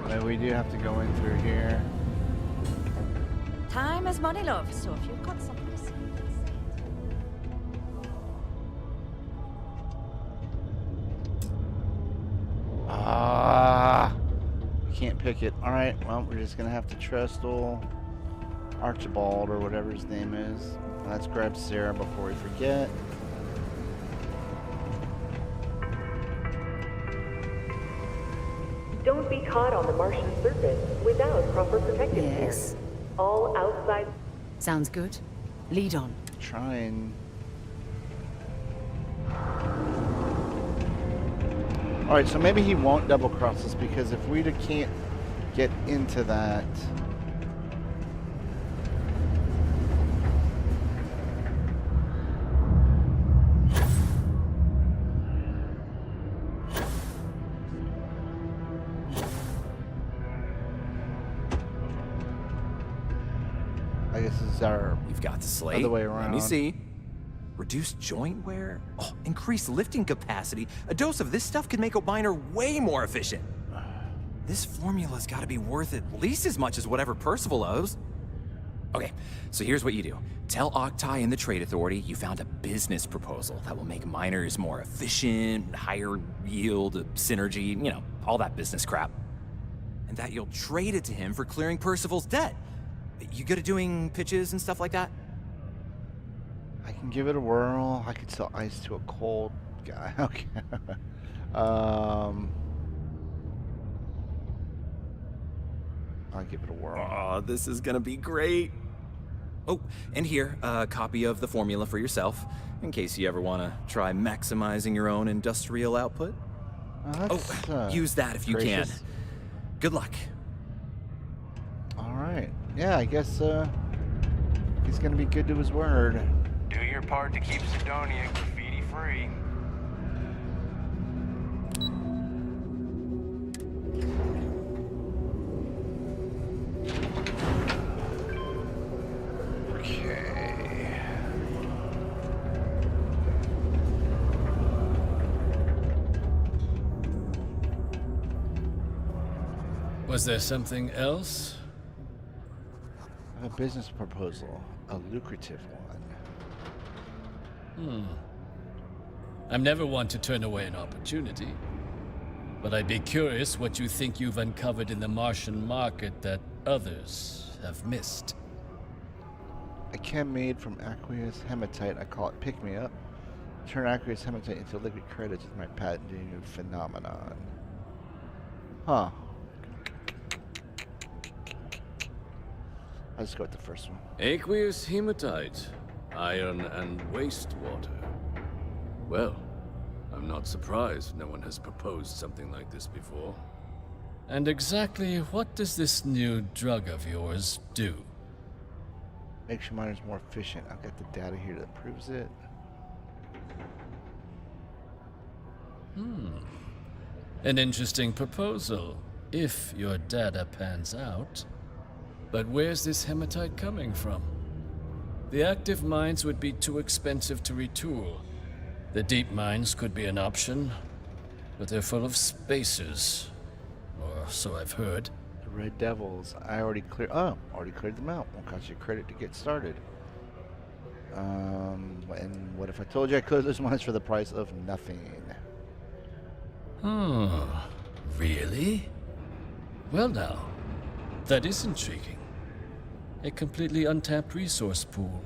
Maybe we do have to go in through here. Time is money, love, so if you've got something to say. Can't pick it. Alright, well, we're just gonna have to trust old Archibald or whatever his name is. Let's grab Sarah before we forget. Don't be caught on the Martian surface without proper protective gear. All outside. Sounds good. Lead on. Trying. Alright, so maybe he won't double cross us, because if we can't get into that. I guess this is our You've got the slate. other way around. Let me see. Reduced joint wear? Oh, increased lifting capacity. A dose of this stuff could make a miner way more efficient. This formula's gotta be worth at least as much as whatever Percival owes. Okay, so here's what you do. Tell Octai and the Trade Authority you found a business proposal that will make miners more efficient, higher yield, synergy, you know, all that business crap. And that you'll trade it to him for clearing Percival's debt. You good at doing pitches and stuff like that? I can give it a whirl. I could sell ice to a cold guy. Okay. I'll give it a whirl. Oh, this is gonna be great. Oh, and here, a copy of the formula for yourself, in case you ever want to try maximizing your own industrial output. Use that if you can. Good luck. All right. Yeah, I guess he's gonna be good to his word. Do your part to keep Sidonia graffiti free. Okay. Was there something else? I have a business proposal, a lucrative one. I'm never one to turn away an opportunity, but I'd be curious what you think you've uncovered in the Martian market that others have missed. A chem made from aqueous hematite. I call it pick-me-up. Turn aqueous hematite into liquid credits with my patented new phenomenon. Huh. I'll just go with the first one. Aqueous hematite, iron and wastewater. Well, I'm not surprised no one has proposed something like this before. And exactly what does this new drug of yours do? Makes your miners more efficient. I've got the data here that proves it. An interesting proposal, if your data pans out. But where's this hematite coming from? The active mines would be too expensive to retool. The deep mines could be an option, but they're full of spacers. Or so I've heard. The Red Devils. I already cleared. Oh, already cleared them out. Won't cost you credit to get started. And what if I told you I cleared those mines for the price of nothing? Really? Well now, that is intriguing. A completely untapped resource pool,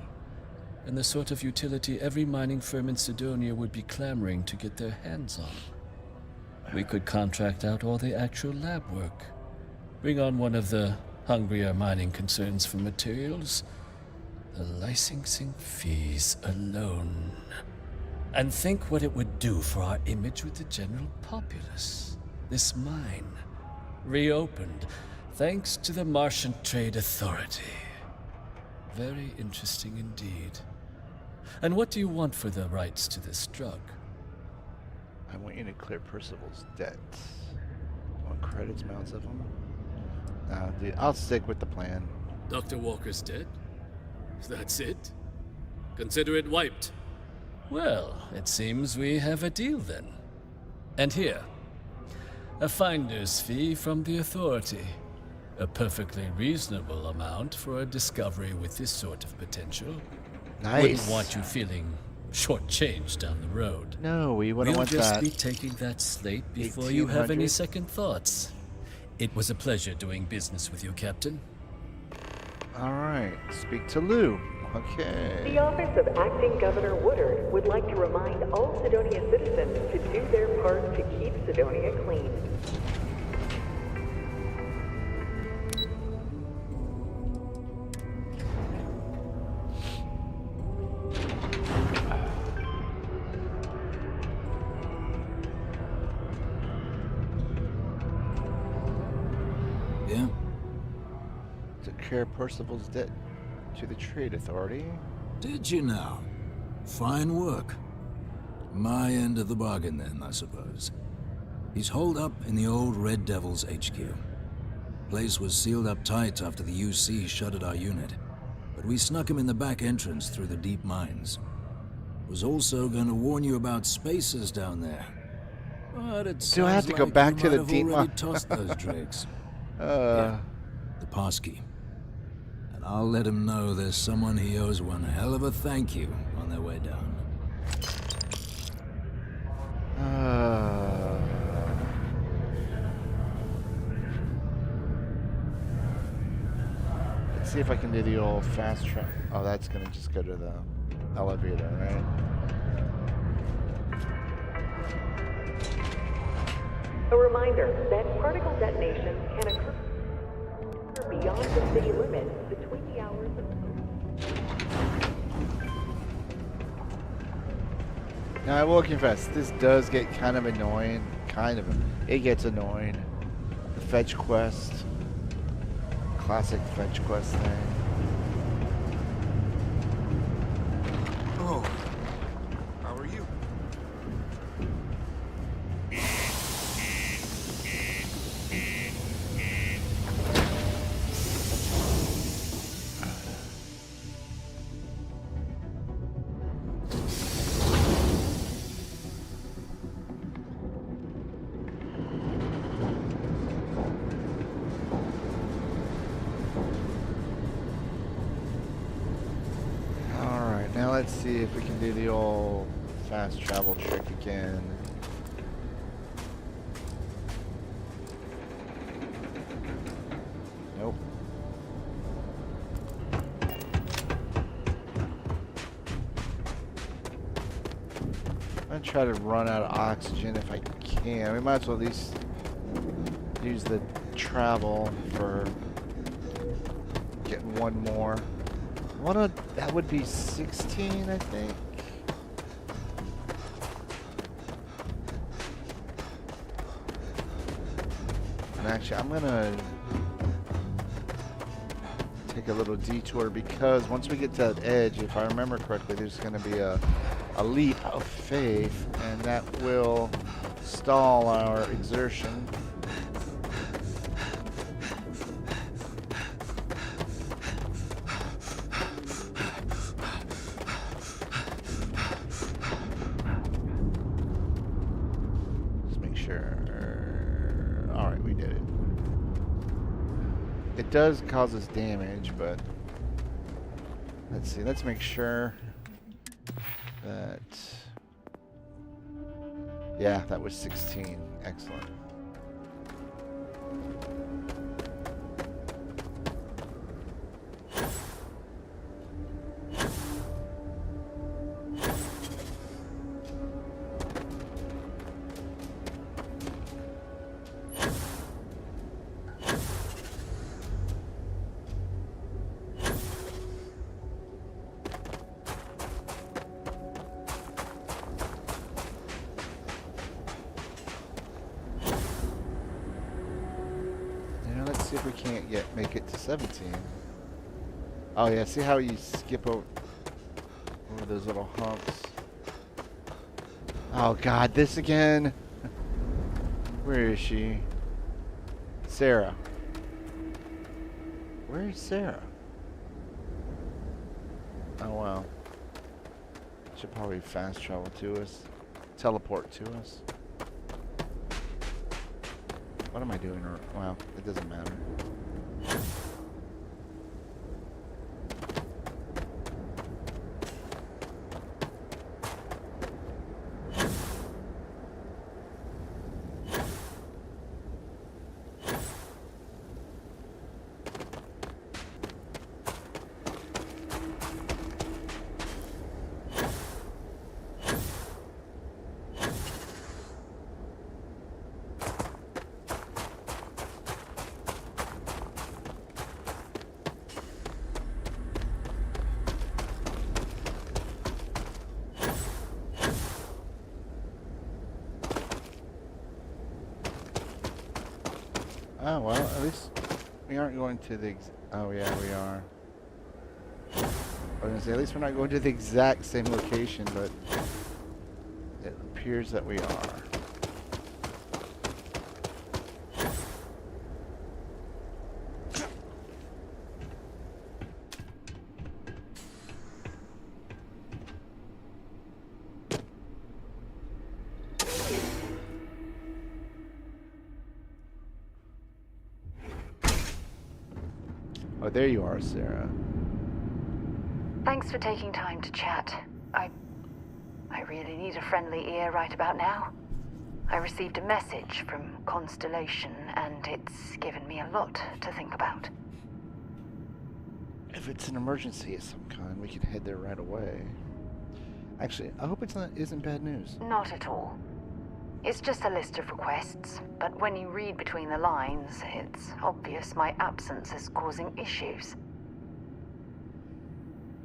and the sort of utility every mining firm in Sidonia would be clamoring to get their hands on. We could contract out all the actual lab work, bring on one of the hungrier mining concerns for materials, the licensing fees alone. And think what it would do for our image with the general populace. This mine, reopened, thanks to the Martian Trade Authority. Very interesting indeed. And what do you want for the rights to this drug? I want you to clear Percival's debts. Want credits, amounts of them? Dude, I'll stick with the plan. Dr. Walker's dead? That's it? Consider it wiped. Well, it seems we have a deal then. And here, a finder's fee from the Authority. A perfectly reasonable amount for a discovery with this sort of potential. Nice. Wouldn't want you feeling shortchanged down the road. No, we wouldn't want We'll just that. be taking that slate before you have any 1800? second thoughts. It was a pleasure doing business with you, Captain. All right, speak to Lou. Okay. The Office of Acting Governor Woodard would like to remind all Sidonia citizens to do their part to keep Sidonia clean. Yeah? Took care of Percival's debt to the Trade Authority. Did you now? Fine work. My end of the bargain then, I suppose. He's holed up in the old Red Devil's HQ. Place was sealed up tight after the UC shuttered our unit, but we snuck him in the back entrance through the deep mines. Was also going to warn you about spacers down there. But it Do I have to go back to the deep already mine? tossed those drakes. Yeah, the passkey. And I'll let him know there's someone he owes one hell of a thank you on their way down. Let's see if I can do the old fast track. Oh, that's gonna just go to the elevator, right? A reminder that particle detonations can occur beyond the city limits between the hours of... Now, I will confess, this does get kind of annoying. It gets annoying. The fetch quest. Classic fetch quest thing. Oh, how are you? Alright, now let's see if we can do the old fast travel trick again. Nope. I'm gonna try to run out of oxygen if I can. We might as well at least use the travel for getting one more. That would be 16, I think. And actually, I'm gonna take a little detour because once we get to that edge, if I remember correctly, there's gonna be a leap of faith, and that will stall our exertion. Just make sure. All right, we did it. It does cause us damage, but let's see. Let's make sure that. Yeah, that was 16. Excellent. See if we can't yet make it to 17. Oh yeah, see how you skip over those little humps? Oh god, this again. Where is she? Sarah. Where is Sarah? Oh wow. Should probably fast travel to us. Teleport to us. What am I doing? Well, it doesn't matter. Oh, well, at least we aren't going to the... Oh, yeah, we are. I was going to say, at least we're not going to the exact same location, but it appears that we are. Oh, there you are, Sarah. Thanks for taking time to chat. I really need a friendly ear right about now. I received a message from Constellation, and it's given me a lot to think about. If it's an emergency of some kind, we can head there right away. Actually, I hope isn't bad news. Not at all. It's just a list of requests, but when you read between the lines, it's obvious my absence is causing issues.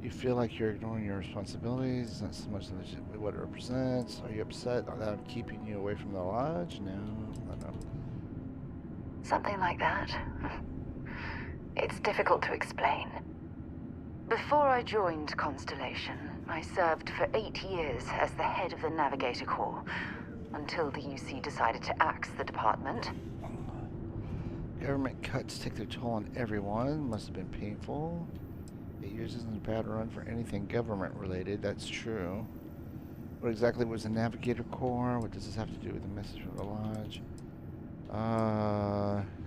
You feel like you're ignoring your responsibilities, not so much what it represents. Are you upset that I'm keeping you away from the lodge? No, I don't. Something like that. It's difficult to explain. Before I joined Constellation, I served for 8 years as the head of the Navigator Corps, until the UC decided to axe the department. Government cuts take their toll on everyone. Must have been painful. 8 years isn't a bad run for anything government related, that's true. What exactly was the Navigator Corps? What does this have to do with the message from the lodge?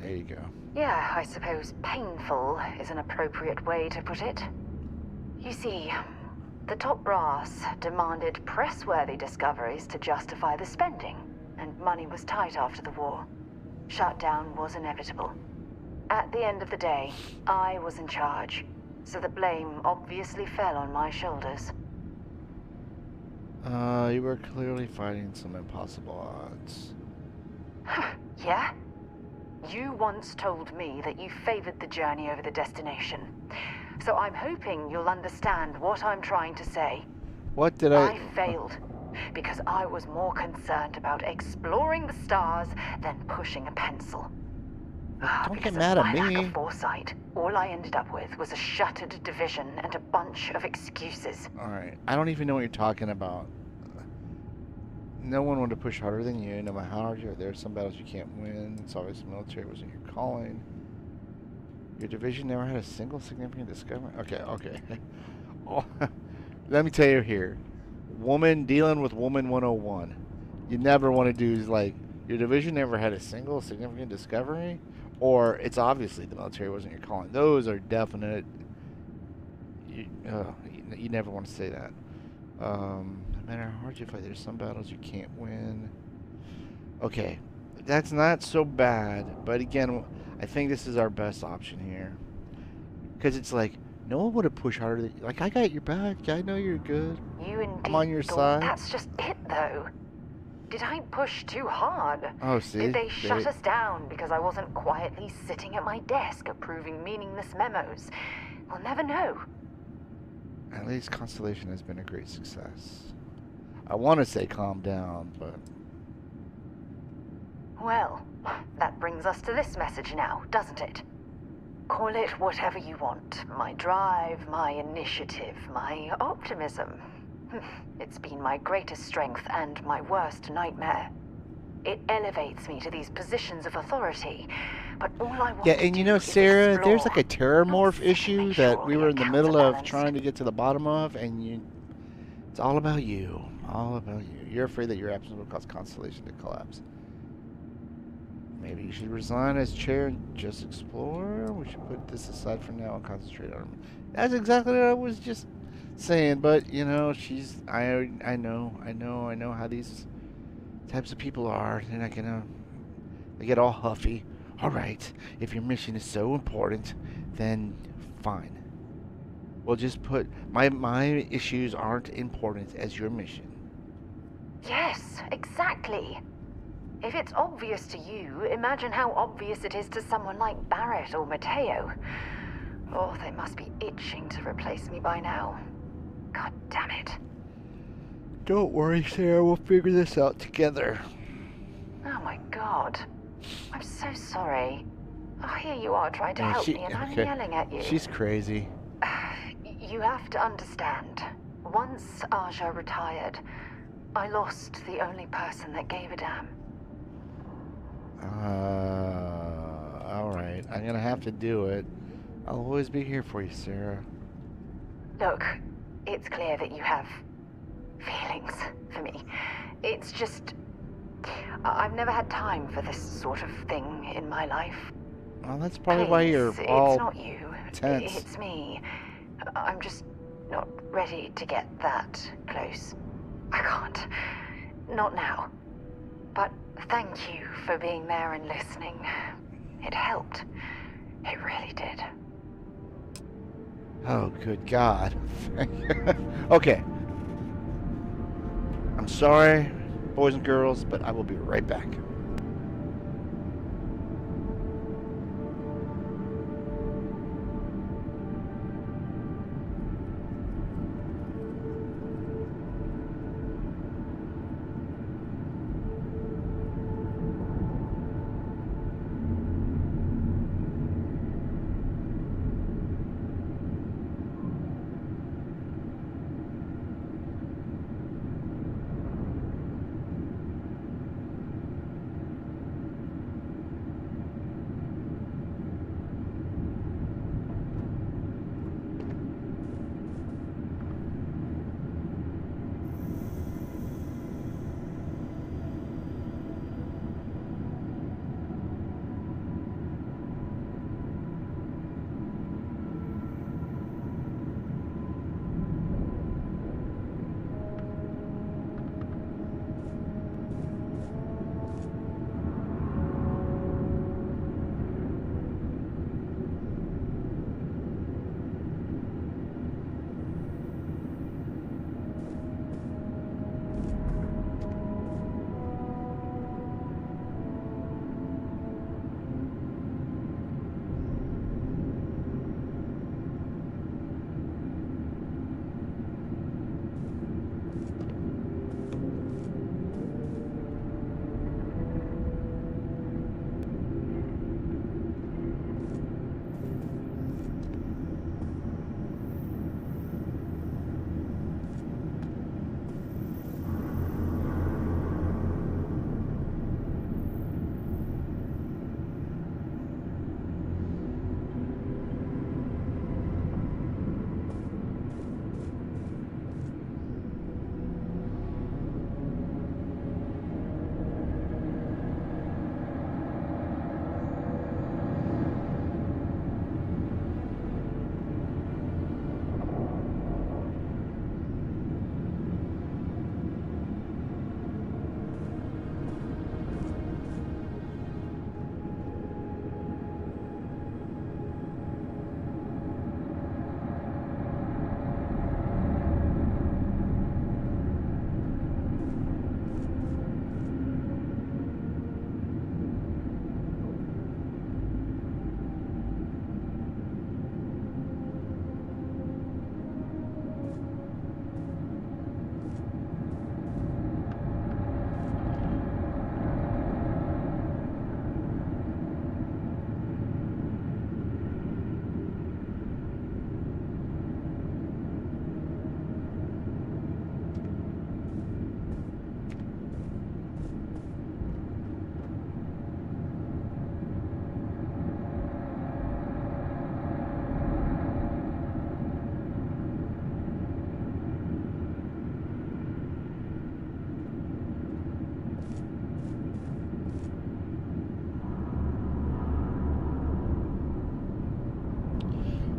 There you go. Yeah, I suppose painful is an appropriate way to put it. You see, the top brass demanded press-worthy discoveries to justify the spending, and money was tight after the war. Shutdown was inevitable. At the end of the day, I was in charge, so the blame obviously fell on my shoulders. You were clearly fighting some impossible odds. Yeah? You once told me that you favored the journey over the destination. So I'm hoping you'll understand what I'm trying to say. What did I failed because I was more concerned about exploring the stars than pushing a pencil. Don't get mad at my lack me. of foresight, all I ended up with was a shattered division and a bunch of excuses. Alright, I don't even know what you're talking about. No one wanted to push harder than you, no matter how hard you are. There are some battles you can't win. It's obvious the military wasn't your calling. Your division never had a single significant discovery. Okay. Oh, let me tell you here. Woman dealing with woman 101. You never want to do is like, your division never had a single significant discovery, or it's obviously the military wasn't your calling. Those are definite. You never want to say that. No matter how hard you fight, there's some battles you can't win. Okay, that's not so bad, but again, I think this is our best option here. Because it's like, no one would have pushed harder than you. Like, I got your back. I know you're good. You indeed I'm on your thought side. that's just it, though. Did I push too hard? Oh, see? Did they shut us down because I wasn't quietly sitting at my desk approving meaningless memos? We'll never know. At least Constellation has been a great success. I want to say calm down, but... Well, that brings us to this message now, doesn't it? Call it whatever you want. My drive, my initiative, my optimism. It's been my greatest strength and my worst nightmare. It elevates me to these positions of authority, but all I want yeah, and you know, Sarah, there's like a terramorph issue that we were in the middle of trying to get to the bottom of, and it's all about you. All about you. You're afraid that your absence will cause Constellation to collapse. Maybe you should resign as chair and just explore. We should put this aside for now and concentrate on... That's exactly what I was just saying, but, you know, I know how these types of people are. They're not gonna... They get all huffy. Alright, if your mission is so important, then fine. We'll just put... My issues aren't important as your mission. Yes, exactly. If it's obvious to you, imagine how obvious it is to someone like Barrett or Mateo. Oh, they must be itching to replace me by now. God damn it. Don't worry, Sarah. We'll figure this out together. Oh my god. I'm so sorry. Oh, here you are trying to help me and I'm yelling at you. She's crazy. You have to understand. Once Aja retired, I lost the only person that gave a damn. Alright. I'm gonna have to do it. I'll always be here for you, Sarah. Look, it's clear that you have feelings for me. It's just... I've never had time for this sort of thing in my life. Well, that's probably why you're all it's not you. tense. It's me. I'm just not ready to get that close. I can't. Not now. But thank you for being there and listening. It helped. It really did. Oh, good God. Okay. I'm sorry, boys and girls, but I will be right back.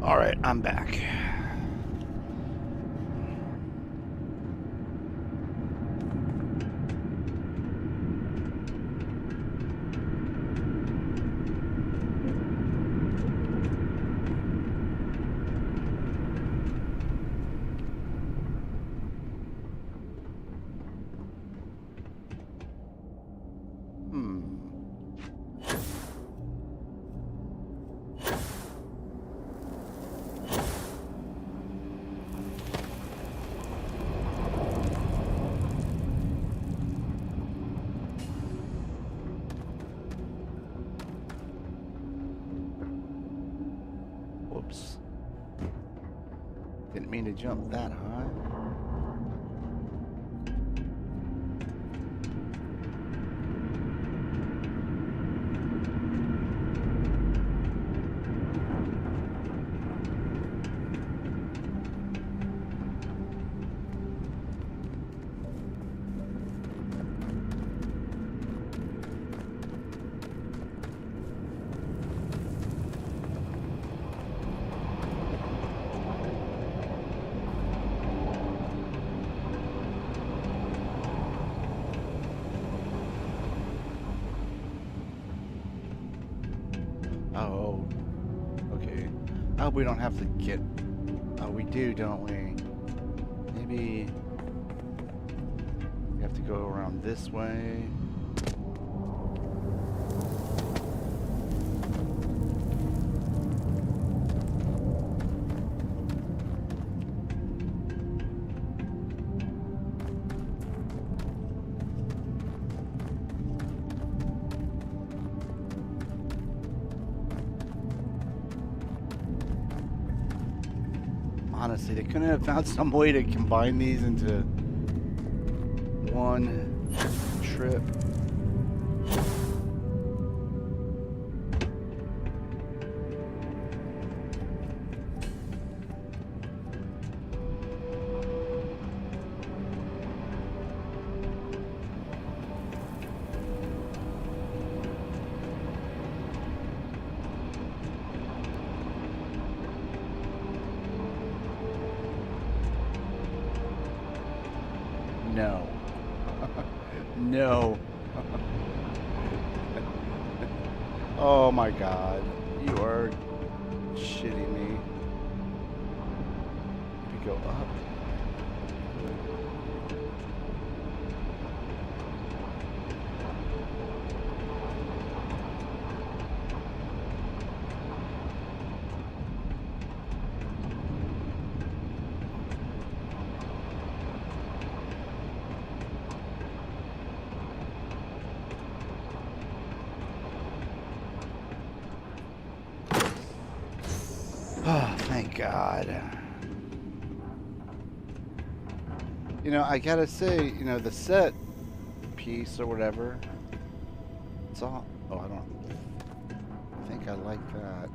All right, I'm back. Whoops. Didn't mean to jump that high. Oh, okay. I hope we don't have to get... Oh, we do, don't we? Maybe... we have to go around this way. Honestly, they couldn't have found some way to combine these into one trip. No. No. Oh my god. You are shitting me. We go up. Oh, thank God. You know, I gotta say, you know, the set piece or whatever, it's all... Oh, I think I like that.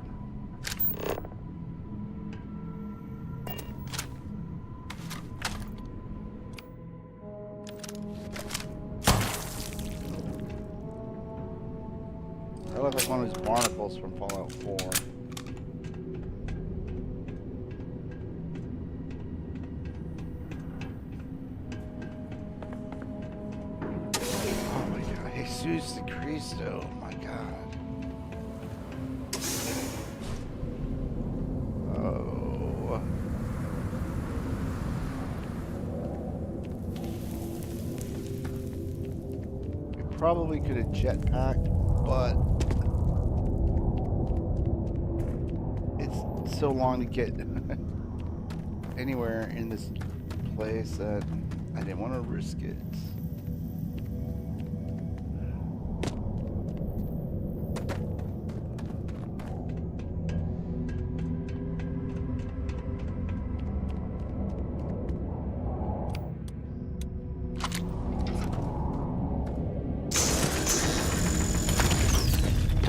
I look like one of those barnacles from Fallout 4. Jesus Cristo, my God. Oh. We probably could have jetpacked, but it's so long to get anywhere in this place that I didn't want to risk it.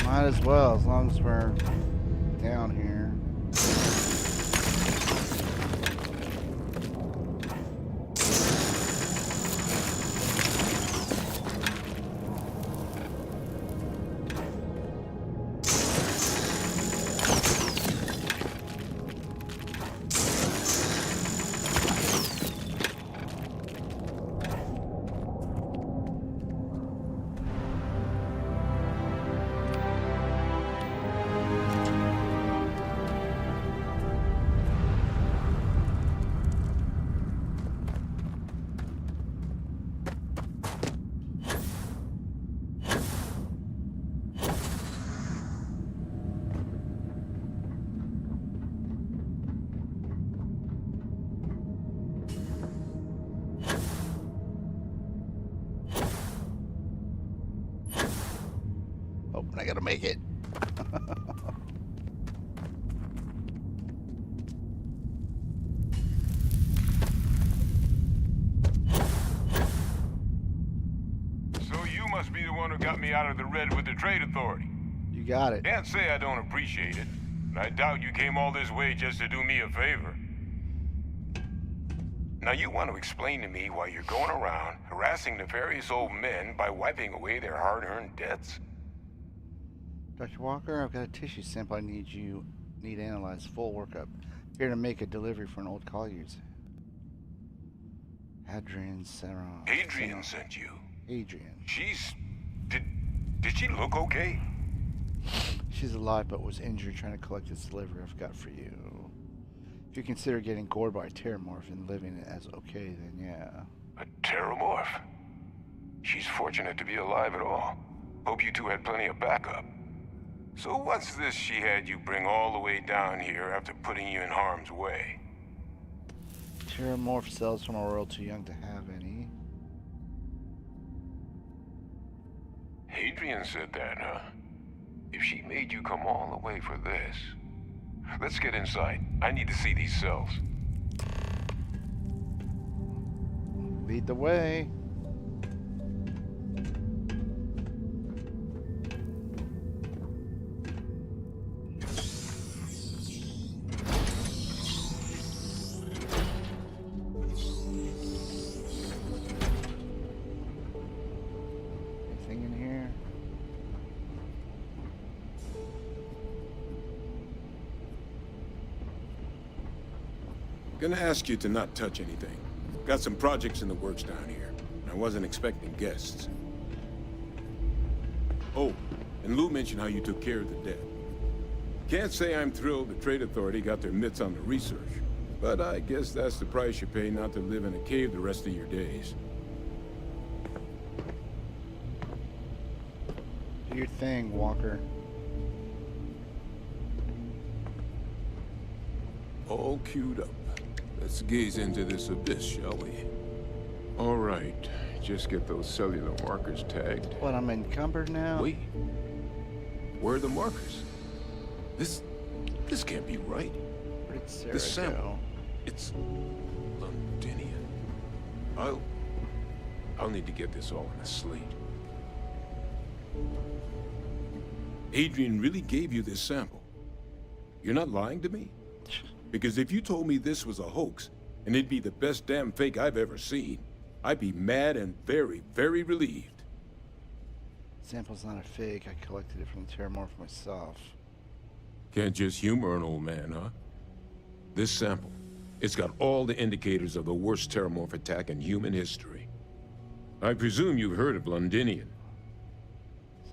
Might as well, as long as we're down here. gonna make it. So you must be the one who got me out of the red with the Trade Authority. You got it. Can't say I don't appreciate it. I doubt you came all this way just to do me a favor. Now you want to explain to me why you're going around harassing nefarious old men by wiping away their hard-earned debts? Dr. Walker, I've got a tissue sample I need analyzed. Full workup. Here to make a delivery for an old colleague. Adrian Sarah. Adrian sent you. Adrian. Did she look okay? She's alive but was injured trying to collect this delivery I've got for you. If you consider getting gored by a terramorph and living as okay, then yeah. A terramorph? She's fortunate to be alive at all. Hope you two had plenty of backup. So what's this she had you bring all the way down here after putting you in harm's way? Terramorph cells from a world too young to have any. Adrian said that, huh? If she made you come all the way for this... Let's get inside. I need to see these cells. Lead the way. Anything in here? Gonna ask you to not touch anything. Got some projects in the works down here. I wasn't expecting guests. Oh, and Lou mentioned how you took care of the dead. Can't say I'm thrilled the Trade Authority got their mitts on the research, but I guess that's the price you pay not to live in a cave the rest of your days. Do your thing, Walker. All queued up. Let's gaze into this abyss, shall we? All right, just get those cellular markers tagged. What, I'm encumbered now? Wait, where are the markers? This can't be right. Where did Sarah This sample, go? it's Londinian. I'll need to get this all in a slate. Adrian really gave you this sample. You're not lying to me? Because if you told me this was a hoax, and it'd be the best damn fake I've ever seen, I'd be mad and very, very relieved. Sample's not a fake. I collected it from the Terramorph myself. Can't just humor an old man, huh? This sample, it's got all the indicators of the worst Terramorph attack in human history. I presume you've heard of Londinian.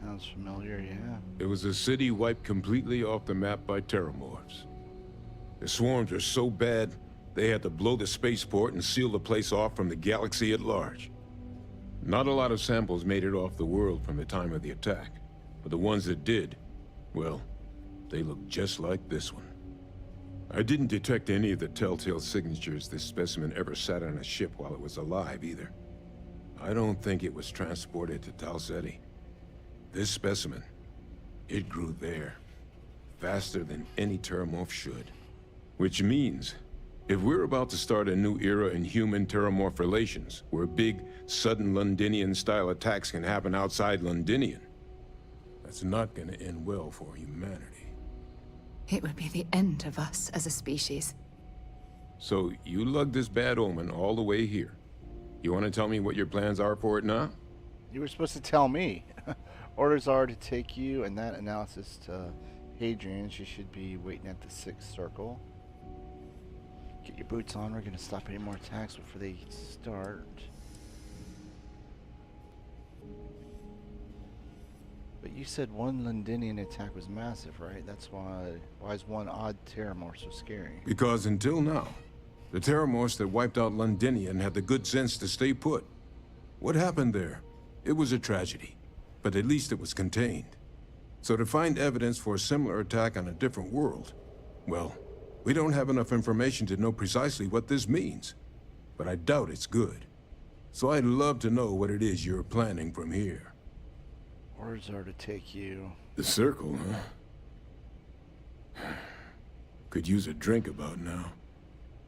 Sounds familiar, yeah. It was a city wiped completely off the map by Terramorphs. The swarms are so bad, they had to blow the spaceport and seal the place off from the galaxy at large. Not a lot of samples made it off the world from the time of the attack, but the ones that did, well, they look just like this one. I didn't detect any of the telltale signatures this specimen ever sat on a ship while it was alive, either. I don't think it was transported to Tal Ceti. This specimen, it grew there, faster than any Terramorph should. Which means, if we're about to start a new era in human-Terramorph relations, where big, sudden Londinian-style attacks can happen outside Londinian, that's not gonna end well for humanity. It would be the end of us as a species. So, you lugged this bad omen all the way here. You want to tell me what your plans are for it now? You were supposed to tell me. Orders are to take you and that analysis to Hadrian. She should be waiting at the 6th circle. Get your boots on. We're going to stop any more attacks before they start. But you said one Londinian attack was massive, right? That's why is one odd Terramorph so scary? Because until now, the Terramorphs that wiped out Londinian had the good sense to stay put. What happened there? It was a tragedy, but at least it was contained. So to find evidence for a similar attack on a different world, well, we don't have enough information to know precisely what this means. But I doubt it's good. So I'd love to know what it is you're planning from here. Orders are to take you. The circle, huh? Could use a drink about now.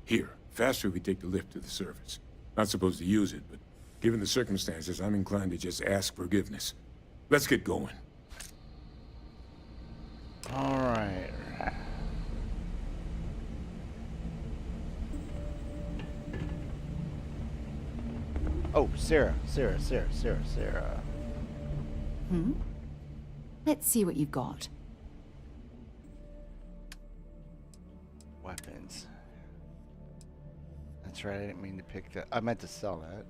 Here, faster we take the lift to the surface. Not supposed to use it, but given the circumstances, I'm inclined to just ask forgiveness. Let's get going. All right. Oh, Sarah. Let's see what you've got. Weapons. That's right, I didn't mean to pick that. I meant to sell that.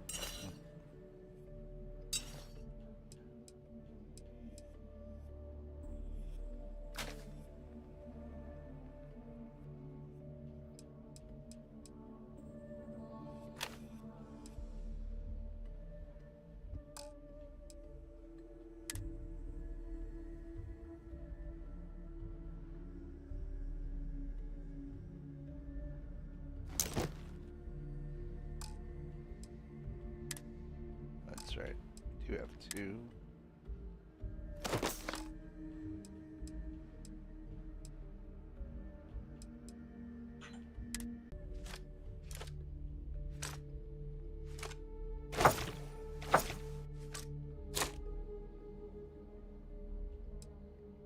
That's right. Do have two.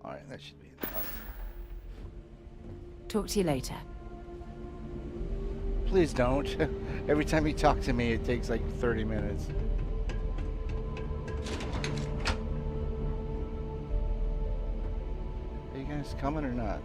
All right, that should be enough. Talk to you later. Please don't. Every time you talk to me, it takes like 30 minutes. Are you guys coming or not?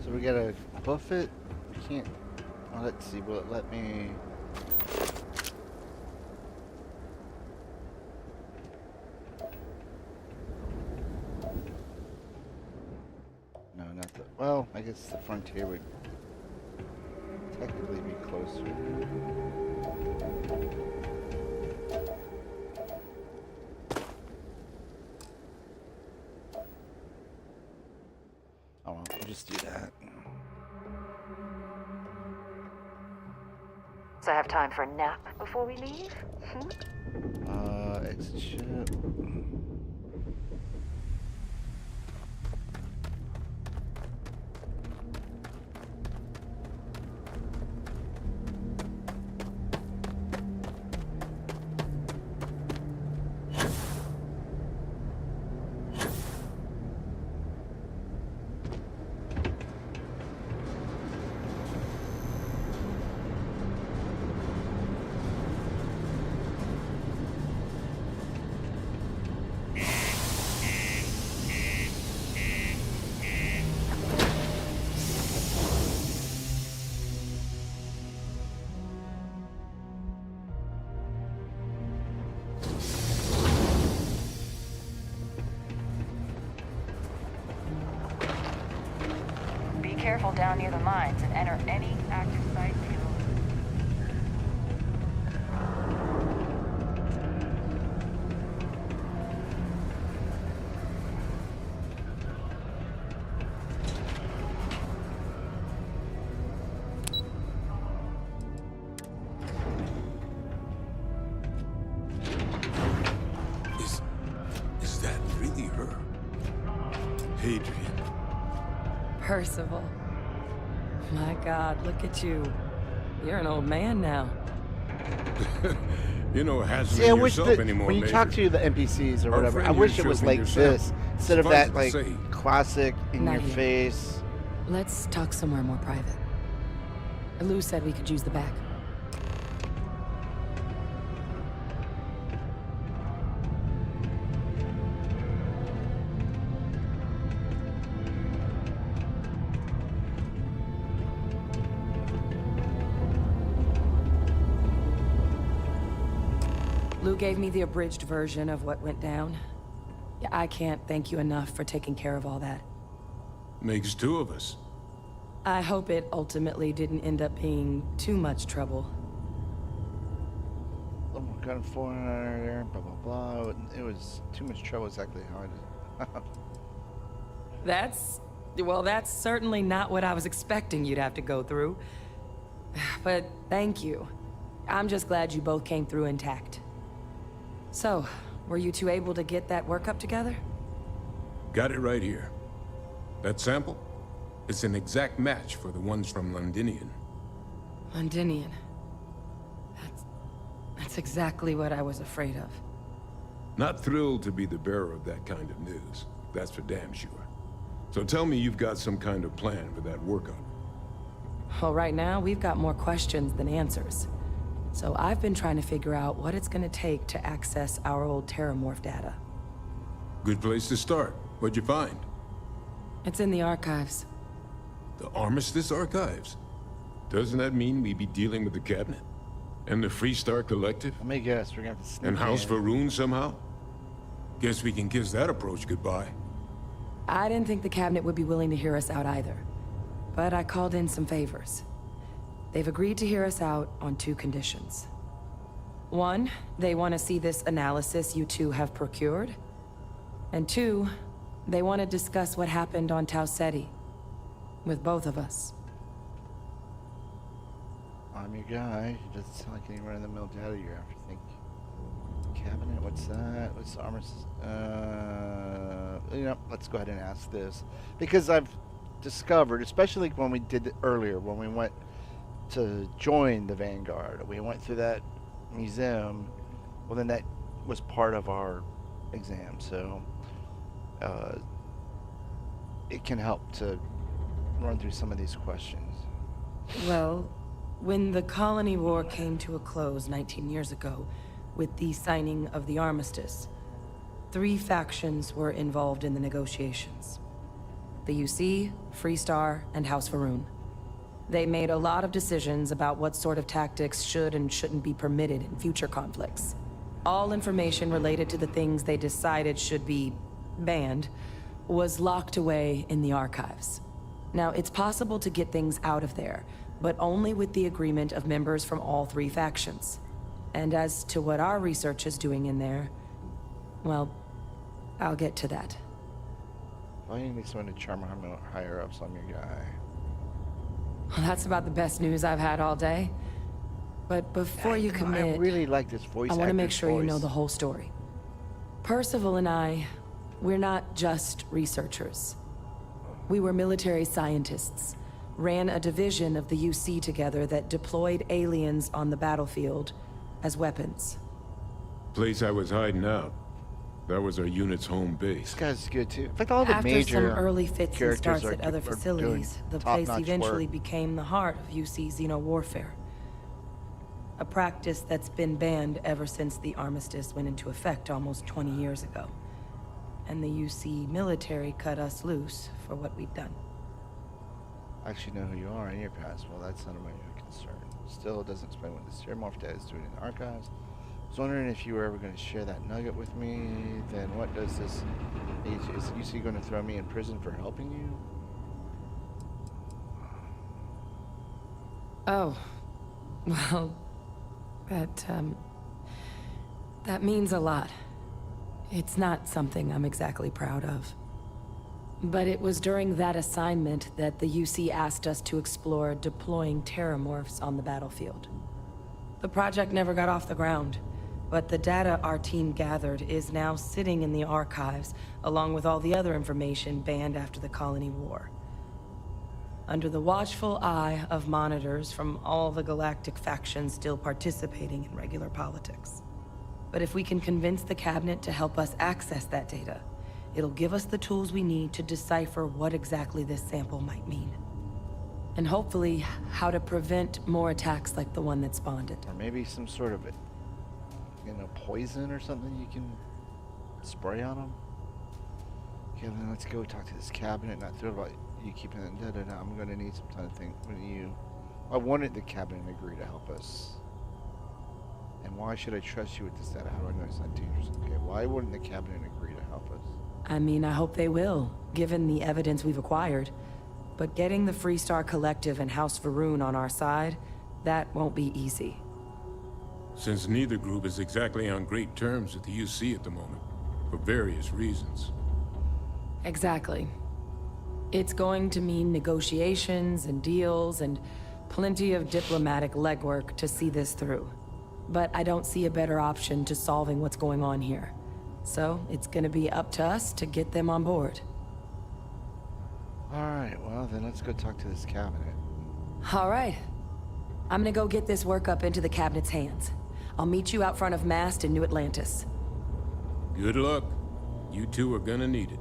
So we gotta buff it. We can't. Oh, let's see. Will it let me? No, not the. Well, I guess the frontier would technically be closer. Oh well, we'll just do that. So I have time for a nap before we leave? Exit ship. Be careful down near the mines and enter any active site field. Is that really her? Hadrian. Percival. My God, look at you. You're an old man now. You know, it hasn't See, I been wish yourself that anymore, when you Major. talk to the NPCs or Our whatever, I friend wish here it was showed me like yourself. this instead of Suffice that to like say, classic in Not your here. face. Let's talk somewhere more private. Lou said we could use the back. who gave me the abridged version of what went down. Yeah, I can't thank you enough for taking care of all that. Makes two of us. I hope it ultimately didn't end up being too much trouble. Gun 400 there, blah blah blah. It was too much trouble, exactly how I did. Well, that's certainly not what I was expecting you'd have to go through. But thank you. I'm just glad you both came through intact. So, were you two able to get that workup together? Got it right here. That sample? It's an exact match for the ones from Londinian. Londinian. That's exactly what I was afraid of. Not thrilled to be the bearer of that kind of news. That's for damn sure. So tell me you've got some kind of plan for that workup. Well, right now, we've got more questions than answers. So I've been trying to figure out what it's gonna take to access our old Terramorph data. Good place to start. What'd you find? It's in the archives. The Armistice Archives? Doesn't that mean we'd be dealing with the Cabinet? And the Freestar Collective? Let me guess, we're gonna have to sneak And House in. Varun somehow? Guess we can kiss that approach goodbye. I didn't think the Cabinet would be willing to hear us out either. But I called in some favors. They've agreed to hear us out on 2 conditions. 1, they want to see this analysis you two have procured. And 2, they want to discuss what happened on Tau Ceti. With both of us. I'm your guy. It doesn't sound like any run-of-the-mill data you're after. Think Cabinet, what's that? What's the Armistice? Let's go ahead and ask this. Because I've discovered, especially when we did it earlier, when we went to join the Vanguard, we went through that museum. Well, then that was part of our exam, so it can help to run through some of these questions. Well, when the colony war came to a close 19 years ago, with the signing of the armistice, 3 factions were involved in the negotiations. The UC, Freestar, and House Varun. They made a lot of decisions about what sort of tactics should and shouldn't be permitted in future conflicts. All information related to the things they decided should be banned was locked away in the archives. Now, it's possible to get things out of there, but only with the agreement of members from all 3 factions. And as to what our research is doing in there, well, I'll get to that. Why do you need someone to charm higher ups? I'm your guy. Well, that's about the best news I've had all day. But before you commit, I really like this voice. I want to make sure you know the whole story. Percival and I, we're not just researchers. We were military scientists, ran a division of the UC together that deployed aliens on the battlefield as weapons. Place I was hiding out. That was our unit's home base. This guy's good too. In fact, all the After major some early fits and starts at other are facilities, the place eventually became the heart of UC xeno-warfare. A practice that's been banned ever since the armistice went into effect almost 20 years ago. And the UC military cut us loose for what we've done. I actually know who you are in your past. Well, that's none of my concern. Still, it doesn't explain what the Terramorph data is doing in the archives. I was wondering if you were ever going to share that nugget with me. Then what does this... Is UC going to throw me in prison for helping you? Oh. Well, that means a lot. It's not something I'm exactly proud of. But it was during that assignment that the UC asked us to explore deploying Terramorphs on the battlefield. The project never got off the ground, but the data our team gathered is now sitting in the archives, along with all the other information banned after the colony war. Under the watchful eye of monitors from all the galactic factions still participating in regular politics. But if we can convince the Cabinet to help us access that data, it'll give us the tools we need to decipher what exactly this sample might mean. And hopefully, how to prevent more attacks like the one that spawned it. Or maybe some sort of, poison or something you can spray on them? Okay, then let's go talk to this Cabinet. Not thrilled about you keeping it da-da-da. I'm going to need some time to think. I wanted the Cabinet to agree to help us. And why should I trust you with this data? How do I know it's not dangerous? Okay, why wouldn't the cabinet agree to help us? I mean, I hope they will, given the evidence we've acquired. But getting the Freestar Collective and House Varun on our side, that won't be easy. Since neither group is exactly on great terms with the UC at the moment, for various reasons. Exactly. It's going to mean negotiations and deals and plenty of diplomatic legwork to see this through. But I don't see a better option to solving what's going on here. So it's gonna be up to us to get them on board. Alright, well then let's go talk to this cabinet. Alright. I'm gonna go get this work up into the cabinet's hands. I'll meet you out front of Mast in New Atlantis. Good luck. You two are gonna need it.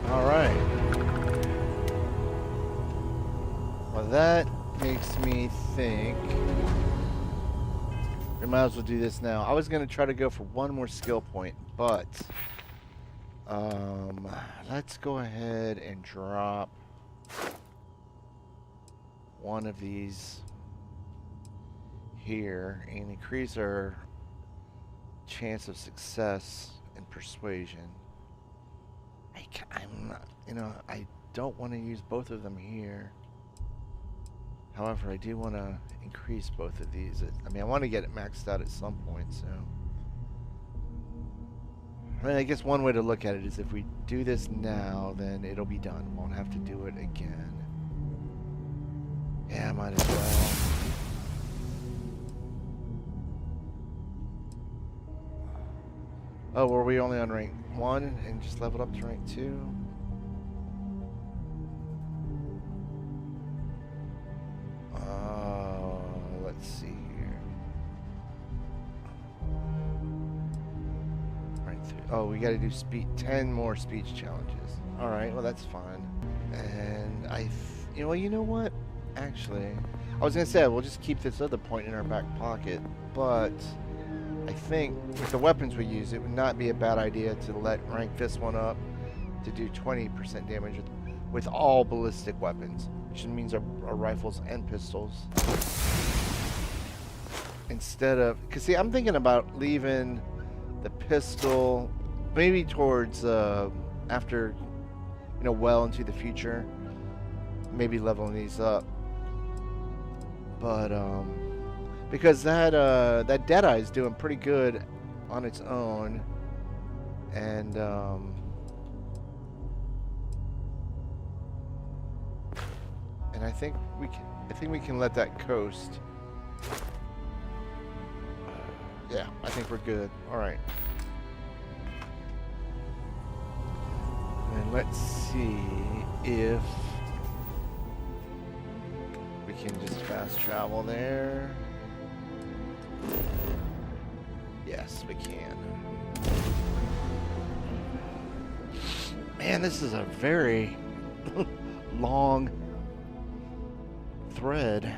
Alright. Well, that makes me think we might as well do this now. I was going to try to go for one more skill point, but let's go ahead and drop one of these here and increase our chance of success in persuasion. I'm not, you know, I don't want to use both of them here. However, I do want to increase both of these. I mean, I want to get it maxed out at some point, so. I mean, I guess one way to look at it is if we do this now, then it'll be done. Won't have to do it again. Yeah, might as well. Oh, were we only on rank 1 and just leveled up to rank 2? Let's see here. Rank 3. Oh, we got to do 10 more speech challenges. All right, well that's fine. And you know what? Actually, I was gonna say we'll just keep this other point in our back pocket, but I think with the weapons we use, it would not be a bad idea to rank this one up to do 20% damage with all ballistic weapons, which means our rifles and pistols. Instead of, because see, I'm thinking about leaving the pistol maybe towards after, well into the future, maybe leveling these up. But because that Deadeye is doing pretty good on its own, and I think we can let that coast. Yeah, I think we're good. All right. And let's see if we can just fast travel there. Yes, we can. Man, this is a very long thread.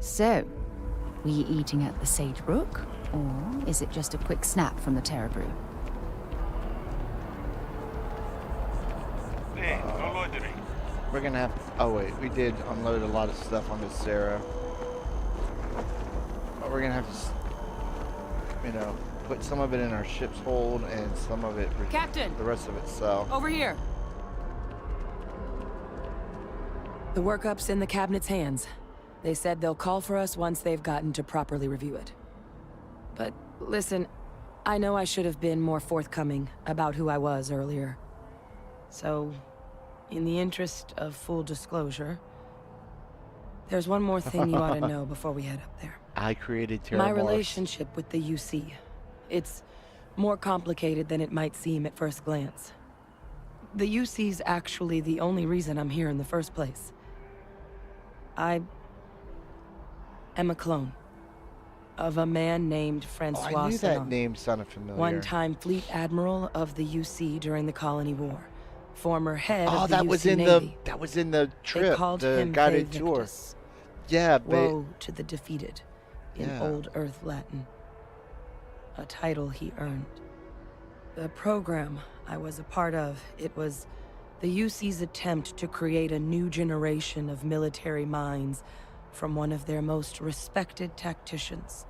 So, were you eating at the Sage Brook, or is it just a quick snap from the Terra Brew? Hey, no loitering. We're gonna have. Oh wait, we did unload a lot of stuff onto Sarah. But we're gonna have to, put some of it in our ship's hold and some of it. Captain. The rest of it sell. Over here. The workup's in the cabinet's hands. They said they'll call for us once they've gotten to properly review it. But listen, I know I should have been more forthcoming about who I was earlier. So, in the interest of full disclosure, there's one more thing you ought to know before we head up there. I created Terra My Mars. relationship with the UC. It's more complicated than it might seem at first glance. The UC's actually the only reason I'm here in the first place. I am a clone of a man named Francois I knew that Sanon, name sounded familiar. one-time fleet admiral of the UC during the Colony War, former head of the that UC was Navy. that was in the They trip, called the him guided Pe tour. Victus. Yeah, Woe to the defeated in Yeah. Old Earth Latin. A title he earned. The program I was a part of, it was the UC's attempt to create a new generation of military minds from one of their most respected tacticians.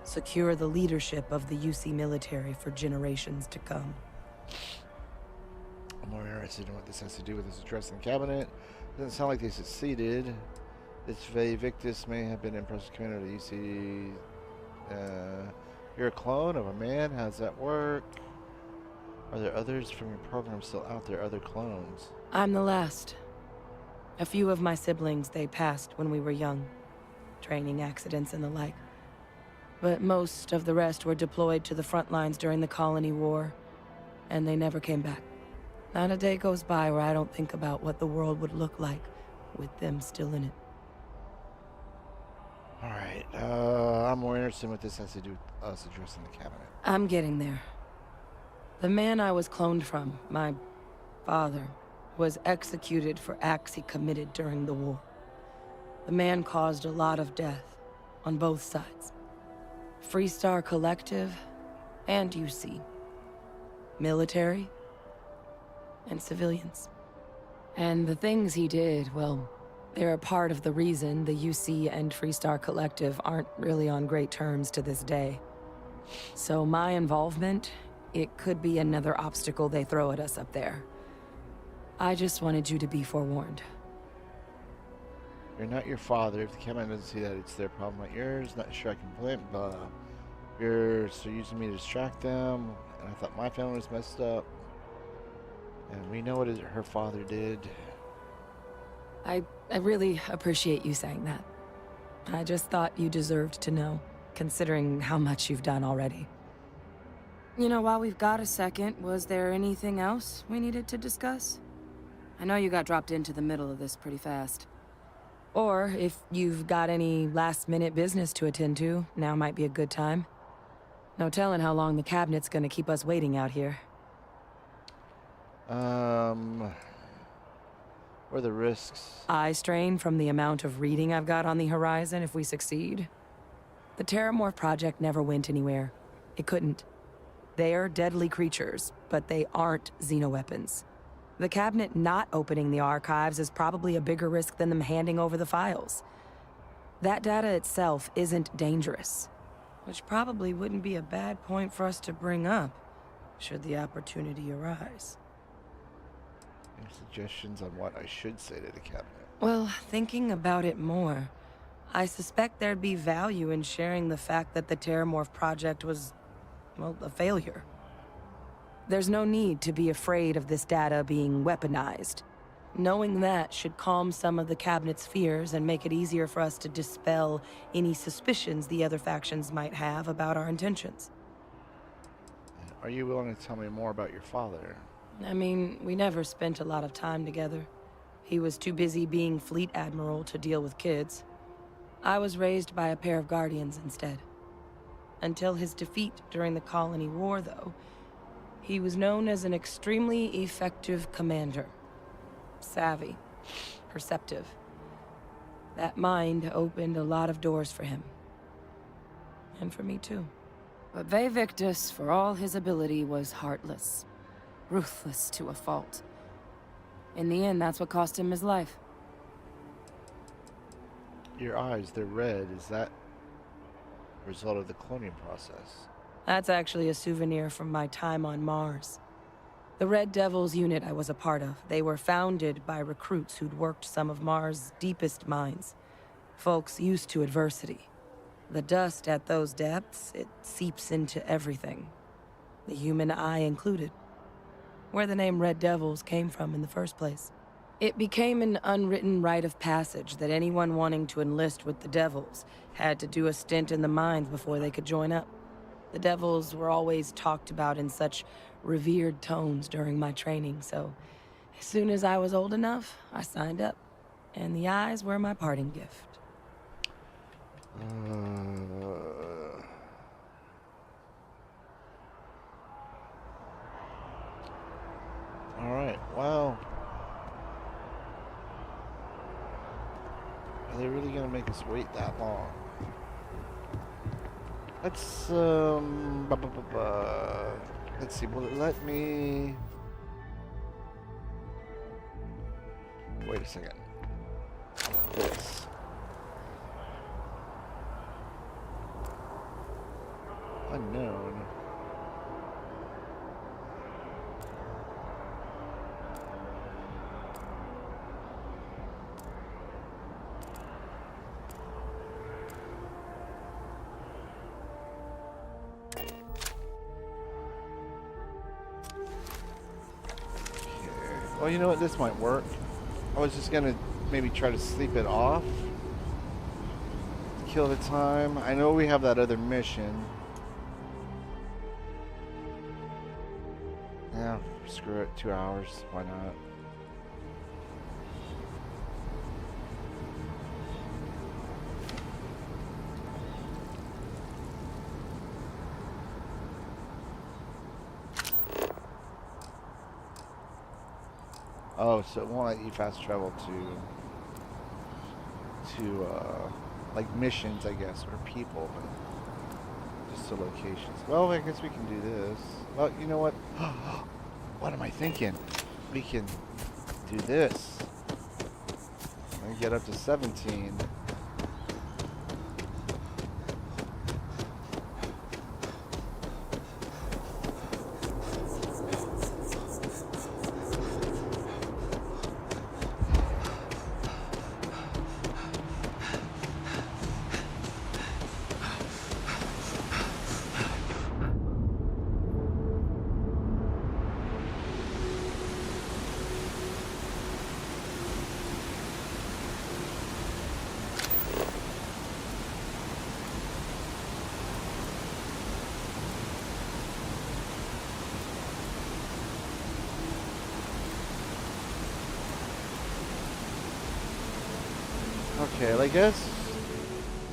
Secure the leadership of the UC military for generations to come. I'm more interested in what this has to do with this address in the cabinet. Doesn't sound like they succeeded. This Victus may have been impressive commander of the UC. You're a clone of a man? How does that work? Are there others from your program still out there, other clones? I'm the last. A few of my siblings, they passed when we were young. Training accidents and the like. But most of the rest were deployed to the front lines during the Colony War, and they never came back. Not a day goes by where I don't think about what the world would look like with them still in it. Alright, I'm more interested in what this has to do with us addressing the cabinet. I'm getting there. The man I was cloned from, my father, was executed for acts he committed during the war. The man caused a lot of death, on both sides. Freestar Collective and UC. Military and civilians. And the things he did, well, they're a part of the reason the UC and Freestar Collective aren't really on great terms to this day. So my involvement, it could be another obstacle they throw at us up there. I just wanted you to be forewarned. You're not your father. If the cabinet doesn't see that, it's their problem, not yours. Not sure I can blame, but you're still using me to distract them. And I thought my family was messed up. And we know what her father did. I really appreciate you saying that. I just thought you deserved to know, considering how much you've done already. You know, while we've got a second, was there anything else we needed to discuss? I know you got dropped into the middle of this pretty fast. Or, if you've got any last-minute business to attend to, now might be a good time. No telling how long the cabinet's gonna keep us waiting out here. What are the risks? Eye strain from the amount of reading I've got on the horizon if we succeed. The Terramorph project never went anywhere. It couldn't. They're deadly creatures, but they aren't xenoweapons. The cabinet not opening the archives is probably a bigger risk than them handing over the files. That data itself isn't dangerous, which probably wouldn't be a bad point for us to bring up, should the opportunity arise. Any suggestions on what I should say to the cabinet? Well, thinking about it more, I suspect there'd be value in sharing the fact that the Terramorph project was, well, a failure. There's no need to be afraid of this data being weaponized. Knowing that should calm some of the cabinet's fears and make it easier for us to dispel any suspicions the other factions might have about our intentions. Are you willing to tell me more about your father? I mean, we never spent a lot of time together. He was too busy being Fleet Admiral to deal with kids. I was raised by a pair of Guardians instead. Until his defeat during the Colony War, though, he was known as an extremely effective commander. Savvy, perceptive. That mind opened a lot of doors for him. And for me, too. But Victus, for all his ability, was heartless. Ruthless to a fault. In the end, that's what cost him his life. Your eyes, they're red. Is that a result of the cloning process? That's actually a souvenir from my time on Mars. The Red Devils unit I was a part of, they were founded by recruits who'd worked some of Mars' deepest mines. Folks used to adversity. The dust at those depths, it seeps into everything. The human eye included. Where the name Red Devils came from in the first place. It became an unwritten rite of passage that anyone wanting to enlist with the Devils had to do a stint in the mines before they could join up. The Devils were always talked about in such revered tones during my training, so as soon as I was old enough, I signed up. And the eyes were my parting gift. Alright, well, they really gonna make us wait that long? Let's let's see. Will it let me? Wait a second. This. Unknown. Well, you know what? This might work. I was just gonna maybe try to sleep it off. Kill the time. I know we have that other mission. Yeah, screw it. 2 hours. Why not? Oh, so it won't let you fast travel to like missions, I guess, or people, but just to locations. Well, I guess we can do this. Well, you know what? What am I thinking? We can do this. And get up to 17. Okay, well, I guess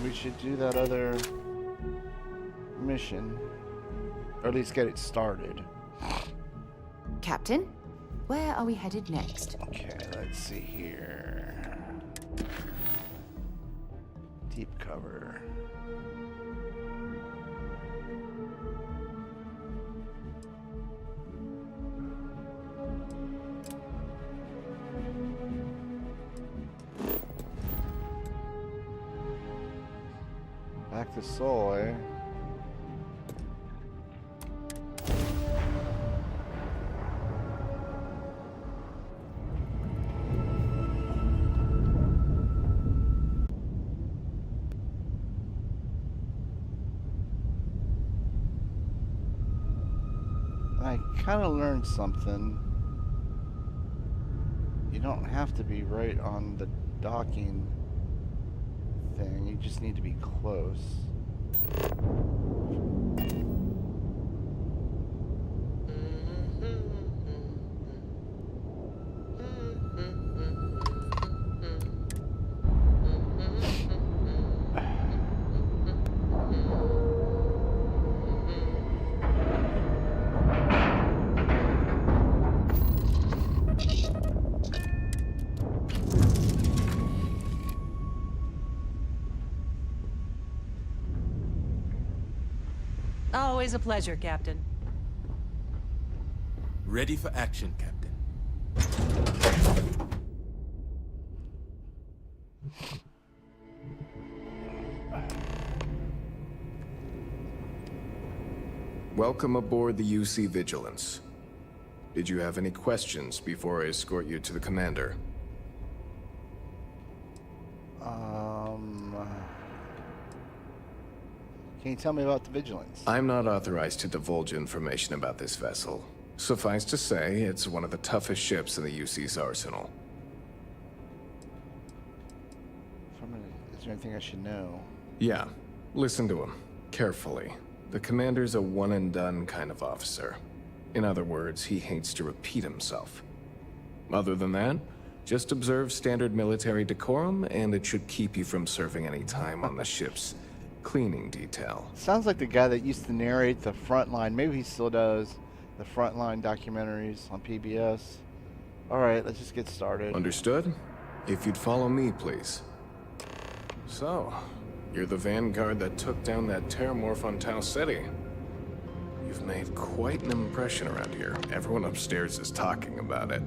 we should do that other mission, or at least get it started. Captain, where are we headed next? Okay, let's see here. Deep cover. Back to Seoul, eh? I kind of learned something. You don't have to be right on the docking thing, you just need to be close. Always a pleasure, Captain. Ready for action, Captain. Welcome aboard the UC Vigilance. Did you have any questions before I escort you to the commander? Can you tell me about the Vigilance? I'm not authorized to divulge information about this vessel. Suffice to say, it's one of the toughest ships in the UC's arsenal. Is there anything I should know? Yeah, listen to him carefully. The commander's a one-and-done kind of officer. In other words, he hates to repeat himself. Other than that, just observe standard military decorum, and it should keep you from serving any time on the ship's cleaning detail. Sounds like the guy that used to narrate the Frontline, maybe he still does, the Frontline documentaries on PBS. Alright, let's just get started. Understood? If you'd follow me, please. So, you're the Vanguard that took down that terramorph on Tau Ceti. You've made quite an impression around here. Everyone upstairs is talking about it.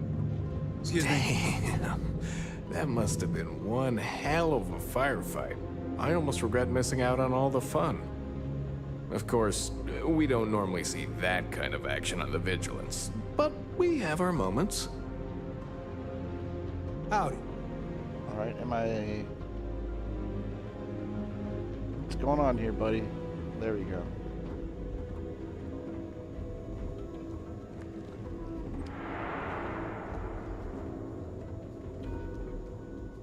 Excuse me. Damn. That must have been one hell of a firefight. I almost regret missing out on all the fun. Of course, we don't normally see that kind of action on the Vigilance, but we have our moments. Howdy. Alright, What's going on here, buddy? There we go.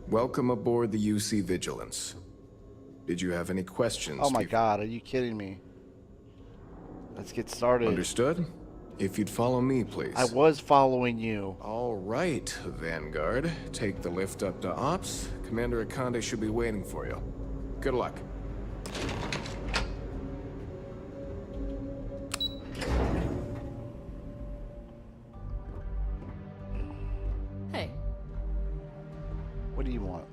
Welcome aboard the UC Vigilance. Did you have any questions? Oh my god, are you kidding me? Let's get started. Understood? If you'd follow me, please. I was following you. All right, Vanguard. Take the lift up to Ops. Commander Akande should be waiting for you. Good luck. Hey. What do you want?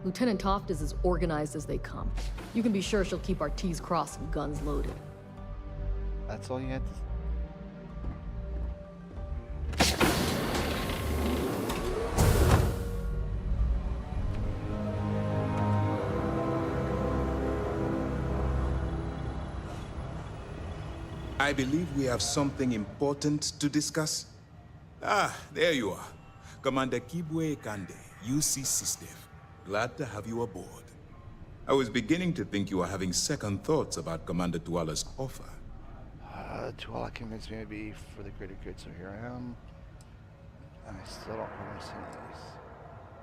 Lieutenant Toft is as organized as they come. You can be sure she'll keep our T's crossed and guns loaded. That's all you had to... I believe we have something important to discuss. Ah, there you are. Commander Kibwe Kande, UC SysDev. Glad to have you aboard. I was beginning to think you were having second thoughts about Commander Tuala's offer. Tuala convinced me to be for the greater good, so here I am. I still don't understand this.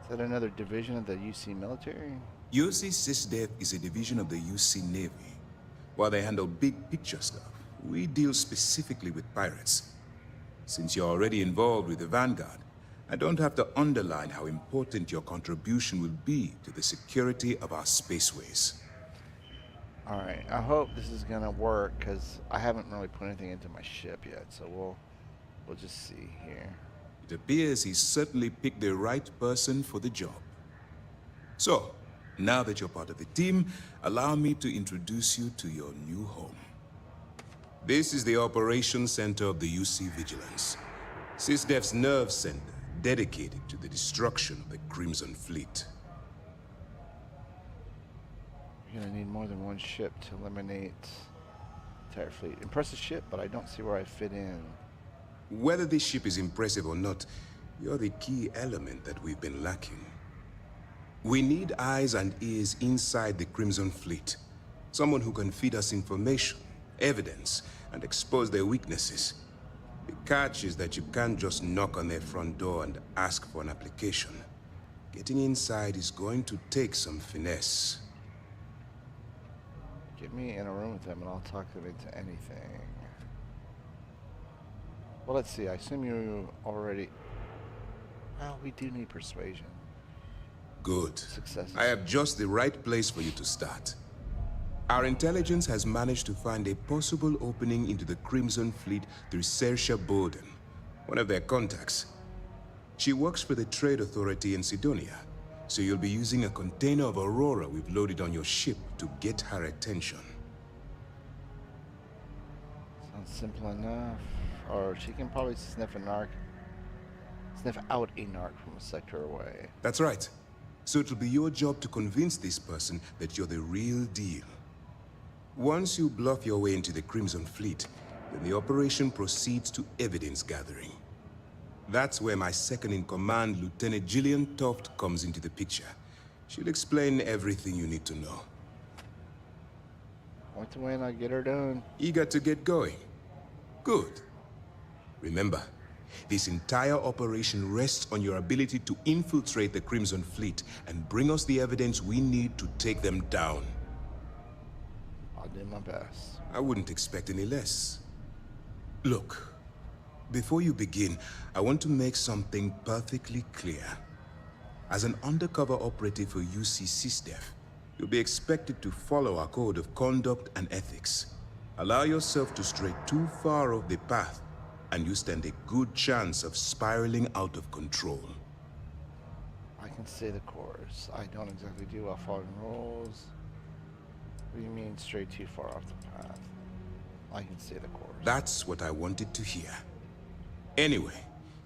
Is that another division of the UC military? UC SysDev is a division of the UC Navy. While they handle big picture stuff, we deal specifically with pirates. Since you're already involved with the Vanguard, I don't have to underline how important your contribution will be to the security of our spaceways. Alright, I hope this is gonna work, because I haven't really put anything into my ship yet, so we'll just see here. It appears he's certainly picked the right person for the job. So, now that you're part of the team, allow me to introduce you to your new home. This is the operations center of the UC Vigilance, SysDev's nerve center, dedicated to the destruction of the Crimson Fleet. You're gonna need more than one ship to eliminate the entire fleet. Impressive ship, but I don't see where I fit in. Whether this ship is impressive or not, you're the key element that we've been lacking. We need eyes and ears inside the Crimson Fleet. Someone who can feed us information, evidence, and expose their weaknesses. The catch is that you can't just knock on their front door and ask for an application. Getting inside is going to take some finesse. Get me in a room with them and I'll talk them into anything. Well, let's see. I assume you already... Well, we do need persuasion. Good. Success. I have just the right place for you to start. Our intelligence has managed to find a possible opening into the Crimson Fleet through Saoirse Bowden, one of their contacts. She works for the Trade Authority in Sidonia, so you'll be using a container of Aurora we've loaded on your ship to get her attention. Sounds simple enough. Or she can probably sniff out a narc from a sector away. That's right. So it'll be your job to convince this person that you're the real deal. Once you bluff your way into the Crimson Fleet, then the operation proceeds to evidence gathering. That's where my second-in-command, Lieutenant Gillian Toft, comes into the picture. She'll explain everything you need to know. Want to win, I'll get her done. Eager to get going? Good. Remember, this entire operation rests on your ability to infiltrate the Crimson Fleet and bring us the evidence we need to take them down. I'll do my best. I wouldn't expect any less. Look, before you begin, I want to make something perfectly clear. As an undercover operative for UC SysDev, you'll be expected to follow our code of conduct and ethics. Allow yourself to stray too far off the path, and you stand a good chance of spiraling out of control. I can stay the course. I don't exactly do while following rules. What do you mean straight too far off the path? I can stay the course. That's what I wanted to hear. Anyway,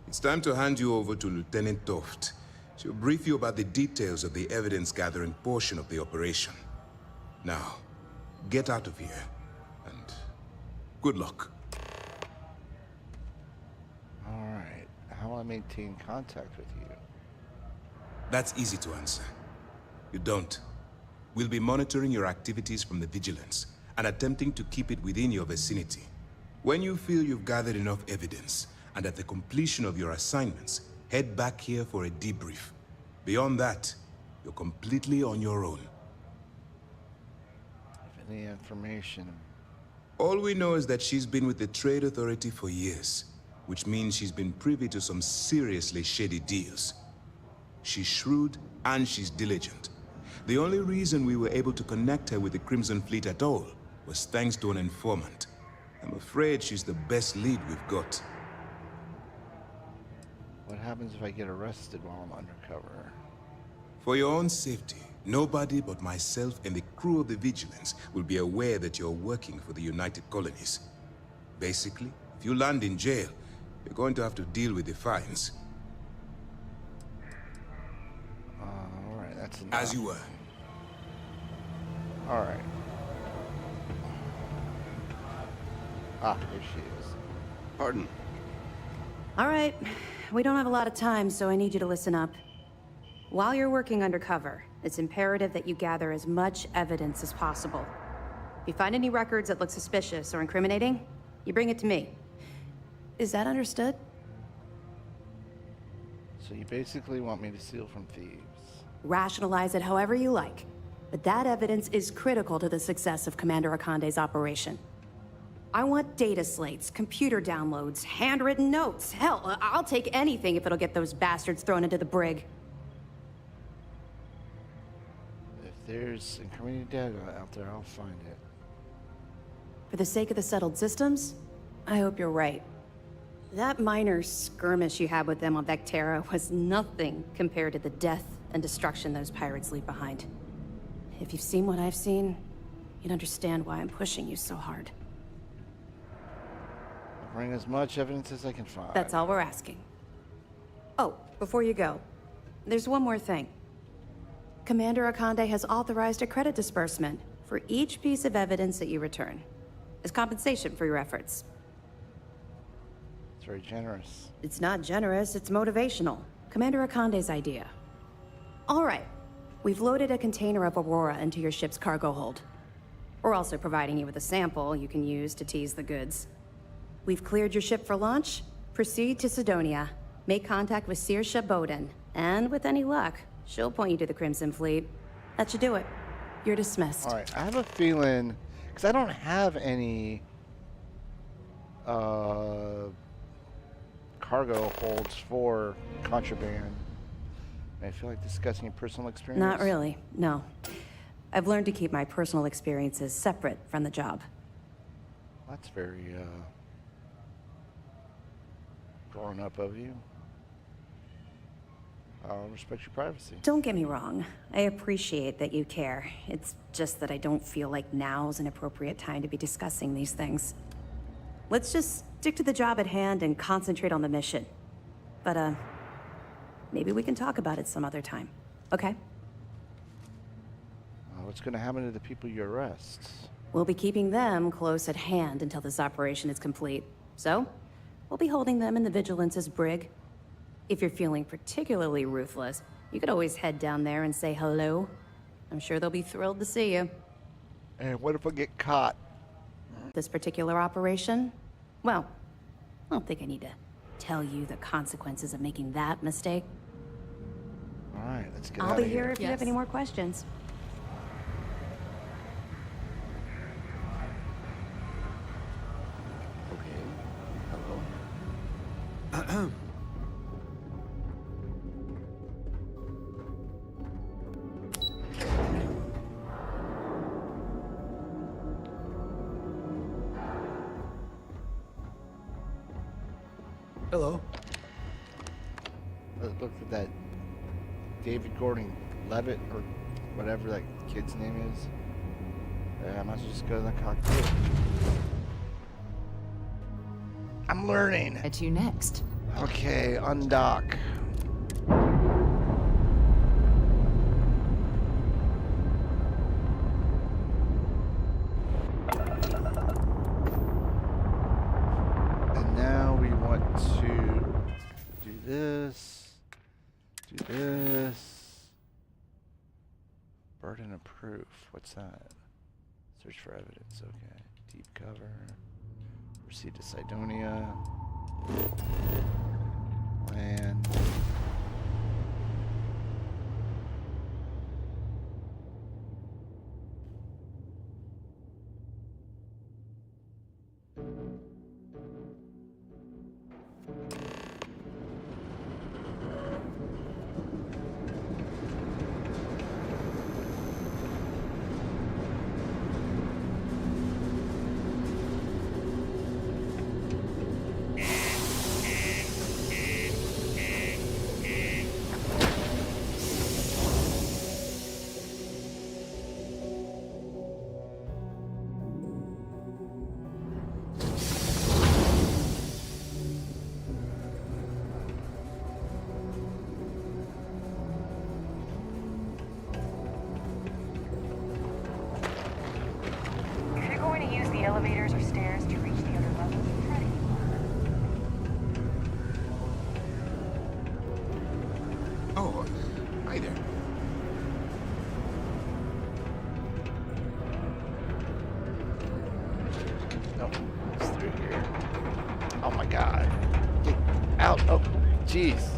it's time to hand you over to Lieutenant Toft. She'll brief you about the details of the evidence-gathering portion of the operation. Now, get out of here, and good luck. Alright, how will I maintain contact with you? That's easy to answer. You don't. We'll be monitoring your activities from the Vigilance, and attempting to keep it within your vicinity. When you feel you've gathered enough evidence, and at the completion of your assignments, head back here for a debrief. Beyond that, you're completely on your own. If any information... All we know is that she's been with the Trade Authority for years, which means she's been privy to some seriously shady deals. She's shrewd and she's diligent. The only reason we were able to connect her with the Crimson Fleet at all was thanks to an informant. I'm afraid she's the best lead we've got. What happens if I get arrested while I'm undercover? For your own safety, nobody but myself and the crew of the Vigilance will be aware that you're working for the United Colonies. Basically, if you land in jail, you're going to have to deal with the fines. Alright, that's enough. As you were. Alright. Ah, here she is. Pardon. All right, we don't have a lot of time, so I need you to listen up. While you're working undercover, it's imperative that you gather as much evidence as possible. If you find any records that look suspicious or incriminating, you bring it to me. Is that understood? So you basically want me to steal from thieves. Rationalize it however you like, but that evidence is critical to the success of Commander Akande's operation. I want data slates, computer downloads, handwritten notes. Hell, I'll take anything if it'll get those bastards thrown into the brig. If there's incriminating data out there, I'll find it. For the sake of the settled systems, I hope you're right. That minor skirmish you had with them on Vectera was nothing compared to the death and destruction those pirates leave behind. If you've seen what I've seen, you'd understand why I'm pushing you so hard. Bring as much evidence as I can find. That's all we're asking. Oh, before you go, there's one more thing. Commander Akande has authorized a credit disbursement for each piece of evidence that you return, as compensation for your efforts. It's very generous. It's not generous, it's motivational. Commander Akande's idea. All right, we've loaded a container of Aurora into your ship's cargo hold. We're also providing you with a sample you can use to tease the goods. We've cleared your ship for launch. Proceed to Sidonia. Make contact with Saoirse Bowden. And with any luck, she'll point you to the Crimson Fleet. That should do it. You're dismissed. Alright, I have a feeling... Because I don't have any... cargo holds for contraband. I feel like discussing personal experience. Not really, no. I've learned to keep my personal experiences separate from the job. That's very, grown up of you. I'll respect your privacy. Don't get me wrong. I appreciate that you care. It's just that I don't feel like now's an appropriate time to be discussing these things. Let's just stick to the job at hand and concentrate on the mission. But, maybe we can talk about it some other time, okay? What's gonna happen to the people you arrest? We'll be keeping them close at hand until this operation is complete. So, we'll be holding them in the Vigilance's brig. If you're feeling particularly ruthless, you could always head down there and say hello. I'm sure they'll be thrilled to see you. And what if I get caught? This particular operation? Well, I don't think I need to tell you the consequences of making that mistake. Alright, let's get I'll out be of here if you have any more questions. Hello. Hello. Look at that David Gordon Levitt or whatever that kid's name is. I might as well just go to the cockpit. I'm learning. Where to next? Okay, undock. And now we want to do this. Do this. Burden of proof. What's that? Search for evidence. Okay. Deep cover. Proceed to Cydonia. Land. Elevators or stairs to reach the other level. Try to Oh, hi there. Nope, it's through here. Oh my god. Get out. Oh, jeez.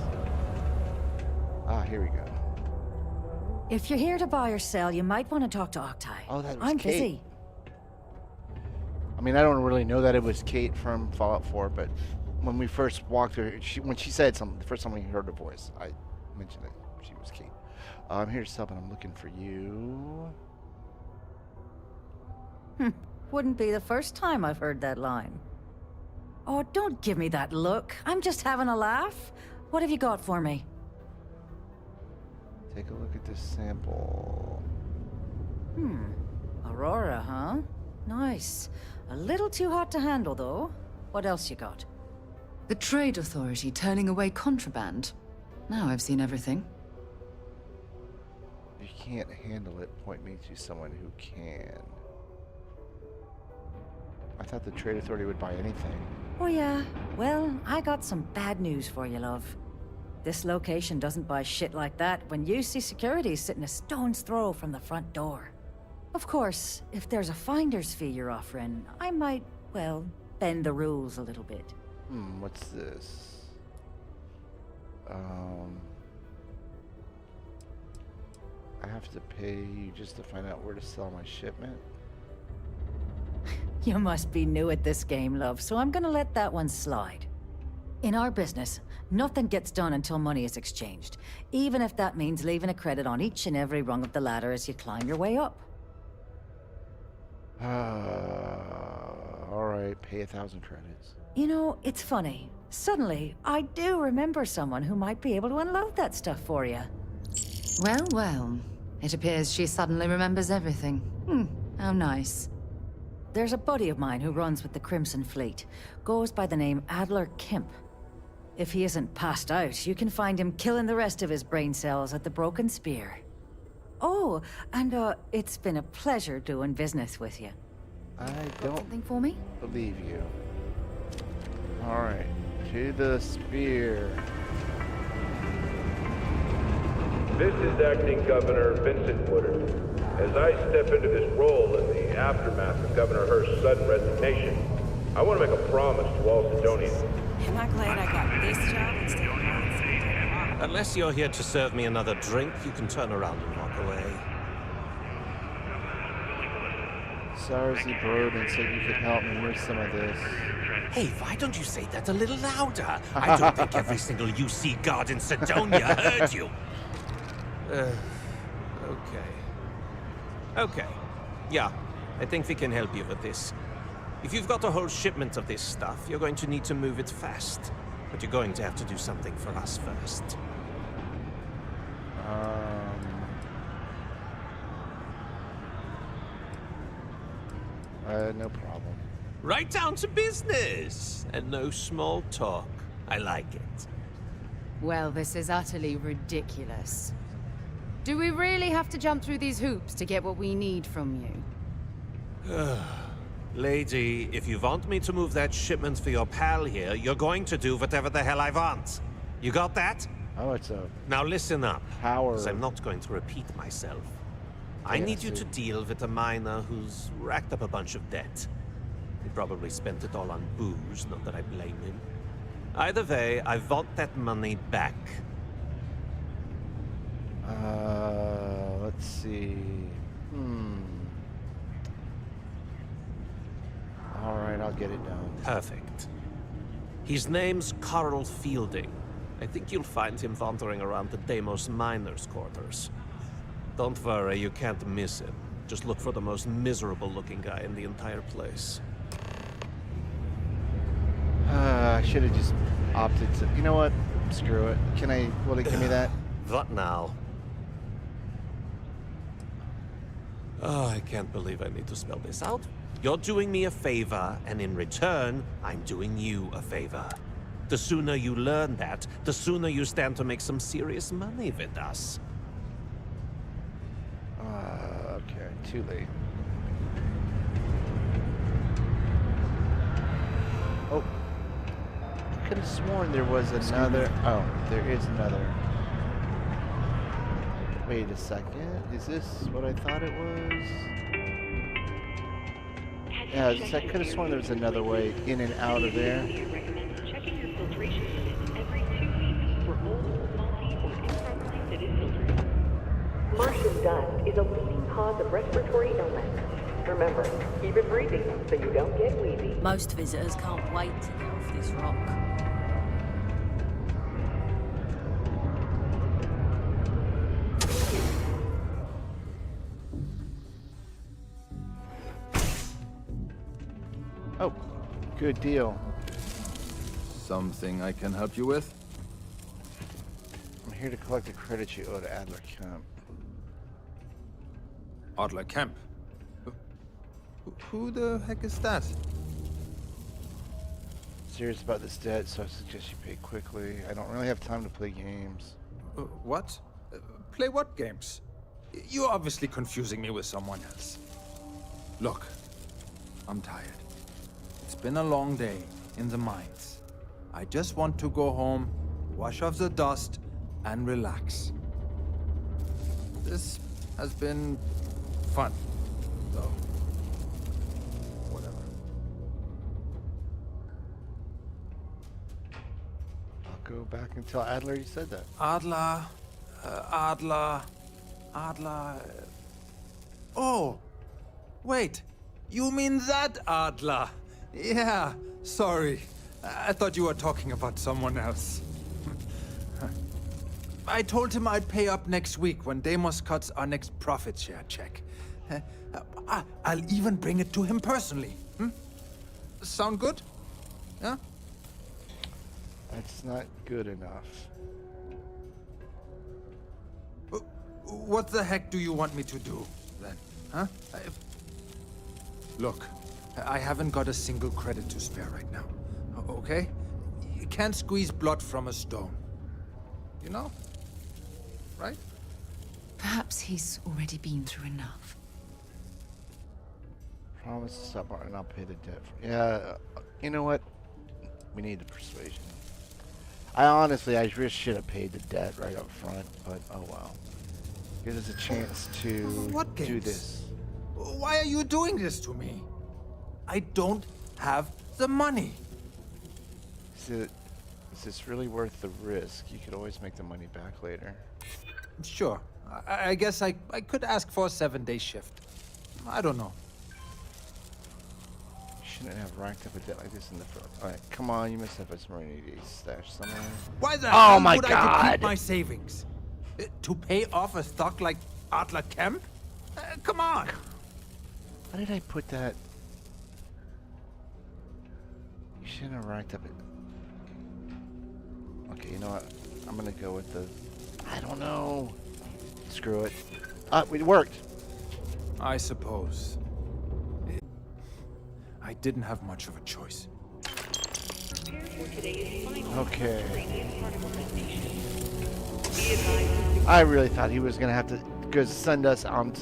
Ah, here we go. If you're here to buy or sell, you might want to talk to Octai. Oh, that was I'm Kate. busy. I mean, I don't really know that it was Kate from Fallout 4, but when we first walked her, when she said something, the first time we heard her voice, I mentioned that she was Kate. I'm here to sell, but I'm looking for you. Wouldn't be the first time I've heard that line. Oh, don't give me that look. I'm just having a laugh. What have you got for me? Take a look at this sample. Aurora, huh? Nice. A little too hot to handle, though. What else you got? The Trade Authority turning away contraband. Now I've seen everything. If you can't handle it, point me to someone who can. I thought the Trade Authority would buy anything. Oh, yeah. Well, I got some bad news for you, love. This location doesn't buy shit like that when UC Security's sitting a stone's throw from the front door. Of course, if there's a finder's fee you're offering, I might, well, bend the rules a little bit. What's this? I have to pay you just to find out where to sell my shipment? You must be new at this game, love, so I'm gonna let that one slide. In our business, nothing gets done until money is exchanged, even if that means leaving a credit on each and every rung of the ladder as you climb your way up. Alright, pay 1,000 credits. You know, it's funny. Suddenly, I do remember someone who might be able to unload that stuff for you. Well, well. It appears she suddenly remembers everything. How nice. There's a buddy of mine who runs with the Crimson Fleet. Goes by the name Adler Kemp. If he isn't passed out, you can find him killing the rest of his brain cells at the Broken Spear. Oh, and it's been a pleasure doing business with you. I Got don't something for me? believe you. Alright, to the spear. This is Acting Governor Vincent Woodard. As I step into this role in the aftermath of Governor Hurst's sudden resignation, I want to make a promise to all Sidonians. Am I glad I got this job instead of mine? Unless you're here to serve me another drink, you can turn around and walk away. Sarzy Bourbon said you could help me with some of this. Hey, why don't you say that a little louder? I don't think every single UC guard in Sidonia heard you. Okay. Yeah, I think we can help you with this. If you've got a whole shipment of this stuff, you're going to need to move it fast. But you're going to have to do something for us first. No problem. Right down to business, and no small talk. I like it. Well, this is utterly ridiculous. Do we really have to jump through these hoops to get what we need from you? Lady, if you want me to move that shipment for your pal here, you're going to do whatever the hell I want. You got that? Oh, it's a... Now listen up, power... because I'm not going to repeat myself. I need you to deal with a miner who's racked up a bunch of debt. He probably spent it all on booze, not that I blame him. Either way, I want that money back. Let's see. Alright, I'll get it done. Perfect. His name's Carl Fielding. I think you'll find him wandering around the Deimos miners' quarters. Don't worry, you can't miss him. Just look for the most miserable-looking guy in the entire place. I should have just opted to... You know what? Screw it. Will they give me that? What now? Oh, I can't believe I need to spell this out. You're doing me a favor, and in return, I'm doing you a favor. The sooner you learn that, the sooner you stand to make some serious money with us. Okay, too late. Oh. I could have sworn there was another... Oh, there is another. Wait a second. Is this what I thought it was? Yeah, I could have sworn there was another way in and out of there. Checking your filtration units every 2 weeks for old, faulty, or improperly fitted filters. Martian dust is a leading cause of respiratory illness. Remember, keep it breezy so you don't get wheezy. Most visitors can't wait to get off this rock. Oh, good deal. Something I can help you with? I'm here to collect the credits you owe to Adler Kemp. Adler Kemp? Who the heck is that? Serious about this debt, so I suggest you pay quickly. I don't really have time to play games. What? Play what games? You're obviously confusing me with someone else. Look, I'm tired. It's been a long day in the mines. I just want to go home, wash off the dust, and relax. This has been fun, though. Whatever. I'll go back and tell Adler you said that. Adler. Oh, wait. You mean that Adler? Yeah, sorry. I thought you were talking about someone else. I told him I'd pay up next week when Deimos cuts our next profit share check. I'll even bring it to him personally. Sound good? Yeah? That's not good enough. What the heck do you want me to do, then? Huh? Look, I haven't got a single credit to spare right now. Okay? You can't squeeze blood from a stone. You know? Right? Perhaps he's already been through enough. Promise to stop and I'll pay the debt. Yeah, you know what? We need the persuasion. I just should have paid the debt right up front, but oh well. Gives us a chance to do this. Why are you doing this to me? I don't have the money. Is this really worth the risk? You could always make the money back later. Sure. I guess I could ask for a 7-day shift. I don't know. Shouldn't have racked up a debt like this in the first. Alright, come on, you must have a Serenity stash somewhere. Why the hell would I deplete my savings? To pay off a stock like Adler Kemp? Come on! Why did I put that? You shouldn't have racked up it. Okay, you know what? I'm gonna go with the... I don't know. screw it. It worked. I suppose. I didn't have much of a choice. Okay. I really thought he was gonna have to send us on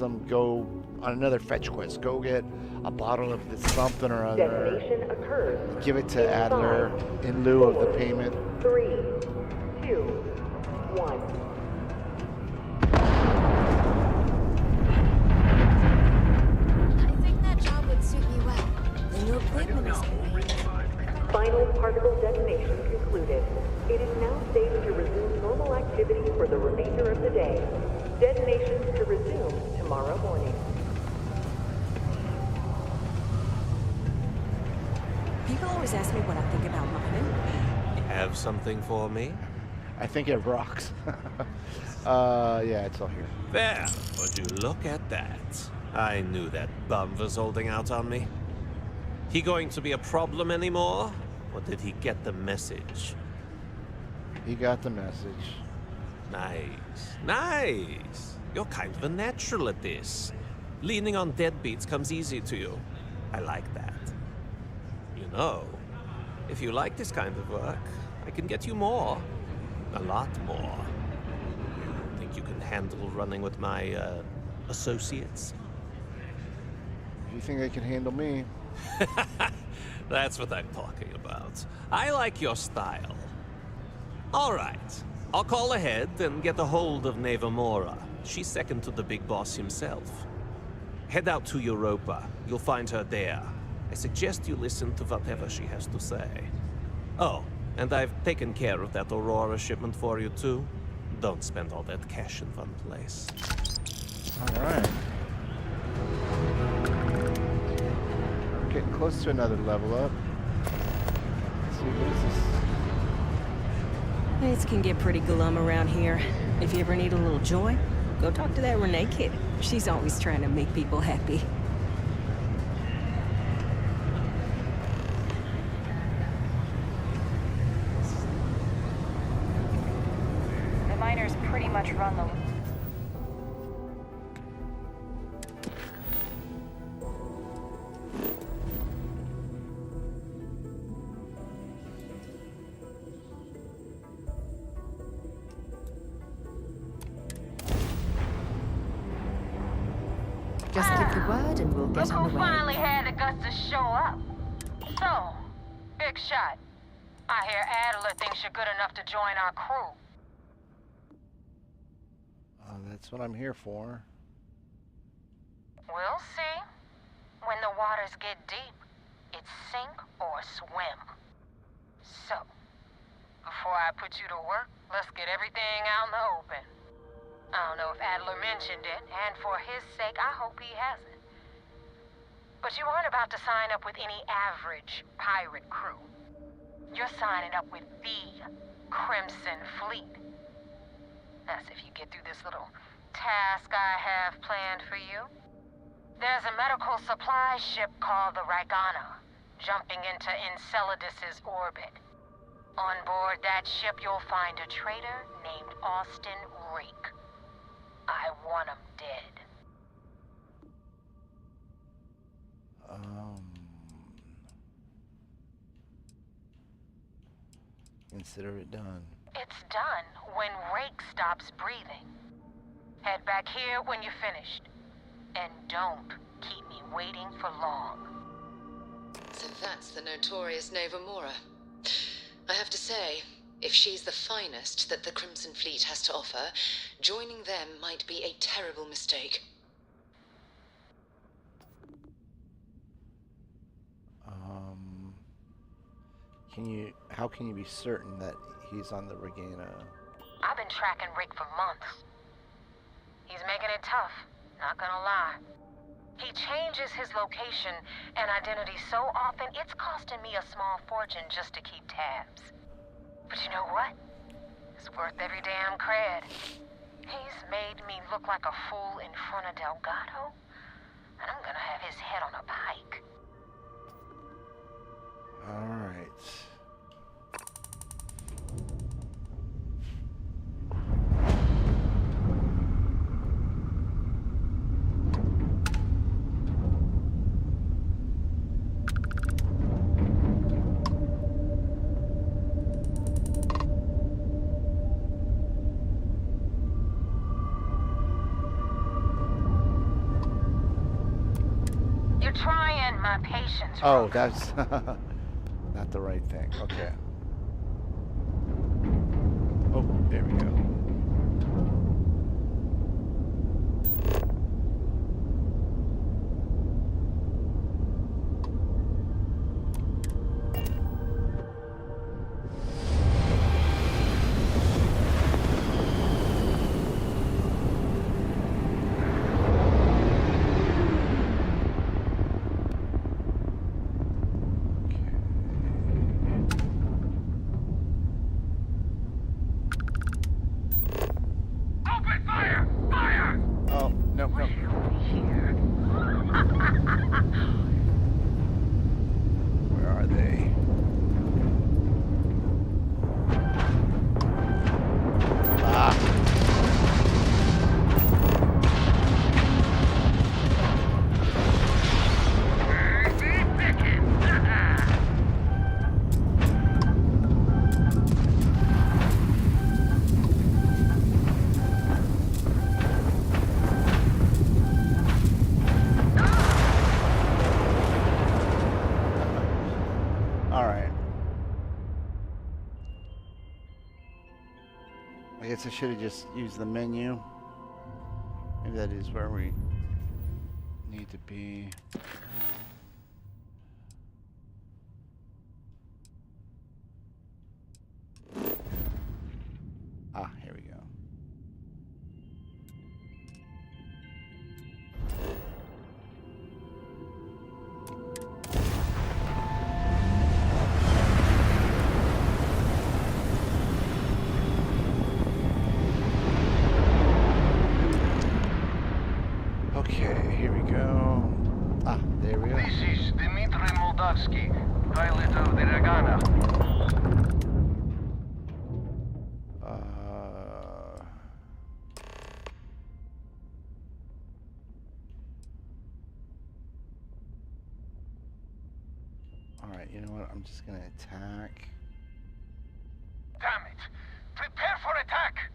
another fetch quest. Go get a bottle of this something or other. Give it to Adler in lieu of the payment. 3, 2, 1. I think that job would suit me well. The new equipment is great. Final particle detonation concluded. It is now safe to resume normal activity for the remainder of the day. Detonations to resume tomorrow morning. People always ask me what I think about mining. Have something for me? I think it rocks. Yeah, it's all here. There, would you look at that? I knew that bum was holding out on me. He going to be a problem anymore? Or did he get the message? He got the message. Nice. Nice. You're kind of a natural at this. Leaning on deadbeats comes easy to you. I like that. You know, if you like this kind of work, I can get you more. A lot more. Think you can handle running with my, associates? You think they can handle me? That's what I'm talking about. I like your style. All right. I'll call ahead and get a hold of Nevamora. She's second to the big boss himself. Head out to Europa. You'll find her there. I suggest you listen to whatever she has to say. Oh, and I've taken care of that Aurora shipment for you too. Don't spend all that cash in one place. All right. We're getting close to another level up. Let's see, what is this? It can get pretty glum around here. If you ever need a little joy, go talk to that Renee kid. She's always trying to make people happy. The miners pretty much run the... Just give the word and we'll get on the way. Finally had the guts to show up. So, big shot. I hear Adler thinks you're good enough to join our crew. That's what I'm here for. We'll see. When the waters get deep, it's sink or swim. So, before I put you to work, let's get everything out in the open. I don't know if Adler mentioned it, and for his sake, I hope he hasn't. But you aren't about to sign up with any average pirate crew. You're signing up with the Crimson Fleet. That's if you get through this little task I have planned for you. There's a medical supply ship called the Ragana, jumping into Enceladus's orbit. On board that ship, you'll find a traitor named Austin Reek. I want him dead. Consider it done. It's done when Rake stops breathing. Head back here when you're finished. And don't keep me waiting for long. So that's the notorious Nevamora. I have to say, if she's the finest that the Crimson Fleet has to offer, joining them might be a terrible mistake. How can you be certain that he's on the Regina? I've been tracking Rick for months. He's making it tough, not gonna lie. He changes his location and identity so often, it's costing me a small fortune just to keep tabs. But you know what? It's worth every damn cred. He's made me look like a fool in front of Delgado, and I'm gonna have his head on a pike. All right. trying my patience. Oh, that's not the right thing. Okay. Oh, there we go. I guess I should have just used the menu. Maybe that is where we need to be. Ah, here we go. Okay, here we go. Ah, there we go. This is Dmitry Moldavsky, pilot of the Ragana. Alright, you know what? I'm just gonna attack. Damn it! Prepare for attack!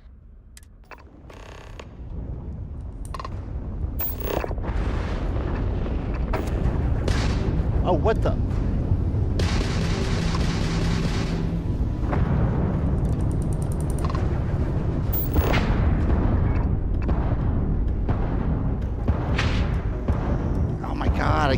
Oh, what the? Oh my God,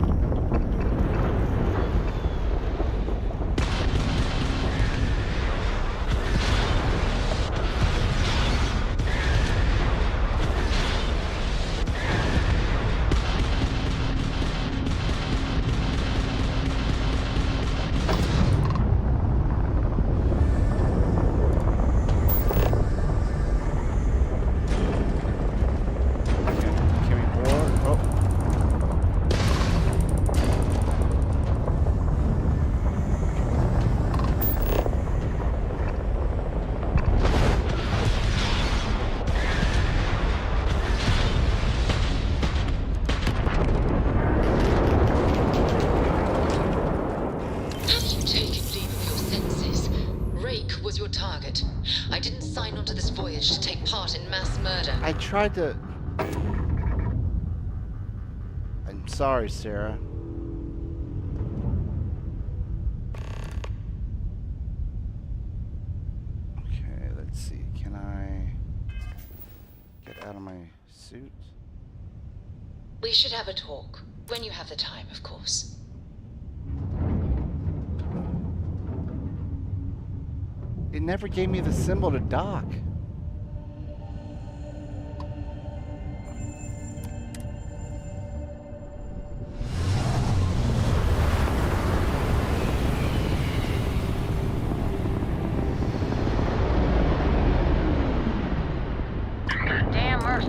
I tried to... I'm sorry, Sarah. Okay, let's see. Can I get out of my suit? We should have a talk. When you have the time, of course. It never gave me the symbol to dock.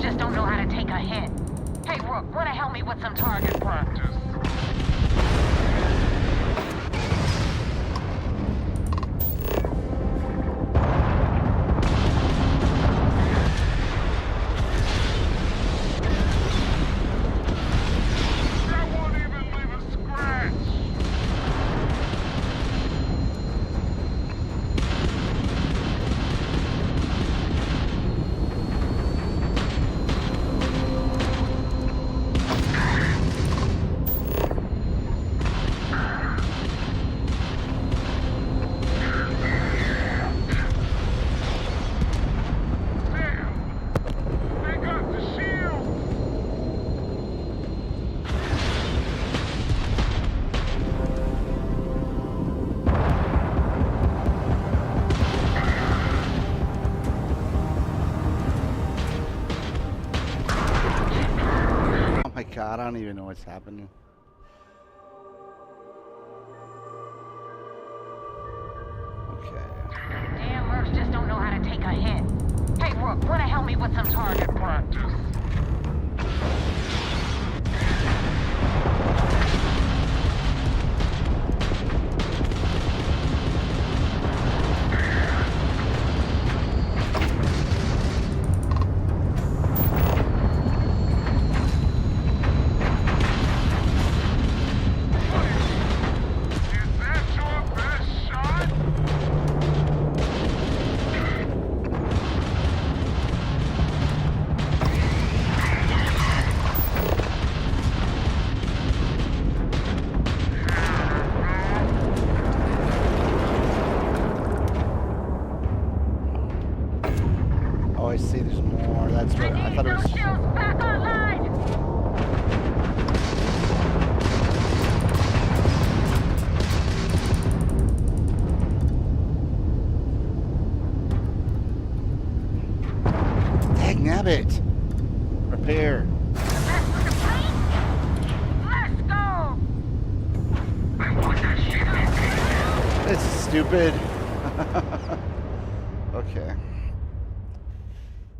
Just don't know how to take a hit. Hey, Rook, wanna help me with some target practice? That won't even leave a scratch! I don't even know what's happening. Okay. Damn mercs just don't know how to take a hit. Hey, Rook, wanna help me with some target practice? Oh, I see. There's more. That's what I thought it was. Back online! Dagnabbit! Repair. Let's go! This is stupid. Okay.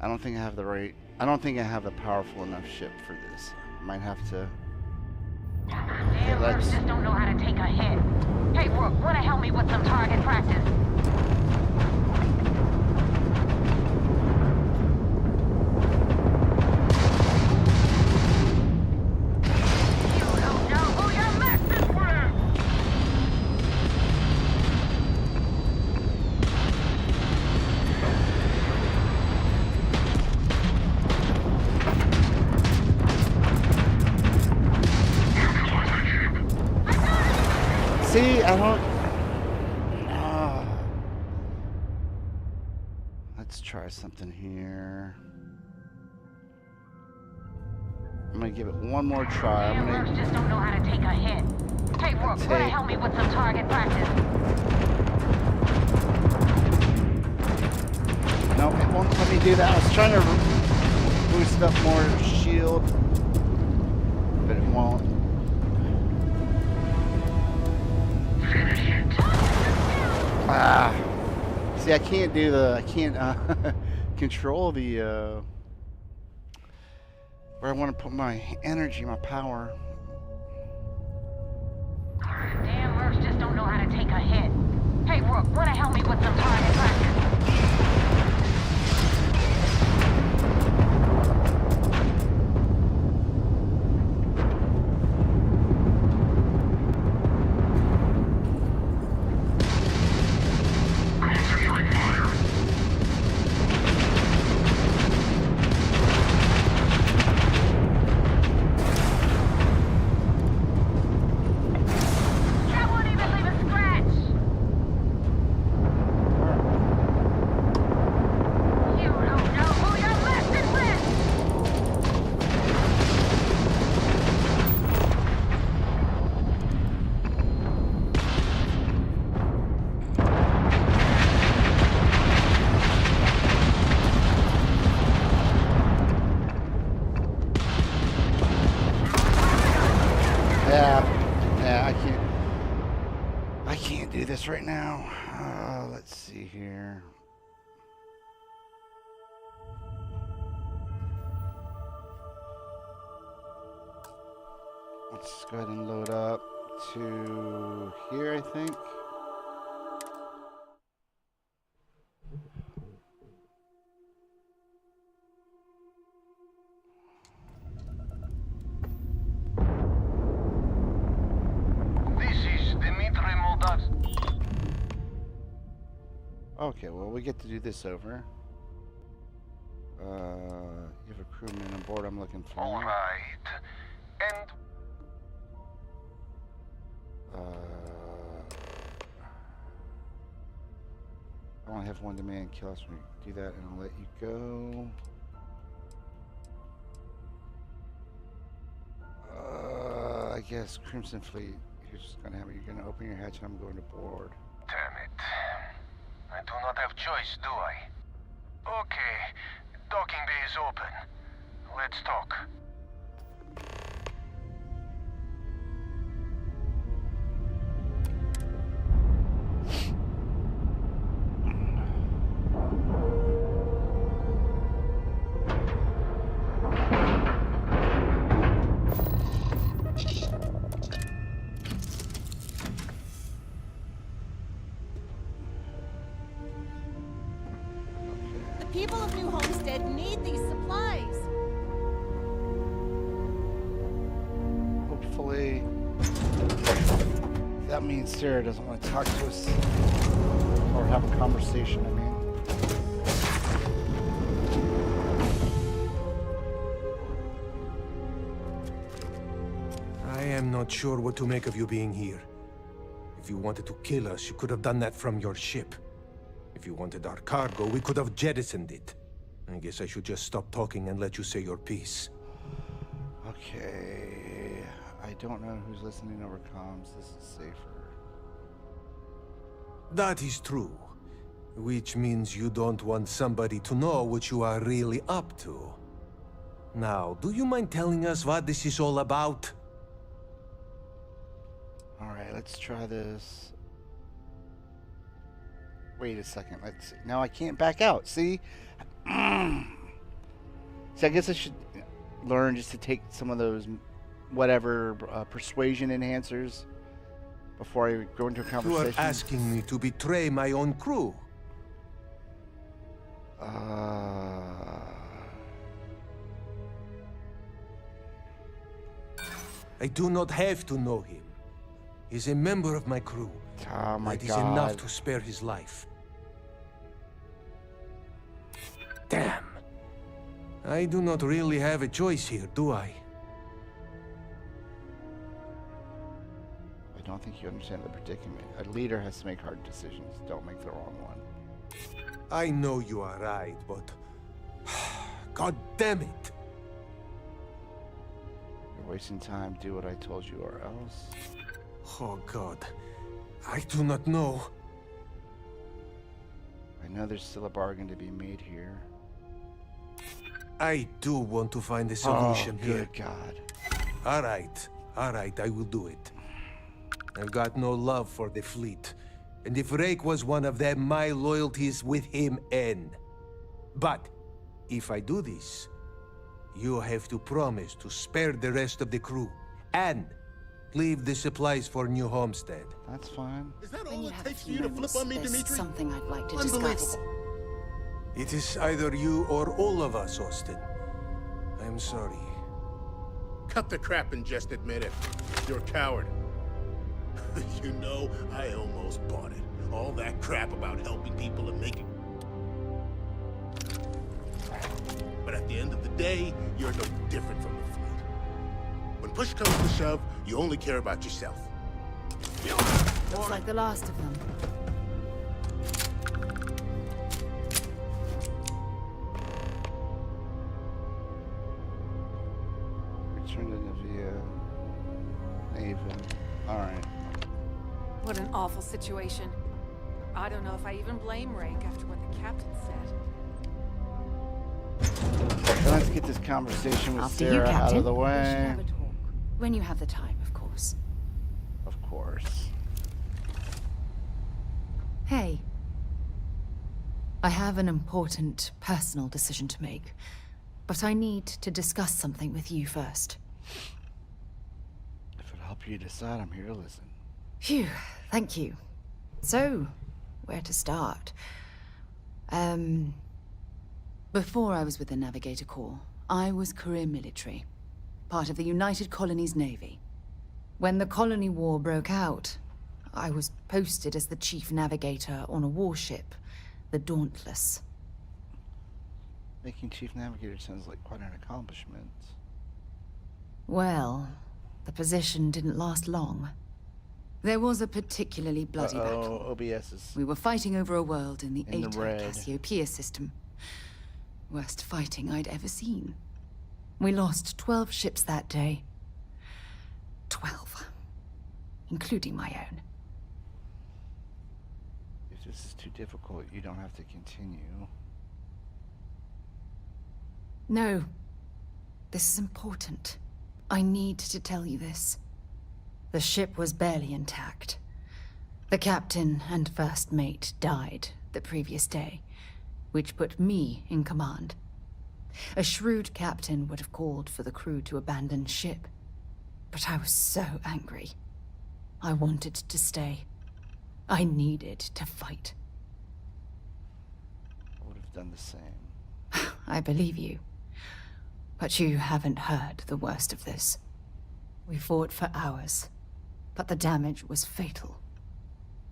I don't think I have the right. I don't think I have a powerful enough ship for this. Might have to. Damn mercs just don't know how to take a hit. Hey, Rook, wanna help me with some target practice? See, I don't. Let's try something here. I'm gonna give it one more try. I'm Damn gonna. mercs just don't know how to take a hit. Hey, Rook, wanna help me with some target practice? No, it won't let me do that. I was trying to boost up more shield, but it won't. Ah. See, I can't do the. I can't control the. Where I want to put my energy, my power. Damn mercs just don't know how to take a hit. Hey, Rook, wanna help me with some target practice? I can't do this right now. Let's see here. Let's go ahead and load up to here, I think. Okay, well, we get to do this over. You have a crewman on board I'm looking for. All right. And I want to have one demand kill us when we do that, and I'll let you go. I guess Crimson Fleet. You're just gonna have it. You're gonna open your hatch, and I'm going to board. damn it. I do not have choice, do I? Okay, docking bay is open. Let's talk. New Homestead need these supplies. Hopefully, that means Sarah doesn't want to talk to us or have a conversation. I mean. I am not sure what to make of you being here. If you wanted to kill us, you could have done that from your ship. If you wanted our cargo, we could have jettisoned it. I guess I should just stop talking and let you say your piece. Okay. I don't know who's listening over comms. This is safer. That is true. Which means you don't want somebody to know what you are really up to. Now, do you mind telling us what this is all about? Alright, let's try this. Wait a second. Let's see. Now I can't back out. See? See, I guess I should learn just to take some of those whatever persuasion enhancers before I go into a conversation. You are asking me to betray my own crew. I do not have to know him. He's a member of my crew. Oh my That God. is enough to spare his life. Damn. I do not really have a choice here, do I? I don't think you understand the predicament. A leader has to make hard decisions. Don't make the wrong one. I know you are right, but... God damn it! You're wasting time. Do what I told you or else. Oh God. I do not know. I know there's still a bargain to be made here. I do want to find a solution here. Good God. Alright, I will do it. I've got no love for the fleet. And if Rake was one of them, my loyalties with him end. But, if I do this, you have to promise to spare the rest of the crew, and leave the supplies for New Homestead. That's fine. Is that all it takes for you to flip on me, Dimitri? Something I'd like to discuss. It is either you or all of us, Austin. I'm sorry. Cut the crap and just admit it. You're a coward. You know, I almost bought it. All that crap about helping people and making... But at the end of the day, you're no different from the fleet. When push comes to shove, you only care about yourself. Looks like the last of them. Return to Navia. Naven. Alright. What an awful situation. I don't know if I even blame Rake after what the captain said. So let's get this conversation with After Sarah you, Captain. out of the We should way. have a talk. When you have the time, of course. Of course. Hey. I have an important personal decision to make, but I need to discuss something with you first. If it'll help you decide, I'm here to listen. Phew, thank you. So, where to start? Before I was with the Navigator Corps, I was career military, part of the United Colonies Navy. When the Colony War broke out, I was posted as the chief navigator on a warship, the Dauntless. Making Chief Navigator sounds like quite an accomplishment. Well, the position didn't last long. There was a particularly bloody battle. OBS is We were fighting over a world in the in the Eta red. Cassiopeia system. Worst fighting I'd ever seen. We lost 12 ships that day. 12. Including my own. If this is too difficult, you don't have to continue. No. This is important. I need to tell you this. The ship was barely intact. The captain and first mate died the previous day, which put me in command. A shrewd captain would have called for the crew to abandon ship, but I was so angry. I wanted to stay. I needed to fight. I would have done the same. I believe you. But you haven't heard the worst of this. We fought for hours, but the damage was fatal.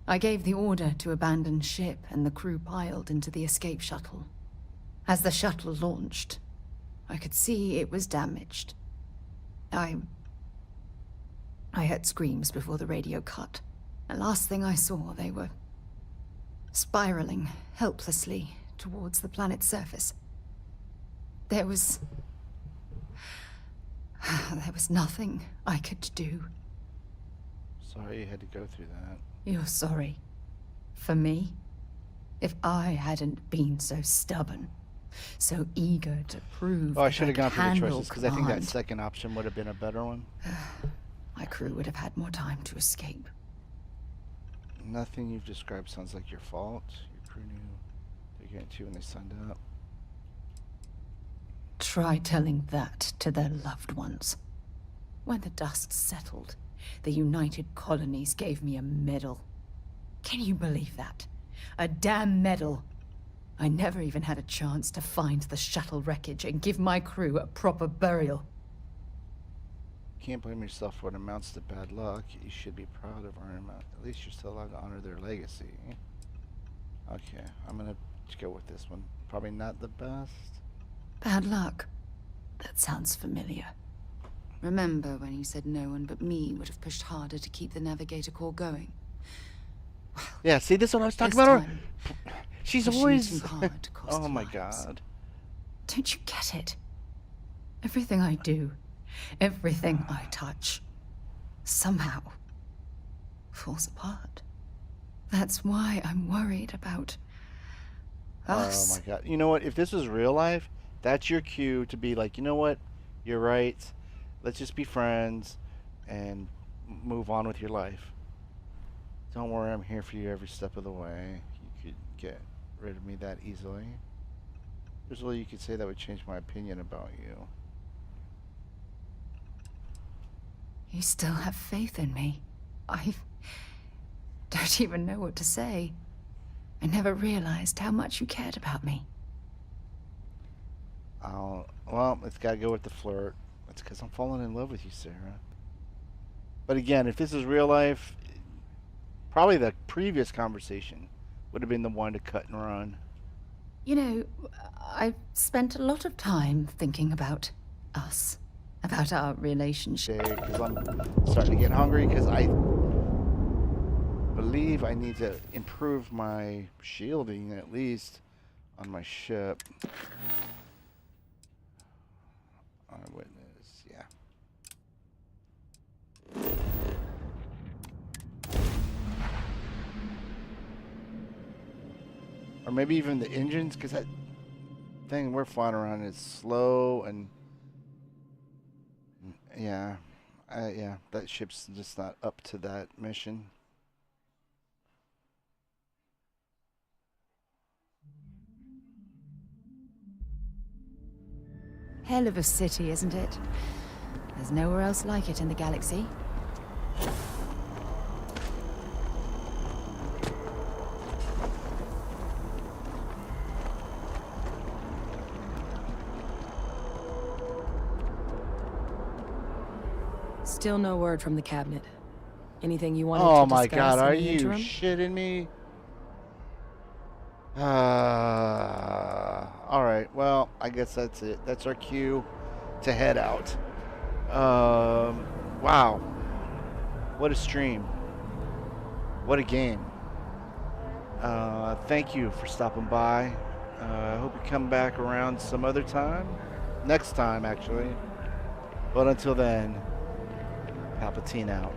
I gave the order to abandon ship, and the crew piled into the escape shuttle. As the shuttle launched, I could see it was damaged. I heard screams before the radio cut. The last thing I saw, they were spiraling helplessly towards the planet's surface. There was nothing I could do. Sorry you had to go through that. You're sorry. For me? If I hadn't been so stubborn, so eager to prove Oh, I should have gone for for the choices, because I think that second option would have been a better one. My crew would have had more time to escape. Nothing you've described sounds like your fault. Your crew knew they were getting to you when they signed up. Try telling that to their loved ones. When the dust settled, the United Colonies gave me a medal. Can you believe that? A damn medal. I never even had a chance to find the shuttle wreckage and give my crew a proper burial. Can't blame yourself for what amounts to bad luck. You should be proud of our amount. At least you're still allowed to honor their legacy. Okay, I'm gonna go with this one. Probably not the best. Bad luck? That sounds familiar. Remember when you said no one but me would have pushed harder to keep the navigator core going? Well, yeah, see, this is what I was talking about. She's always... oh my god. Don't you get it? Everything I do, everything I touch, somehow falls apart. That's why I'm worried about us. Oh my god. You know what? If this was real life, that's your cue to be like, you know what? You're right. Let's just be friends and move on with your life. Don't worry, I'm here for you every step of the way. You could get rid of me that easily. There's little you could say that would change my opinion about you. You still have faith in me. I don't even know what to say. I never realized how much you cared about me. Well, it's gotta go with the flirt. It's because I'm falling in love with you, Sarah. But again, if this is real life, probably the previous conversation would have been the one to cut and run. You know, I've spent a lot of time thinking about us, about our relationship. Because I'm starting to get hungry, because I believe I need to improve my shielding, at least, on my ship. Eyewitness, yeah. Or maybe even the engines, because that thing we're flying around is slow and yeah, yeah, that ship's just not up to that mission. Hell of a city, isn't it? There's nowhere else like it in the galaxy. Still no word from the cabinet. Anything you wanted Oh to my discuss god, in are the you interim? shitting me? Alright, well, I guess that's it. That's our cue to head out. Wow. What a stream. What a game. Thank you for stopping by. I hope you come back around some other time. Next time, actually. But until then, PalpyTeen out.